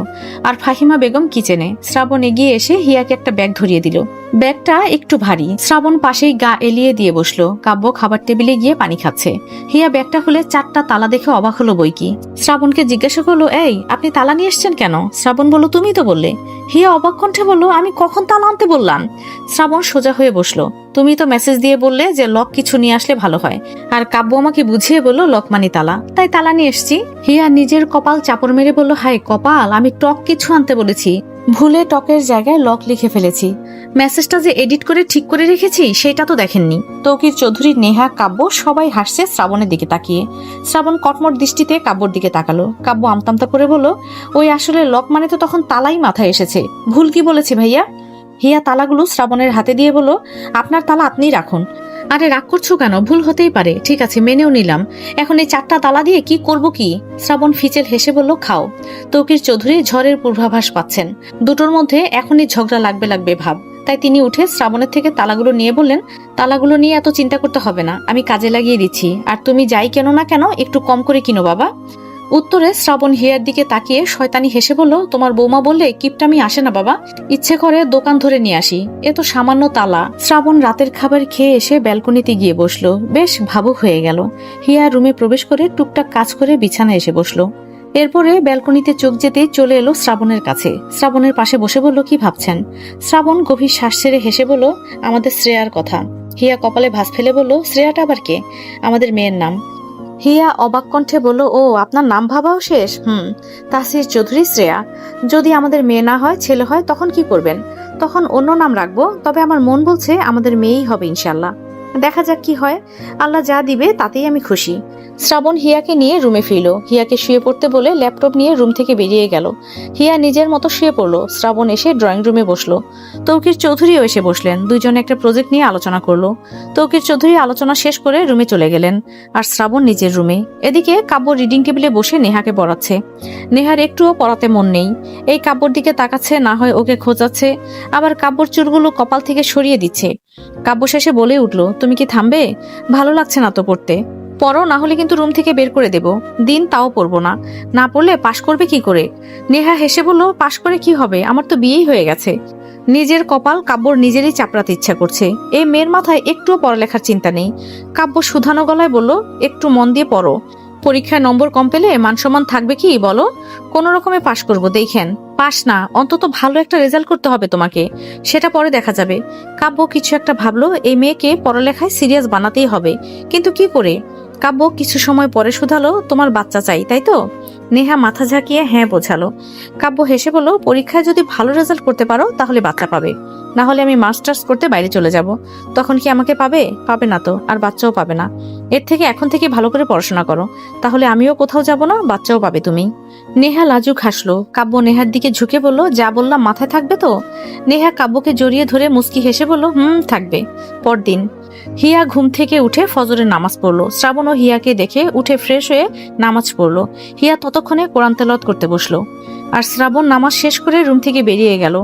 আর ফাহিমা বেগম কিচেনে। শ্রাবণ এগিয়ে এসে হিয়াকে একটা ব্যাগ ধরিয়ে দিল। ব্যাগটা একটু ভারী। শ্রাবণ পাশেই গা এলিয়ে দিয়ে বসলো। কাব্য খাবার টেবিলে গিয়ে পানি খাচ্ছে। হিয়া ব্যাগটা খুলে 4টা তালা দেখে অবাক হলো বই কি। শ্রাবণকে জিজ্ঞাসা করলো, এই আপনি তালা নিয়ে এসছেন কেন? শ্রাবণ বলল, তুমি তো বললে। হিয়া অবাক কণ্ঠে বলল, আমি কখন তালা আনতে বললাম? শ্রাবণ সোজা হয়ে বসলো। তুমি তো মেসেজ দিয়ে বললে যে লক কিছু নিয়ে আসলে ভালো হয়, আর কাব্য আমাকে বুঝিয়ে বললো লক মানি তালা, তাই তালা নিয়ে এসছি। হিয়া নিজের কপাল চাপড় মেরে বলল, হায় কপাল, আমি টক কিছু আনতে বলেছি, ভুলে টকের জায়গায় লক লিখে ফেলেছি। মেসেজটা যে এডিট করে ঠিক করে রেখেছি সেটা তো দেখেননি। তৌকির চৌধুরী, নেহা, কাব্য সবাই হাসছে শ্রাবণের দিকে তাকিয়ে। শ্রাবণ কটমট দৃষ্টিতে কাব্যর দিকে তাকালো। কাব্য আমতামতা করে বলল, ওই আসলে লক মানে তো তখন তালাই মাথায় এসেছে। ভুল কি বলেছি ভাইয়া? হিয়া তালাগুলো শ্রাবণের হাতে দিয়ে বলল, আপনার তালা আপনিই রাখুন। আরে রাগ করছো কেন? ভুল হতেই পারে, ঠিক আছে মেনেও নিলাম। এখন এই 4টা তালা দিয়ে কি করব কি? শ্রাবণ ফিচেল হেসে বলল, খাও। তৌকির চৌধুরী ঝড়ের পূর্বাভাস পাচ্ছেন, দুটোর মধ্যে এখনই ঝগড়া লাগবে ভাব। তাই তিনি উঠে শ্রাবণের থেকে তালাগুলো নিয়ে বললেন, তালাগুলো নিয়ে এত চিন্তা করতে হবে না, আমি কাজে লাগিয়ে দিচ্ছি। আর তুমি যাই কেন না কেন একটু কম করে কিনো বাবা। উত্তরে শ্রাবণ হিয়ার দিকে তাকিয়ে শয়তানি হেসে বলল, তোমার বৌমা বললে কিপটামি আসে না বাবা, ইচ্ছে করে দোকান ধরে নিয়ে আসি, এ তো সামান্য তালা। শ্রাবণ রাতের খাবার খেয়ে এসে ব্যালকনিতে গিয়ে বসলো। বেশ ভাবুক হয়ে গেল। হিয়া রুমে প্রবেশ করে টুকটাক কাজ করে বিছানায় এসে বসলো। এরপরে ব্যালকনিতে চোখ যেতেই চলে এলো শ্রাবণের কাছে। শ্রাবণের পাশে বসে বলল, কি ভাবছেন? শ্রাবণ গভীর শ্বাস ছেড়ে হেসে বলল, আমাদের শ্রেয়ার কথা। হিয়া কপালে ভাঁজ ফেলে বলল, শ্রেয়াটা আবার কে? আমাদের মেয়ের নাম। হিয়া অবাক কণ্ঠে বলল, ও আপনার নাম ভাবাও শেষ? তাসির চৌধুরী শ্রেয়া। যদি আমাদের মেয়ে না হয় ছেলে হয় তখন কি করবেন? তখন অন্য নাম রাখবো, তবে আমার মন বলছে আমাদের মেয়েই হবে ইনশাল্লাহ। দেখা যাক কি হয়, আল্লাহ যা দিবে তাতেই আমি খুশি। শ্রাবণ হিয়াকে নিয়ে রুমে ফিরল। হিয়াকে শুয়ে পড়তে বলে ল্যাপটপ নিয়ে রুম থেকে বেরিয়ে গেল। হিয়া নিজের মতো শুয়ে পড়লো। শ্রাবণ এসে ড্রয়িং রুমে বসলো। তৌকির চৌধুরীও এসে বসলেন। দুইজনে একটা প্রজেক্ট নিয়ে আলোচনা করলো। তৌকির চৌধুরী আলোচনা শেষ করে রুমে চলে গেলেন, আর শ্রাবণ নিজের রুমে। এদিকে কাব্য রিডিং টেবিলে বসে নেহাকে পড়াচ্ছে। নেহার একটুও পড়াতে মন নেই। এই কাব্যর দিকে তাকাচ্ছে, না হয় ওকে খোঁজাচ্ছে, আবার কাব্যর চুলগুলো কপাল থেকে সরিয়ে দিচ্ছে। কাব্য শেষে বলে উঠল, তুমি কি থামবে? ভালো লাগছে না তো পড়তে। পড়ো, না হলে কিন্তু রুম থেকে বের করে দেব। দিন তাও পড়বো না। না পড়লে পাশ করবে কি করে? নেহা হেসে বলল, পাশ করে কি হবে, আমার তো বিয়েই হয়ে গেছে। নিজের কপাল কাব্যর নিজেরই চাপড়াতে ইচ্ছা করছে। এই মেয়ের মাথায় একটুও পড়ালেখার চিন্তা নেই। কাব্য শুধানো গলায় বলল, একটু মন দিয়ে পড়ো। পরীক্ষায় নম্বর কম পেলে মানসম্মান থাকবে কি বলো? কোন রকমে পাশ করব, দেখেন। পাশ না, অন্তত ভালো একটা রেজাল্ট করতে হবে তোমাকে, সেটা পরে দেখা যাবে। কাব্য কিছু একটা ভাবলো, এই মেয়েকে পড়ালেখায় সিরিয়াস বানাতেই হবে, কিন্তু কি করে? কাব্য কিছু সময় পরে শুধালো, তোমার বাচ্চা চাই তাই তো? নেহা মাথা ঝাঁকিয়ে হ্যাঁ বোঝালো। কাব্য হেসে বলল, পরীক্ষায় যদি ভালো রেজাল্ট করতে পারো তাহলে বাচ্চা পাবে, না হলে আমি মাস্টার্স করতে বাইরে চলে যাব। তখন কি আমাকে পাবে? পাবে না তো, আর বাচ্চাও পাবে না। এর থেকে এখন থেকে ভালো করে পড়াশোনা করো, তাহলে আমিও কোথাও যাব না, বাচ্চাও পাবে তুমি। নেহা লাজুক হাসলো। কাব্য নেহার দিকে ঝুঁকে বলল, যা বললাম মাথায় থাকবে তো? নেহা কাব্যকে জড়িয়ে ধরে মুচকি হেসে বলল, থাকবে। পরদিন হিয়া ঘুম থেকে উঠে ফজরের নামাজ পড়লো। শ্রাবণ ও হিয়াকে দেখে উঠে ফ্রেশ হয়ে নামাজ পড়লো। হিয়া ততক্ষণে কোরআন তেলাওয়াত করতে বসলো, আর শ্রাবণ নামাজ শেষ করে রুম থেকে বেরিয়ে গেল।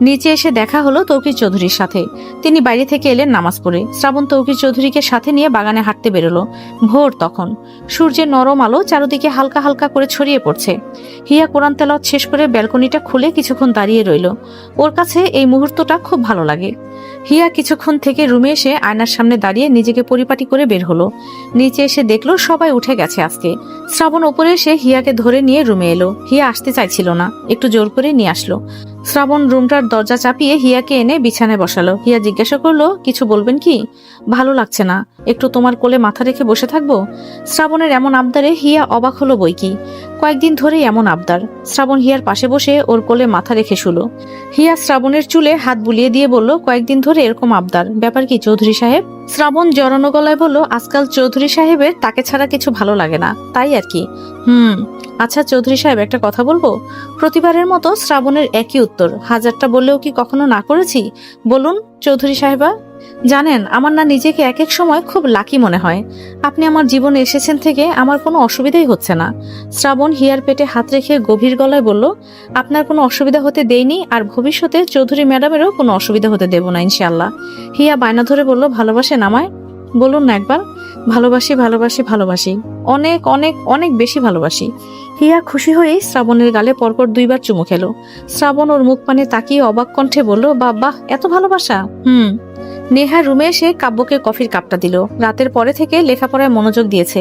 নিচে এসে দেখা হলো তৌকির চৌধুরীর সাথে। তিনি বাইরে থেকে এলেন নামাজ পড়ে। শ্রাবণ তৌকির চৌধুরীকে সাথে নিয়ে বাগানে হাঁটতে বেরোলো। ভোর তখন, সূর্যের নরম আলো চারদিকে হালকা হালকা করে ছড়িয়ে পড়ছে। হিয়া কোরআন তেলাওয়াত শেষ করে ব্যালকনিটা খুলে কিছুক্ষণ দাঁড়িয়ে রইল। ওর কাছে এই মুহূর্তটা খুব ভালো লাগে। হিয়া কিছুক্ষণ থেকে রুমে এসে আয়নার সামনে দাঁড়িয়ে নিজেকে পরিপাটি করে বের হলো। নিচে এসে দেখলো সবাই উঠে গেছে আজকে। শ্রাবণ ওপরে এসে হিয়াকে ধরে নিয়ে রুমে এলো। হিয়া আসতে চাইছিল না, একটু জোর করে নিয়ে আসলো। শ্রাবণ রুমটার দরজা চাপিয়ে হিয়াকে এনে বিছানায় বসালো। হিয়া জিজ্ঞাসা করলো, কিছু বলবেন কি? ভালো লাগছে না, একটু তোমার কোলে মাথা রেখে বসে থাকবো? শ্রাবণের এমন আবদারে হিয়া অবাক হলো বই কি। কয়েকদিন ধরেই এমন আবদার। শ্রাবণ হিয়ার পাশে বসে ওর কোলে মাথা রেখে শুলো। হিয়া শ্রাবণের চুলে হাত বুলিয়ে দিয়ে বলল, কয়েকদিন ধরে এরকম আবদার, ব্যাপার কি চৌধুরী সাহেব? শ্রাবণ জড়ানো গলায় বলল, আজকাল চৌধুরী সাহেবের তাকে ছাড়া কিছু ভালো লাগে না, তাই আর কি। আচ্ছা চৌধুরী সাহেব, একটা কথা বলবো? প্রতিবারের মতো শ্রাবণের একই উত্তর। হাজারটা বললেও কি কখনো না করেছি? বলুন চৌধুরী সাহেবা। জানেন, আমার না নিজেকে এক এক সময় খুব লাকি মনে হয়। আপনি আমার জীবনে এসেছেন থেকে আমার কোনো অসুবিধাই হচ্ছে না। শ্রাবণ হিয়ার পেটে হাত রেখে গভীর গলায় বলল, আপনার কোনো অসুবিধা হতে দেইনি, আর ভবিষ্যতে চৌধুরী ম্যাডামেরও কোনো অসুবিধা হতে দেব না ইনশাআল্লাহ। হিয়া বায়না ধরে বলল, ভালোবাসেন আমায়? বলুন না একবার। ভালোবাসি ভালোবাসি ভালোবাসি, অনেক অনেক অনেক বেশি ভালোবাসি। হিয়া খুশি হয়েই শ্রাবণের গালে পরপর 2বার চুমু খেলো। শ্রাবণ ওর মুখ পানে তাকিয়ে অবাক কণ্ঠে বলল, বাহ, এত ভালোবাসা। নেহা রুমে এসে কাব্যকে কফির কাপটা দিল। রাতের পরে থেকে লেখাপড়ায় মনোযোগ দিয়েছে।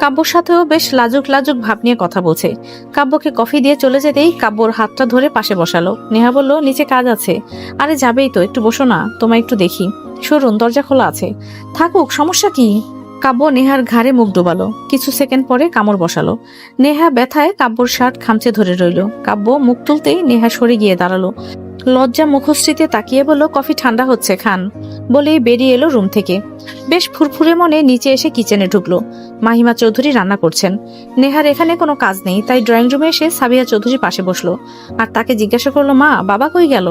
কাব্যর সাথেও বেশ লাজুক লাজুক ভাব নিয়ে কথা বলছে। কাব্যকে কফি দিয়ে চলে যেতেই কাব্যর হাতটা ধরে পাশে বসালো। নেহা বলল, নিচে কাজ আছে। আরে যাবেই তো, একটু বসো না, তোমায় একটু দেখি। সরুন, দরজা খোলা আছে। থাকুক, সমস্যা কি? কাব্য নেহার ঘাড়ে মুখ ডোবালো। কিছু সেকেন্ড পরে কামড় বসালো। নেহা ব্যথায় কাব্যর শার্ট খামচে ধরে রইল। কাব্য মুখ তুলতেই নেহা সরে গিয়ে দাঁড়ালো। লজ্জা মুখশ্রীতে তাকিয়ে বলল, কফি ঠান্ডা হচ্ছে, খান। বলেই বেরিয়ে এলো রুম থেকে। বেশ ফুরফুরে মনে নিচে এসে কিচেনে ঢুকলো। মাহিমা চৌধুরী রান্না করছেন। নেহার এখানে কোনো কাজ নেই, তাই ড্রয়িং রুমে এসে সাবিয়া চৌধুরী পাশে বসলো, আর তাকে জিজ্ঞাসা করলো, মা বাবা কই গেল?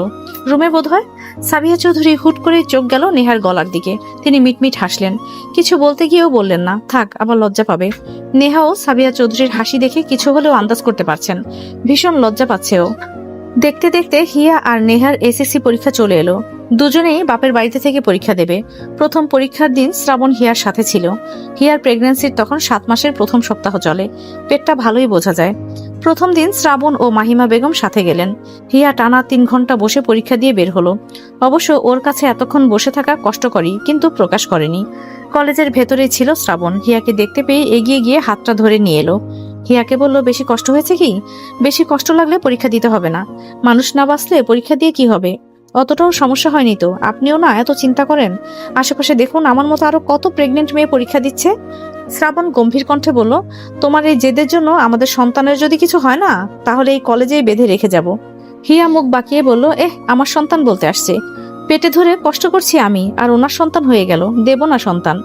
রুমে বোধ হয়। সাবিয়া চৌধুরী হুট করে চোখ গেল নেহার গলার দিকে। তিনি মিটমিট হাসলেন। কিছু বলতে গিয়েও বললেন না, থাক, আবার লজ্জা পাবে। নেহাও সাবিয়া চৌধুরীর হাসি দেখে কিছু হলেও আন্দাজ করতে পারছেন। ভীষণ লজ্জা পাচ্ছে ও। দেখতে দেখতে হিয়া আর নেহার এসএসসি পরীক্ষা চলে এলো। দুজনেই বাপের বাড়িতে থেকে পরীক্ষা দেবে। প্রথম পরীক্ষার দিন শ্রাবণ হিয়ার সাথে ছিল। হিয়ার প্রেগন্যান্সির তখন 7 মাসের প্রথম সপ্তাহ চলে। পেটটা ভালোই বোঝা যায়। প্রথম দিন শ্রাবণ ও মাহিমা বেগম সাথে গেলেন। হিয়া টানা 3 ঘন্টা বসে পরীক্ষা দিয়ে বের হলো। অবশ্য ওর কাছে এতক্ষণ বসে থাকা কষ্টকরই, কিন্তু প্রকাশ করেনি। কলেজের ভেতরেই ছিল শ্রাবণ। হিয়াকে দেখতে পেয়ে এগিয়ে গিয়ে হাতটা ধরে নিয়ে এলো। হিয়াকে বলল, বেশি কষ্ট হয়েছে কি? বেশি কষ্ট লাগলে পরীক্ষা দিতে হবে না। মানুষ না বাঁচলে পরীক্ষা দিয়ে কি হবে? অতটাও সমস্যা হয়নি তো, আপনিও না এত চিন্তা করেন। আশেপাশে দেখুন, আমার মতো আরো কত প্রেগনেন্ট মেয়ে পরীক্ষা দিচ্ছে। শ্রাবণ গম্ভীর কণ্ঠে বলল, তোমার এই জেদের জন্য আমাদের সন্তানের যদি কিছু হয় না, তাহলে এই কলেজেই বেঁধে রেখে যাব। হিয়া মুখ বাঁকিয়ে বলল, আমার সন্তান বলতে আসছে। পেটে ধরে কষ্ট করছি আমি, আর ওনার সন্তান হয়ে গেল, দেব না সন্তান।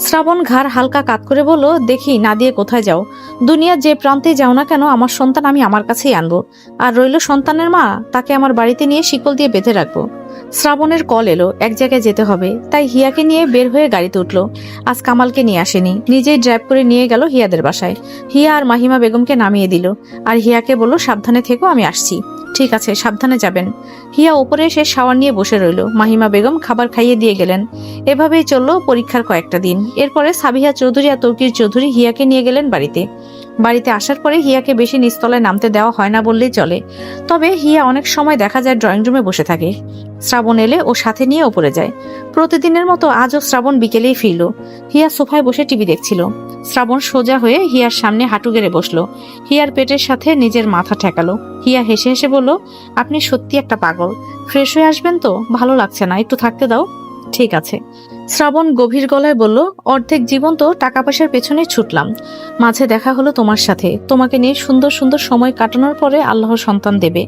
শ্রাবণ ঘাড় হালকা কাত করে বলল, দেখি না দিয়ে কোথায় যাও, দুনিয়ার যে প্রান্তে যাও না কেন আমার সন্তান আমি আমার কাছেই আনবো। আর রইল সন্তানের মা, তাকে আমার বাড়িতে নিয়ে শিকল দিয়ে বেঁধে রাখবো। শ্রাবণের কল এলো, এক জায়গায় যেতে হবে, তাই হিয়াকে নিয়ে বের হয়ে গাড়িতে উঠলো। আজ কামালকে নিয়ে আসেনি, নিজেই ড্রাইভ করে নিয়ে গেল হিয়াদের বাসায়। হিয়া আর মাহিমা বেগমকে নামিয়ে দিল, আর হিয়াকে বলল, সাবধানে থেকো, আমি আসছি। ঠিক আছে, সাবধানে যাবেন। হিয়া ওপরে এসে শাওয়ার নিয়ে বসে রইল, মাহিমা বেগম খাবার খাইয়ে দিয়ে গেলেন। এভাবেই চললো পরীক্ষার কয়েকটা দিন। এরপরে সাবিহা চৌধুরী আর তৌকির চৌধুরী হিয়াকে নিয়ে গেলেন বাড়িতে। বাড়িতে আসার পরে হিয়াকে বেশি নিচতলায় নামতে দেওয়া হয় না বললেই চলে। তবে হিয়া অনেক সময় দেখা যায় ড্রয়িং রুমে বসে থাকে। শ্রাবণ এলে ও সাথে নিয়ে ওপরে যায়। প্রতিদিনের মতো আজও শ্রাবণ বিকেলেই ফিরল। হিয়া সোফায় বসে টিভি দেখছিল। শ্রাবণ সোজা হয়ে হিয়ার সামনে হাঁটু গেড়ে বসলো, হিয়ার পেটের সাথে নিজের মাথা ঠেকালো। হিয়া হেসে হেসে বলল, আপনি সত্যি একটা পাগল, ফ্রেশ হয়ে আসবেন তো, ভালো লাগছে না, একটু থাকতে দাও। ঠিক আছে। শ্রাবণ গভীর গলায় বলল, অর্ধেক জীবন তো টাকা পয়সার পেছনে ছুটলাম, মাঝে দেখা হলো তোমার সাথে, তোমাকে নিয়ে সুন্দর সুন্দর সময় কাটানোর পরে আল্লাহ সন্তান দেবে।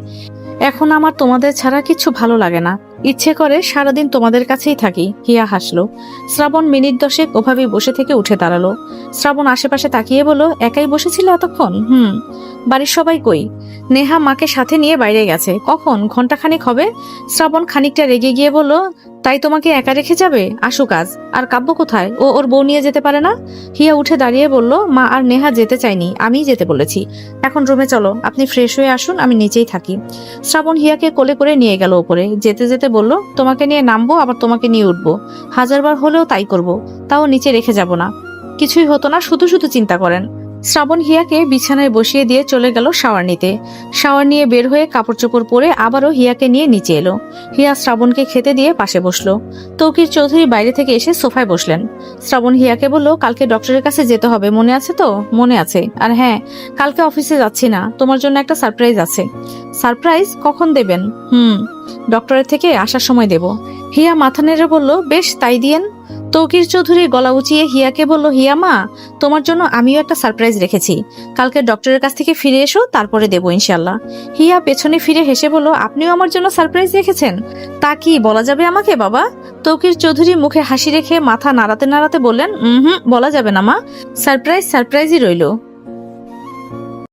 এখন আমার তোমাদের ছাড়া কিছু ভালো লাগে না, ইচ্ছে করে সারাদিন তোমাদের কাছেই থাকি। হিয়া হাসলো। শ্রাবণ মিনিট 10 ওভাবেই বসে থেকে উঠে দাঁড়ালো। শ্রাবণ আশেপাশে তাকিয়ে বলল, একাই বসেছিল এতক্ষণ? বাড়ির সবাই কই? নেহা মাকে সাথে নিয়ে বাইরে গেছে। কখন? ঘন্টাখানেক হবে। শ্রাবণ খানিকটা রেগে গিয়ে বলল, তাই তোমাকে একা রেখে যাবে? আসুক আজ। আর কাব্য কোথায়? ও ওর বউ নিয়ে যেতে পারে না? হিয়া উঠে দাঁড়িয়ে বলল, মা আর নেহা যেতে চাইনি, আমিই যেতে বলেছি। এখন রুমে চলো, আপনি ফ্রেশ হয়ে আসুন, আমি নিচেই থাকি। শ্রাবণ হিয়াকে কোলে করে নিয়ে গেল উপরে। যেতে যেতে বলল, তোমাকে নিয়ে নামবো, আবার তোমাকে নিয়ে উঠবো, 1000বার হলেও তাই করব, তাও নিচে রেখে যাব না। কিছুই হতো না, শুধু শুধু চিন্তা করেন। শ্রাবণ হিয়াকে বিছানায় বসিয়ে দিয়ে চলে গেল শাওয়ার নিতে। শাওয়ার নিয়ে বের হয়ে কাপড় চোপড় পরে আবারও হিয়াকে নিয়ে নিচে এলো। হিয়া শ্রাবণকে খেতে দিয়ে পাশে বসলো। তৌকির চৌধুরী বাইরে থেকে এসে সোফায় বসলেন। শ্রাবণ হিয়াকে বলল, কালকে ডক্টরের কাছে যেতে হবে, মনে আছে তো? মনে আছে। আর হ্যাঁ, কালকে অফিসে যাচ্ছি না, তোমার জন্য একটা সারপ্রাইজ আছে। সারপ্রাইজ? কখন দেবেন? ডক্টরের থেকে আসার সময় দেব। হিয়া মাথা নেড়ে বলল, বেশ, তাই দিয়েন। তৌকির চৌধুরী গলা উঁচিয়ে হিয়াকে বলল, হিয়া মা, তোমার জন্য আমিও একটা সারপ্রাইজ রেখেছি, কালকে ডক্টরের কাছ থেকে ফিরে এসো, তারপরে দেবো ইনশাল্লাহ। হিয়া পেছনে ফিরে হেসে বলল, আপনিও আমার জন্য সারপ্রাইজ রেখেছেন? তা কি বলা যাবে আমাকে বাবা? তৌকির চৌধুরী মুখে হাসি রেখে মাথা নাড়াতে নাড়াতে বললেন, বলা যাবে না মা, সারপ্রাইজই রইল।